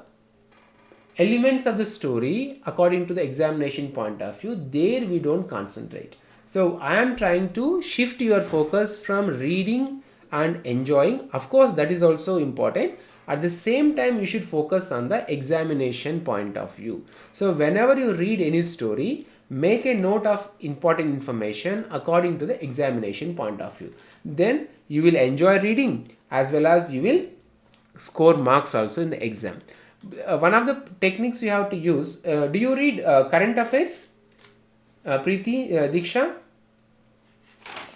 S1: elements of the story, according to the examination point of view, there we don't concentrate. So I am trying to shift your focus from reading and enjoying. Of course, that is also important. At the same time, you should focus on the examination point of view. So whenever you read any story, make a note of important information according to the examination point of view. Then you will enjoy reading as well as you will score marks also in the exam. One of the techniques you have to use, do you read current affairs, Preeti, Diksha?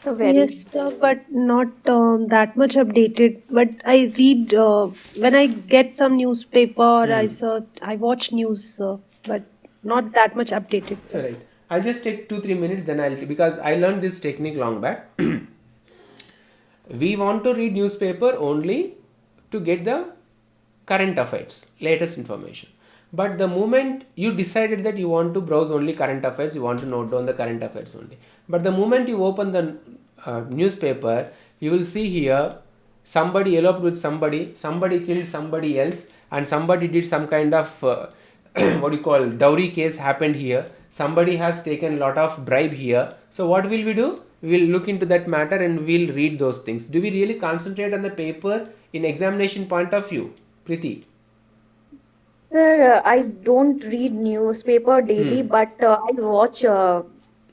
S5: Yes, but not that much updated. But I read when I get some newspaper. I watch news, but not that much updated. Sir.
S1: Right. I'll just take 2-3 minutes. Then because I learned this technique long back. We want to read newspaper only to get the current affairs, latest information. But the moment you decided that you want to browse only current affairs, you want to note down the current affairs only. But the moment you open the newspaper, you will see here somebody eloped with somebody killed somebody else, and somebody did some kind of what you call dowry case happened here. Somebody has taken a lot of bribe here. So what will we do? We will look into that matter and we will read those things. Do we really concentrate on the paper in examination point of view, Preeti?
S6: Sir, I don't read newspaper daily, but I watch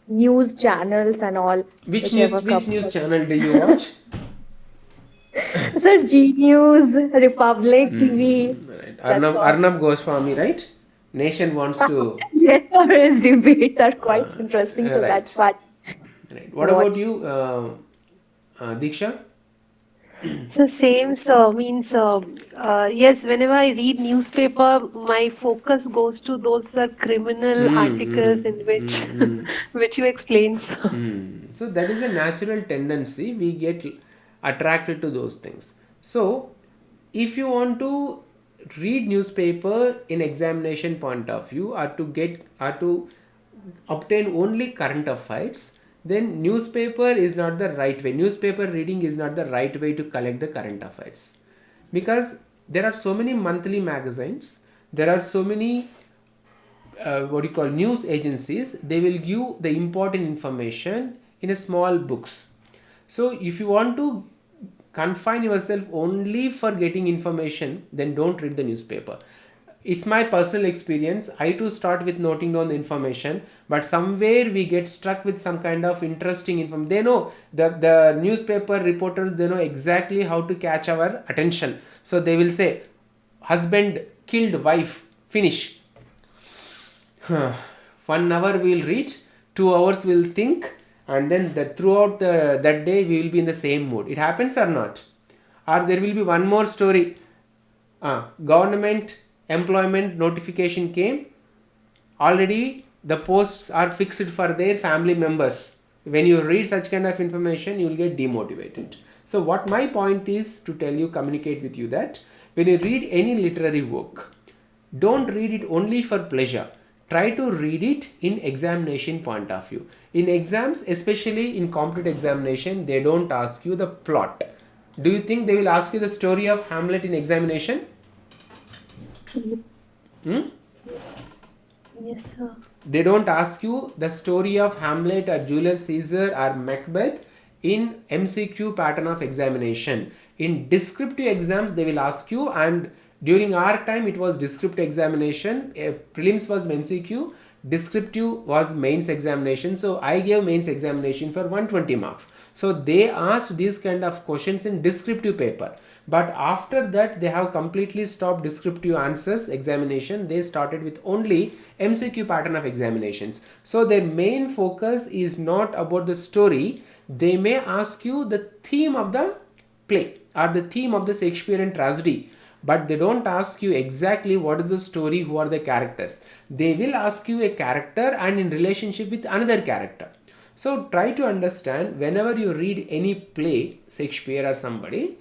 S6: news channels and all.
S1: Which news channel do you watch?
S6: Sir, G News, Republic TV.
S1: Right. Arnab Goswami, right? Nation wants to.
S6: Yes, sir, his debates are quite interesting, so
S1: right.
S6: that's why.
S1: Right. What about you, Diksha?
S5: So same, sir. Means yes. Whenever I read newspaper, my focus goes to those criminal articles in which you explain, sir.
S1: So that is a natural tendency. We get attracted to those things. So if you want to read newspaper in examination point of view, or to obtain only current affairs, then newspaper is not the right way. Newspaper reading is not the right way to collect the current affairs. because there are so many monthly magazines, there are so many news agencies. They will give the important information in a small books. So if you want to confine yourself only for getting information, then don't read the newspaper. It's my personal experience. I too start with noting down the information, but somewhere we get struck with some kind of interesting information. They know, the newspaper reporters, they know exactly how to catch our attention. So they will say, husband killed wife, finish. 1 hour we will read, 2 hours we will think, and then throughout that day we will be in the same mood. It happens or not? Or there will be one more story. Government employment notification came. Already the posts are fixed for their family members. When you read such kind of information, you will get demotivated. So what my point is to tell you, communicate with you, that when you read any literary work, don't read it only for pleasure. Try to read it in examination point of view. In exams, especially in competitive examination, they don't ask you the plot. Do you think they will ask you the story of Hamlet in examination?
S5: Yes, sir.
S1: They don't ask you the story of Hamlet or Julius Caesar or Macbeth in MCQ pattern of examination. In descriptive exams, they will ask you, and during our time it was descriptive examination. Prelims was MCQ, descriptive was mains examination. So I gave mains examination for 120 marks. So they asked these kind of questions in descriptive paper. But after that, they have completely stopped descriptive answers examination. They started with only MCQ pattern of examinations. So their main focus is not about the story. They may ask you the theme of the play or the theme of the Shakespearean tragedy, but they don't ask you exactly what is the story, who are the characters. They will ask you a character and in relationship with another character. So try to understand, whenever you read any play, Shakespeare or somebody,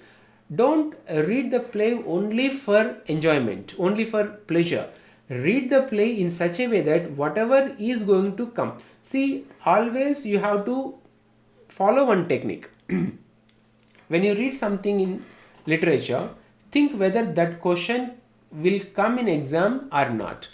S1: don't read the play only for enjoyment, only for pleasure. Read the play in such a way that whatever is going to come. See, always you have to follow one technique. When you read something in literature, think whether that question will come in exam or not.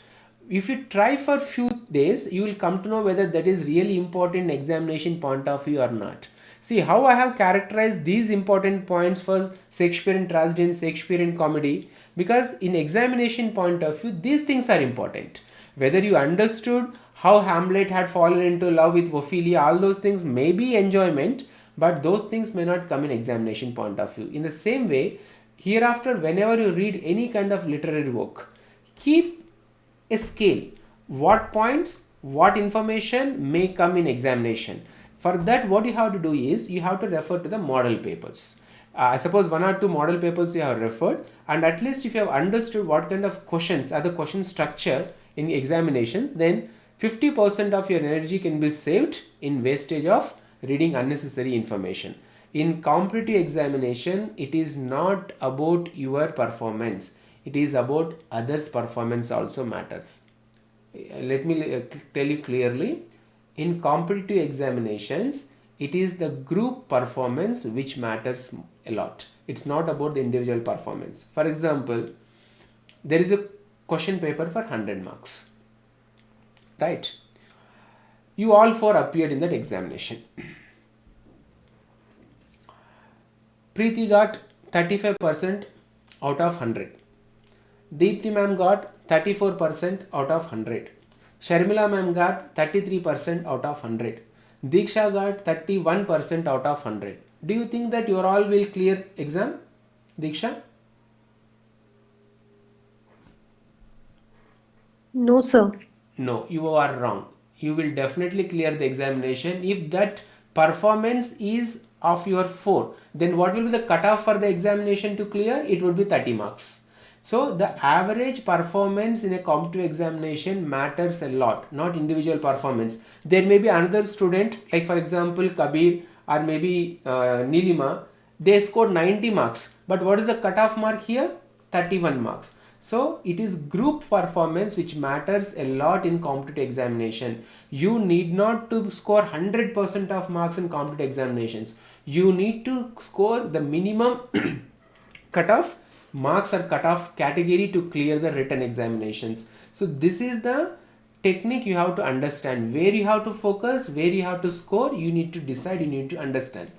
S1: If you try for few days, you will come to know whether that is really important in examination point of view or not. See how I have characterized these important points for Shakespearean tragedy and Shakespearean comedy, because in examination point of view, these things are important. Whether you understood how Hamlet had fallen into love with Ophelia, all those things may be enjoyment, but those things may not come in examination point of view. In the same way, hereafter, whenever you read any kind of literary work, keep a scale. What points, what information may come in examination. For that, what you have to do is, you have to refer to the model papers. I suppose 1 or 2 model papers you have referred, and at least if you have understood what kind of questions are the question structure in the examinations, then 50% of your energy can be saved in wastage of reading unnecessary information. In competitive examination, it is not about your performance. It is about others' performance also matters. Let me tell you clearly. In competitive examinations, it is the group performance which matters a lot. It's not about the individual performance. For example, there is a question paper for 100 marks. Right? You all 4 appeared in that examination. Preeti got 35% out of 100. Deepthi ma'am got 34% out of 100. Sharmila ma'am got 33% out of 100. Diksha got 31% out of 100. Do you think that you all will clear exam? Diksha?
S5: No, sir.
S1: No, you are wrong. You will definitely clear the examination. If that performance is of your 4, then what will be the cutoff for the examination to clear? It would be 30 marks. So the average performance in a competitive examination matters a lot, not individual performance. There may be another student, like for example Kabir or maybe Nilima, they scored 90 marks. But what is the cutoff mark here? 31 marks. So it is group performance which matters a lot in competitive examination. You need not to score 100% of marks in competitive examinations. You need to score the minimum cutoff marks are cut off category to clear the written examinations. So this is the technique you have to understand. Where you have to focus, where you have to score, you need to decide, you need to understand.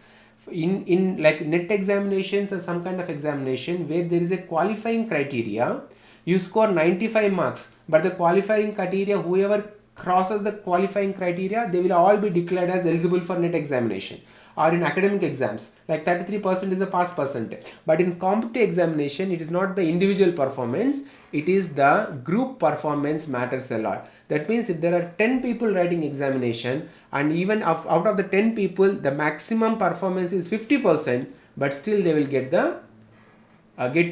S1: In like net examinations or some kind of examination where there is a qualifying criteria, you score 95 marks, but the qualifying criteria, whoever crosses the qualifying criteria, they will all be declared as eligible for net examination. Or in academic exams, like 33% is a pass percentage. But in competitive examination, it is not the individual performance, it is the group performance matters a lot. That means if there are 10 people writing examination, and even out of the 10 people, the maximum performance is 50%, but still they will get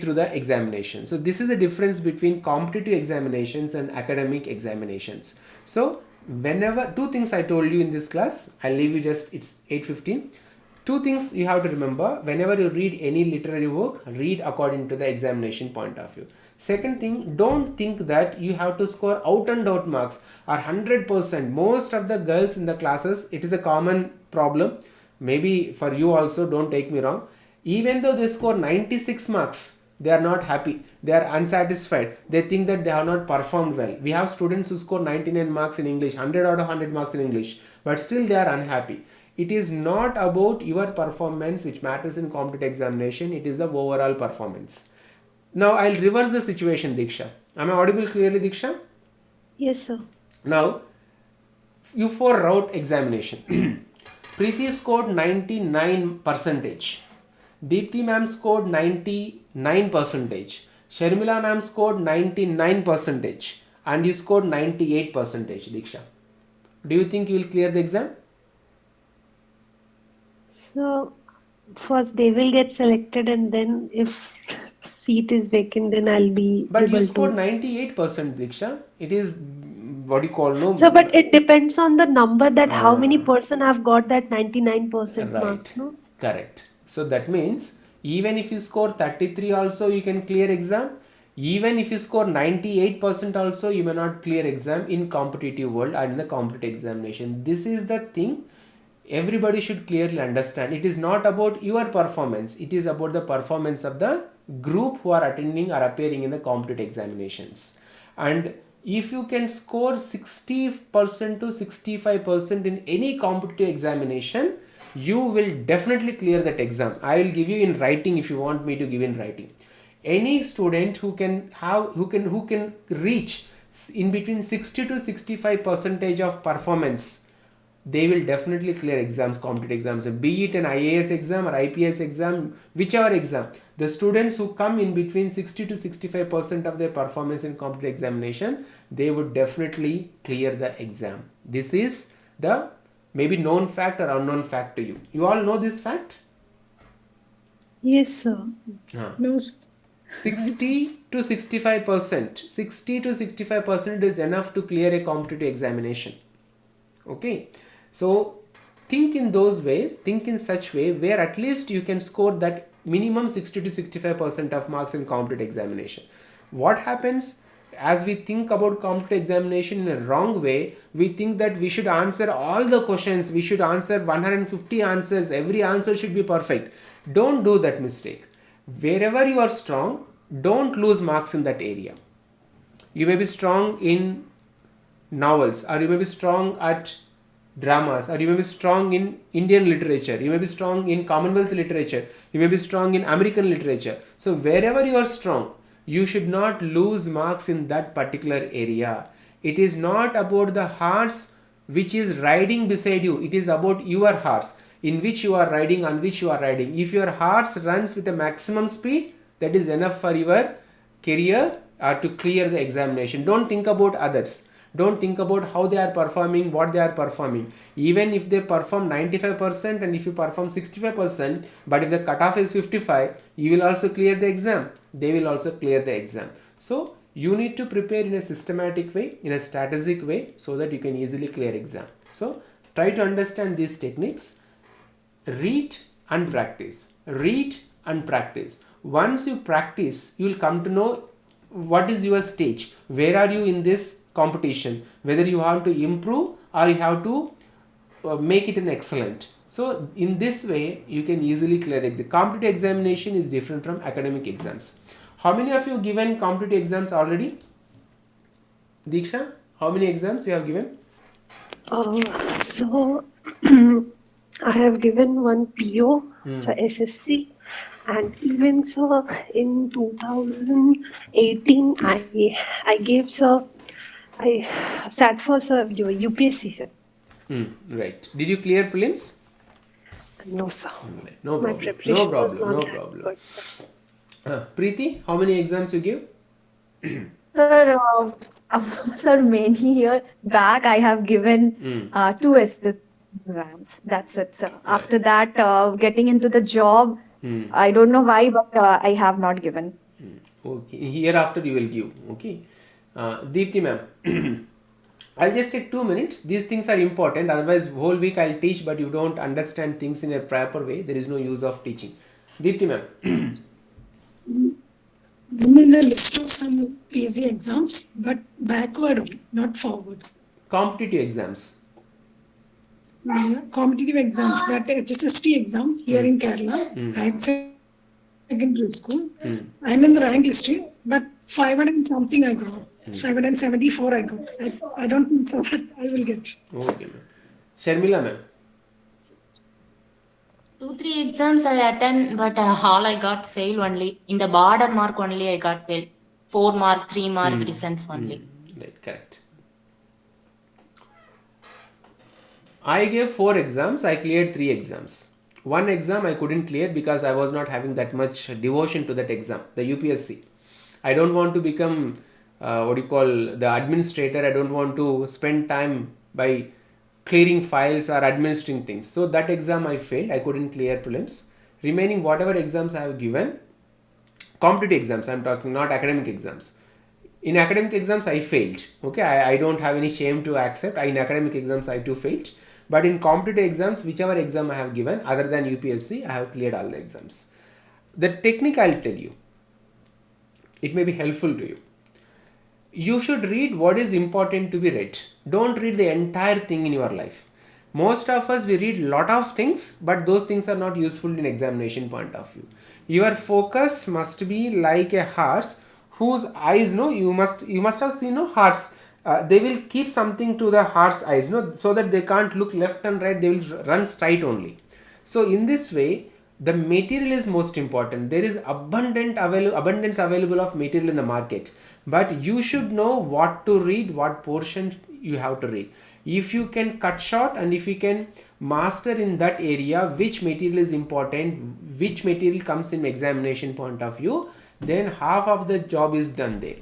S1: through the examination. So this is the difference between competitive examinations and academic examinations. So whenever, two things I told you in this class, I'll leave you just, it's 8:15. Two things you have to remember: whenever you read any literary work, read according to the examination point of view. Second thing, don't think that you have to score out and out marks or 100%. Most of the girls in the classes, it is a common problem. Maybe for you also, don't take me wrong. Even though they score 96 marks, they are not happy. They are unsatisfied. They think that they have not performed well. We have students who score 99 marks in English, 100 out of 100 marks in English, but still they are unhappy. It is not about your performance which matters in competitive examination. It is the overall performance. Now I'll reverse the situation, Diksha. Am I audible clearly, Diksha?
S5: Yes, sir.
S1: Now, U4 route examination. Preeti scored 99%. Deepthi ma'am scored 99%. Sharmila ma'am scored 99%. And you scored 98%, Diksha. Do you think you will clear the exam?
S5: So first they will get selected, and then if seat is vacant, then I'll be
S1: But
S5: able
S1: you scored
S5: to.
S1: 98%, Diksha. It is what you call, no?
S5: So, but it depends on the number, that how many person have got that 99% marks,
S1: Right.
S5: no?
S1: Correct. So that means even if you score 33 also, you can clear exam. Even if you score 98% also, you may not clear exam in competitive world or in the competitive examination. This is the thing everybody should clearly understand. It is not about your performance. It is about the performance of the group who are attending or appearing in the competitive examinations. And if you can score 60% to 65% in any competitive examination, you will definitely clear that exam. I will give you in writing if you want me to give in writing. Any student who can reach in between 60 to 65% of performance, they will definitely clear exams, competitive exams, be it an IAS exam or IPS exam, whichever exam. The students who come in between 60 to 65% of their performance in competitive examination, they would definitely clear the exam. This is the maybe known fact or unknown fact to you. You all know this fact?
S5: Yes, sir.
S3: No,
S1: 60 to 65%. 60 to 65% is enough to clear a competitive examination. Okay. So think in those ways, think in such way where at least you can score that minimum 60 to 65% of marks in competitive examination. What happens as we think about competitive examination in a wrong way? We think that we should answer all the questions, we should answer 150 answers, every answer should be perfect. Don't do that mistake. Wherever you are strong, don't lose marks in that area. You may be strong in novels, or you may be strong at dramas, or you may be strong in Indian literature, you may be strong in Commonwealth literature, you may be strong in American literature. So wherever you are strong, you should not lose marks in that particular area. It is not about the horse which is riding beside you, it is about your horse in which you are riding, on which you are riding. If your horse runs with a maximum speed, that is enough for your career or to clear the examination. Don't think about others. Don't think about how they are performing, what they are performing. Even if they perform 95% and if you perform 65%, but if the cutoff is 55, you will also clear the exam. They will also clear the exam. So you need to prepare in a systematic way, in a strategic way, so that you can easily clear exam. So try to understand these techniques. Read and practice. Read and practice. Once you practice, you will come to know what is your stage, where are you in this competition, whether you have to improve or you have to make it an excellent. So in this way you can easily clear it. The competitive examination is different from academic exams. How many of you given competitive exams already? Diksha, how many exams you have given?
S5: So I have given one PO, so SSC, and even so in 2018 I gave I sat for UPSC, sir.
S1: Right. Did you clear prelims?
S5: No, sir.
S1: No
S5: My
S1: problem. No
S5: preparation was
S1: problem.
S5: not
S1: No
S5: that
S1: problem.
S5: good.
S1: Preeti, how many exams you give?
S6: Sir, sir, many years back, I have given two SSC exams. That's it, sir. After that, getting into the job, I don't know why, but I have not given.
S1: Okay. Hereafter you will give. Okay. Deepti ma'am, I'll just take 2 minutes. These things are important. Otherwise, whole week I'll teach, but you don't understand things in a proper way. There is no use of teaching. Deepti ma'am,
S3: I'm in the list of some PG exams, but backward, only, not forward.
S1: competitive exams.
S3: Competitive exams, that HSST exam here in Kerala, at secondary school. I'm in the rank list, but 500 and something I got. 574 I got. I don't think so, but I will get.
S1: Okay ma'am. Sharmila ma'am.
S4: 2-3 exams I attend, but all I got fail only. In the border mark only I got fail. 4 mark, 3 mark difference only.
S1: Right, correct. I gave 4 exams. I cleared 3 exams. One exam I couldn't clear because I was not having that much devotion to that exam, the UPSC. I don't want to become the administrator. I don't want to spend time by clearing files or administering things. So that exam I failed. I couldn't clear prelims. Remaining whatever exams I have given, competitive exams I'm talking, not academic exams. In academic exams I failed. Okay, I don't have any shame to accept. In academic exams I too failed. But in competitive exams, whichever exam I have given other than UPSC, I have cleared all the exams. The technique I'll tell you. It may be helpful to you. You should read what is important to be read. Don't read the entire thing in your life. Most of us, we read lot of things, but those things are not useful in examination point of view. Your focus must be like a horse whose eyes, you must have seen horse. They will keep something to the horse eyes, so that they can't look left and right. They will run straight only. So in this way, the material is most important. There is abundance available of material in the market, but you should know what to read, what portion you have to read. If you can cut short and if you can master in that area which material is important, which material comes in examination point of view, then half of the job is done there.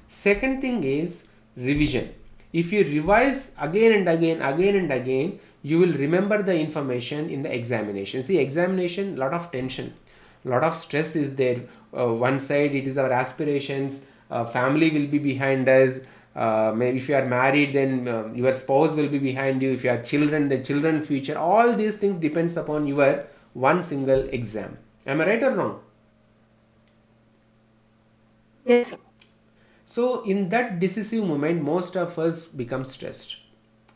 S1: Second thing is revision. If you revise again and again, you will remember the information in the examination. See, examination, lot of tension, lot of stress is there. One side it is our aspirations, family will be behind us. Maybe if you are married, then your spouse will be behind you. If you have children, the children future. All these things depends upon your one single exam. Am I right or wrong?
S6: Yes.
S1: So in that decisive moment, most of us become stressed.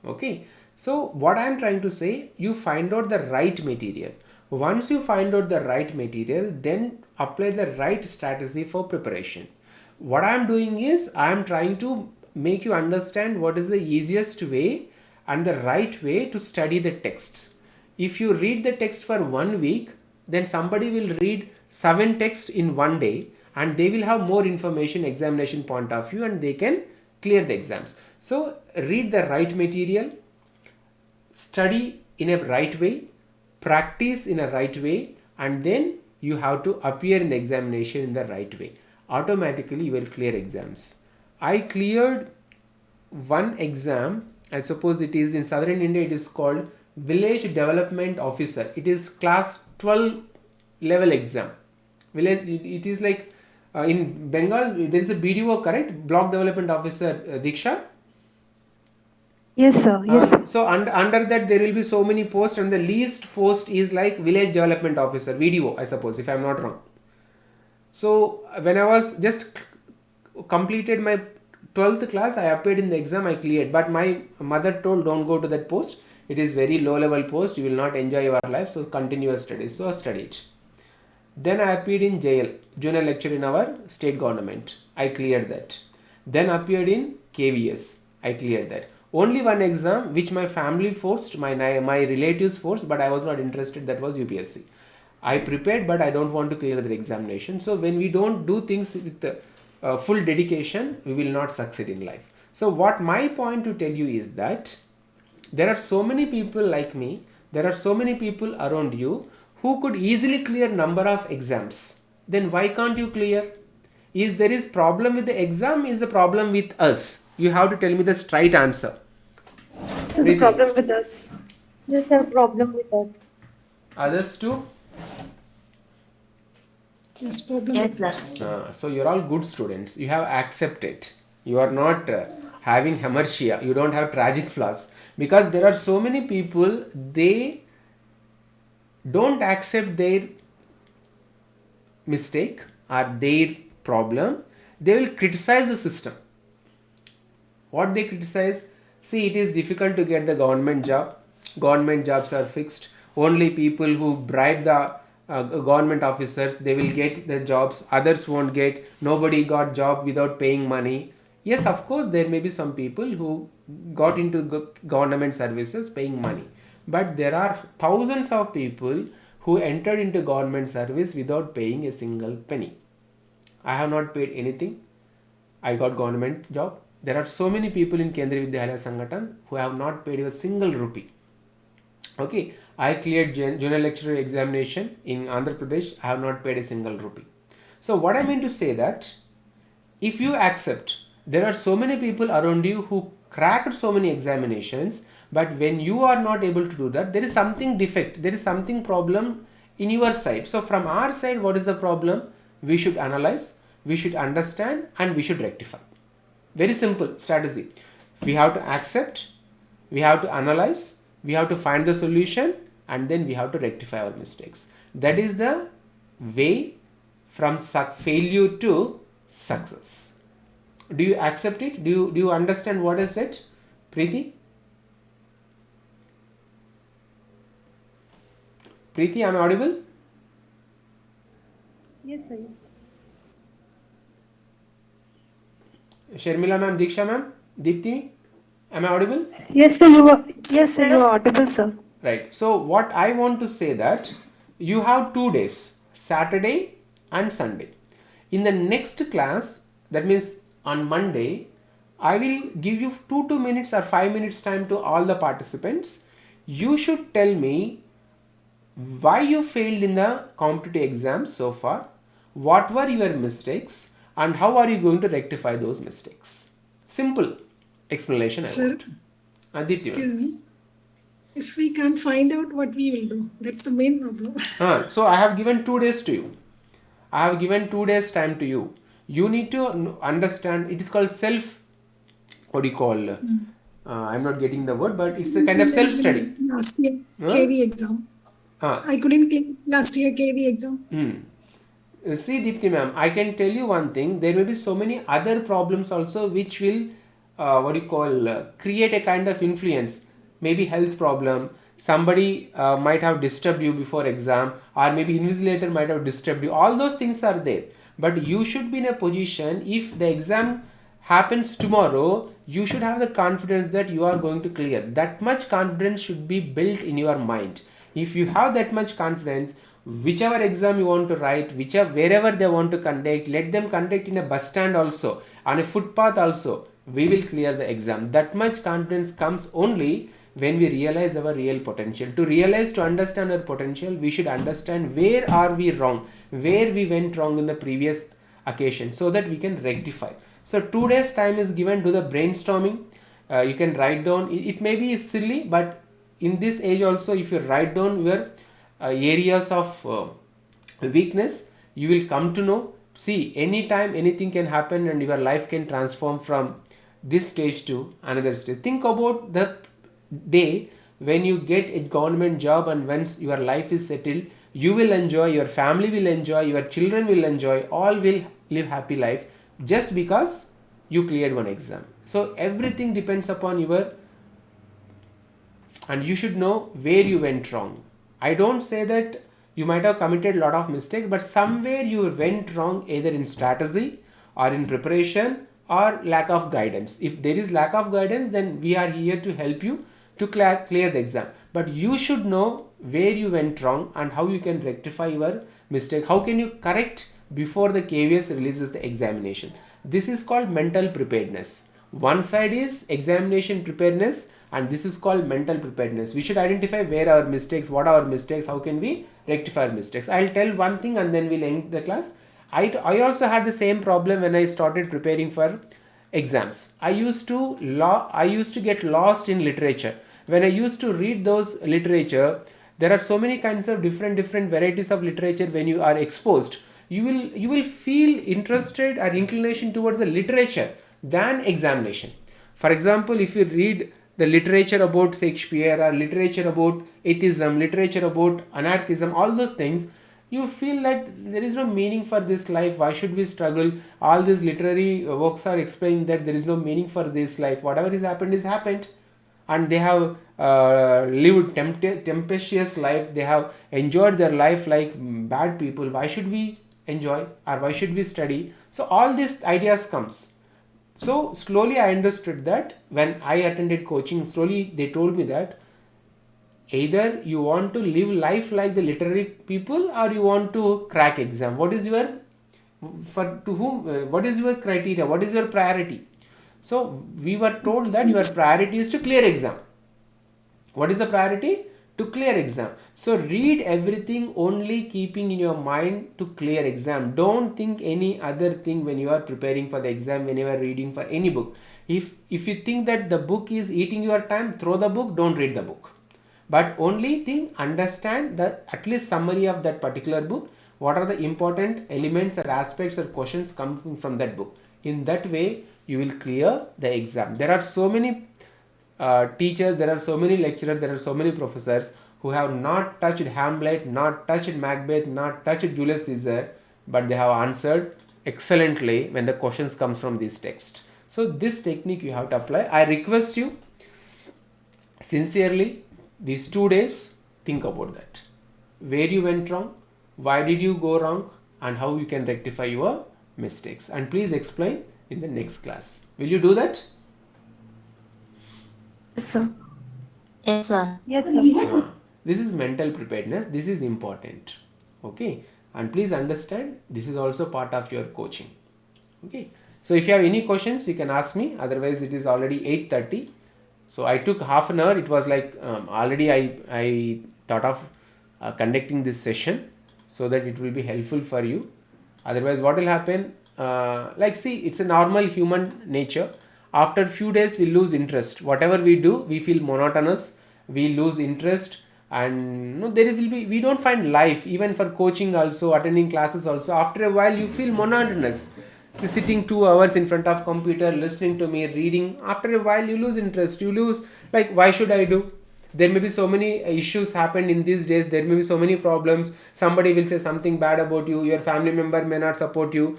S1: Okay. So what I am trying to say, you find out the right material. Once you find out the right material, then apply the right strategy for preparation. What I am doing is, I am trying to make you understand what is the easiest way and the right way to study the texts. If you read the text for 1 week, then somebody will read 7 texts in 1 day, and they will have more information examination point of view, and they can clear the exams. So read the right material, study in a right way, practice in a right way, and then you have to appear in the examination in the right way. Automatically you will clear exams. I cleared one exam. I suppose it is in southern India, it is called Village Development Officer. It is class 12 level exam. It is like in Bengal there is a BDO, correct? Block Development Officer, Diksha.
S5: Yes, sir. Yes, sir.
S1: So under that there will be so many posts, and the least post is like Village Development Officer, VDO, I suppose, if I am not wrong. So when I was just completed my 12th class, I appeared in the exam, I cleared. But my mother told, don't go to that post. It is very low level post. You will not enjoy your life. So continue your studies. So I studied. Then I appeared in JL, junior lecturer in our state government. I cleared that. Then appeared in KVS. I cleared that. Only one exam which my family forced, my relatives forced, but I was not interested, that was UPSC. I prepared, but I don't want to clear the examination. So when we don't do things with full dedication, we will not succeed in life. So what my point to tell you is that there are so many people like me, there are so many people around you who could easily clear number of exams. Then why can't you clear? Is there is problem with the exam? Is the problem with us? You have to tell me the straight answer.
S5: The problem with us.
S6: There's a problem with that.
S1: Others too?
S3: Yes, problem.
S4: Yes, sir.
S1: So you're all good students. You have accepted. You are not having hamartia. You don't have tragic flaws. Because there are so many people, they don't accept their mistake or their problem. They will criticize the system. What they criticize? See, it is difficult to get the government job. Government jobs are fixed. Only people who bribe the government officers, they will get the jobs. Others won't get. Nobody got job without paying money. Yes, of course, there may be some people who got into government services paying money. But there are thousands of people who entered into government service without paying a single penny. I have not paid anything. I got government job. There are so many people in Kendriya Vidyalaya Sangathan who have not paid a single rupee. Okay, I cleared junior lecturer examination in Andhra Pradesh. I have not paid a single rupee. So what I mean to say that if you accept, there are so many people around you who cracked so many examinations, but when you are not able to do that, there is something defect, there is something problem in your side. So from our side, what is the problem? We should analyze, we should understand, and we should rectify. Very simple strategy. We have to accept, we have to analyze, we have to find the solution, and then we have to rectify our mistakes. That is the way from failure to success. Do you accept it? Do you understand what I said? Preeti? Preeti, am I audible?
S5: Yes, sir. Yes, sir.
S1: Sharmila ma'am, Diksha ma'am, Deepti, am I audible?
S5: Yes, sir. You are audible, sir.
S1: Right. So what I want to say that you have 2 days, Saturday and Sunday. In the next class, that means on Monday, I will give you 2 minutes or 5 minutes time to all the participants. You should tell me why you failed in the competitive exams so far, what were your mistakes, and how are you going to rectify those mistakes. Simple explanation.
S3: Sir,
S1: Aditya.
S3: excuse me. If we can't find out what we will do, that's the main problem.
S1: So I have given 2 days to you. I have given 2 days time to you. You need to understand, it is called what do you call, I'm not getting the word, but it's a kind of self-study.
S3: Last year, KV exam. I couldn't clear last year KV exam.
S1: See, Deepti ma'am, I can tell you one thing. There may be so many other problems also which will, create a kind of influence. Maybe health problem. Somebody might have disturbed you before exam, or maybe invigilator might have disturbed you. All those things are there. But you should be in a position, if the exam happens tomorrow, you should have the confidence that you are going to clear. That much confidence should be built in your mind. If you have that much confidence, whichever exam you want to write, wherever they want to conduct, let them conduct in a bus stand also, on a footpath also, we will clear the exam. That much confidence comes only when we realize our real potential. To understand our potential, we should understand where are we wrong, where we went wrong in the previous occasion, so that we can rectify. So 2 days time is given to the brainstorming. You can write down, it may be silly, but in this age also, if you write down your areas of weakness, you will come to know. See, anytime anything can happen and your life can transform from this stage to another stage. Think about the day when you get a government job, and once your life is settled, you will enjoy, your family will enjoy, your children will enjoy, all will live happy life just because you cleared one exam. So everything depends upon and you should know where you went wrong. I don't say that you might have committed a lot of mistakes, but somewhere you went wrong either in strategy or in preparation or lack of guidance. If there is lack of guidance, then we are here to help you to clear the exam. But you should know where you went wrong and how you can rectify your mistake. How can you correct before the KVS releases the examination? This is called mental preparedness. One side is examination preparedness and this is called mental preparedness. We should identify where our mistakes, what are our mistakes, how can we rectify our mistakes. I'll tell one thing and then we'll end the class. I also had the same problem when I started preparing for exams. I used to get lost in literature. When I used to read those literature, there are so many kinds of different varieties of literature. When you are exposed, you will feel interested or inclination towards the literature than examination. For example, if you read the literature about Shakespeare or literature about atheism, literature about anarchism, all those things, you feel that there is no meaning for this life. Why should we struggle? All these literary works are explaining that there is no meaning for this life. Whatever has happened. And they have lived tempestuous life. They have enjoyed their life like bad people. Why should we enjoy or why should we study? So all these ideas comes. So slowly I understood that when I attended coaching, slowly they told me that either you want to live life like the literary people or you want to crack exam. What is your criteria? What is your priority? So we were told that your priority is to clear exam. What is the priority? To clear exam. So read everything only keeping in your mind to clear exam. Don't think any other thing when you are preparing for the exam, when you are reading for any book. If you think that the book is eating your time, throw the book, don't read the book. But only understand the at least summary of that particular book. What are the important elements or aspects or questions coming from that book? In that way, you will clear the exam. There are so many teachers, there are so many lecturers, there are so many professors who have not touched Hamlet, not touched Macbeth, not touched Julius Caesar, but they have answered excellently when the questions comes from this text. So this technique you have to apply. I request you sincerely, these 2 days, think about that. Where you went wrong, why did you go wrong, and how you can rectify your mistakes. And please explain in the next class. Will you do that?
S6: Yes, sir.
S4: Yes, sir.
S2: Yes, sir.
S1: This is mental preparedness. This is important. Okay. And please understand, this is also part of your coaching. Okay. So if you have any questions, you can ask me. Otherwise, it is already 8:30. So I took half an hour. It was like already I thought of conducting this session so that it will be helpful for you. Otherwise, what will happen? It's a normal human nature. After a few days, we lose interest. Whatever we do, we feel monotonous. We lose interest, and we don't find life. Even for coaching, also attending classes, also after a while, you feel monotonous. So sitting 2 hours in front of computer, listening to me, reading. After a while, you lose interest. You lose why should I do? There may be so many issues happen in these days. There may be so many problems. Somebody will say something bad about you. Your family member may not support you.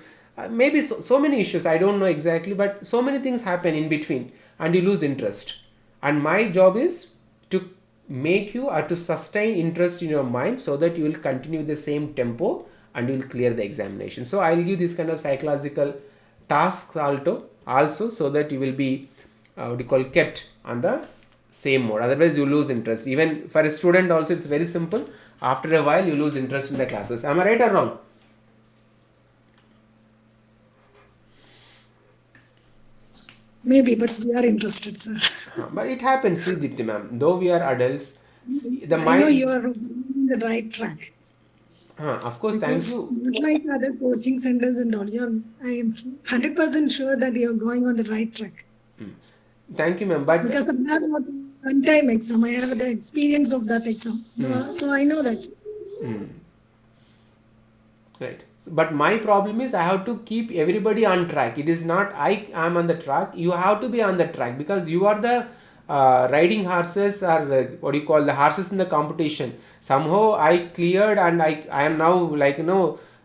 S1: Maybe so many issues. I don't know exactly, but so many things happen in between and you lose interest. And my job is to make you or to sustain interest in your mind so that you will continue the same tempo and you will clear the examination. So I will give this kind of psychological tasks also so that you will be kept on the same mode. Otherwise you lose interest. Even for a student also, it's very simple. After a while you lose interest in the classes. Am I right or wrong?
S3: Maybe, but we are interested, sir.
S1: But it happens, see Dipti ma'am. Though we are adults, the mind.
S3: I know you are on the right track.
S1: Of course,
S3: Because
S1: thank you.
S3: not like other coaching centers and all, I am 100% sure that you are going on the right track.
S1: Thank you, ma'am. But
S3: because I have one time exam, I have the experience of that exam, so I know that.
S1: Right. But my problem is I have to keep everybody on track. It is not I am on the track. You have to be on the track because you are the riding horses or the horses in the competition. Somehow I cleared and I am now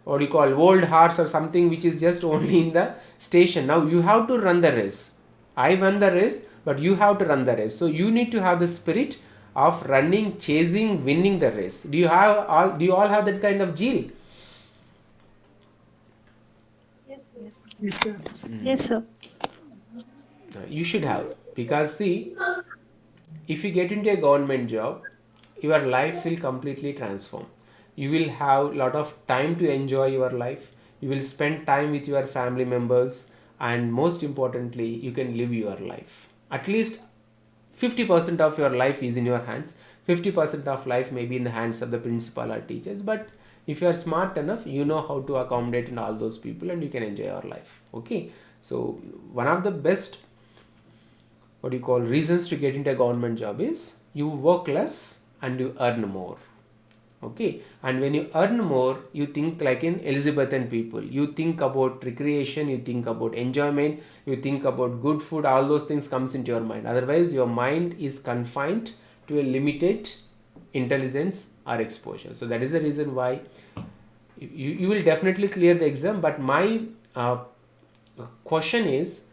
S1: old horse or something which is just only in the station. Now you have to run the race. I won the race, but you have to run the race. So you need to have the spirit of running, chasing, winning the race. Do you all have that kind of zeal?
S5: Yes, sir.
S1: You should have, because see, if you get into a government job, your life will completely transform. You will have a lot of time to enjoy your life. You will spend time with your family members, and most importantly, you can live your life. At least 50% of your life is in your hands. 50% of life may be in the hands of the principal or teachers, but if you are smart enough, you know how to accommodate in all those people, and you can enjoy your life. Okay, so one of the best, what you call, reasons to get into a government job is you work less and you earn more. Okay, and when you earn more, you think like in Elizabethan people. You think about recreation, you think about enjoyment, you think about good food. All those things comes into your mind. Otherwise, your mind is confined to a limited intelligence or exposure. So that is the reason why you will definitely clear the exam. But my question is,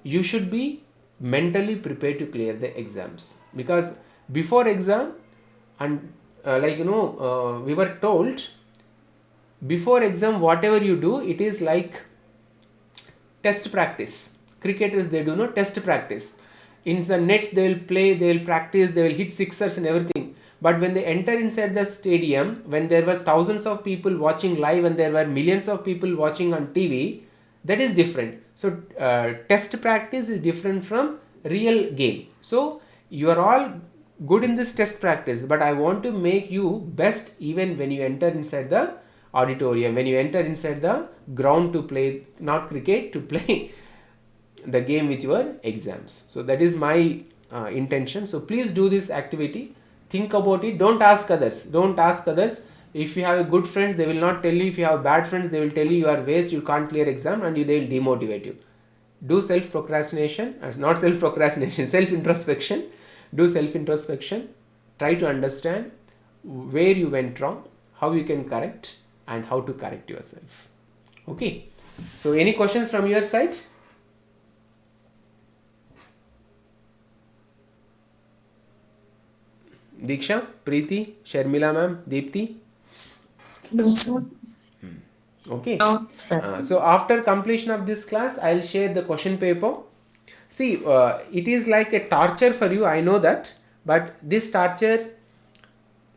S1: you should be mentally prepared to clear the exams, because before exam, and we were told before exam, whatever you do, it is like test practice. Cricketers, they do no test practice. In the nets, they will play, they will practice, they will hit sixers and everything. But when they enter inside the stadium, when there were thousands of people watching live and there were millions of people watching on TV, that is different. So test practice is different from real game. So you are all good in this test practice, but I want to make you best even when you enter inside the auditorium, when you enter inside the ground to play, not cricket, to play the game with your exams. So that is my intention. So please do this activity. Think about it. Don't ask others. Don't ask others. If you have a good friends, they will not tell you. If you have bad friends, they will tell you are waste, you can't clear exam, and they will demotivate you. Do self-procrastination, not self-procrastination, self-introspection. Do self-introspection. Try to understand where you went wrong, how you can correct, and how to correct yourself. Okay. So any questions from your side? Diksha, Preeti, Sharmila ma'am, Deepti?
S3: No, sir.
S1: Okay. So after completion of this class, I'll share the question paper. See, it is like a torture for you, I know that, but this torture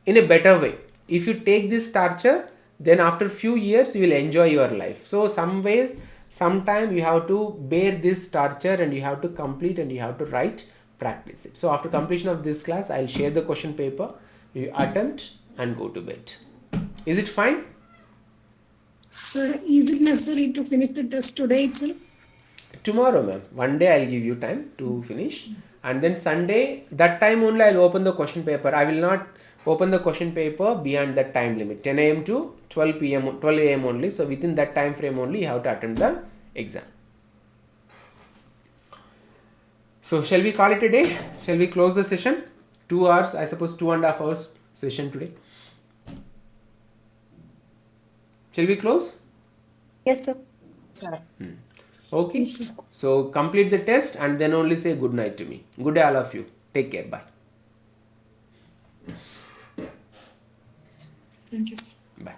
S1: in a better way. If you take this torture, then after few years, you will enjoy your life. So sometime you have to bear this torture, and you have to complete, and you have to write, practice it. So after completion of this class, I'll share the question paper. You attempt and go to bed. Is it fine?
S3: Sir, is it necessary to finish the test today itself?
S1: Tomorrow, ma'am. One day I'll give you time to finish, and then Sunday, that time only I'll open the question paper. I will not open the question paper beyond that time limit, 10 a.m. to 12 p.m. 12 a.m. only. So within that time frame only, you have to attend the exam. So shall we call it a day? Shall we close the session? 2 hours, I suppose 2.5 hours session today. Shall we close?
S2: Yes, sir.
S1: Okay. So complete the test and then only say good night to me. Good day all of you. Take care. Bye.
S3: Thank you, sir.
S1: Bye.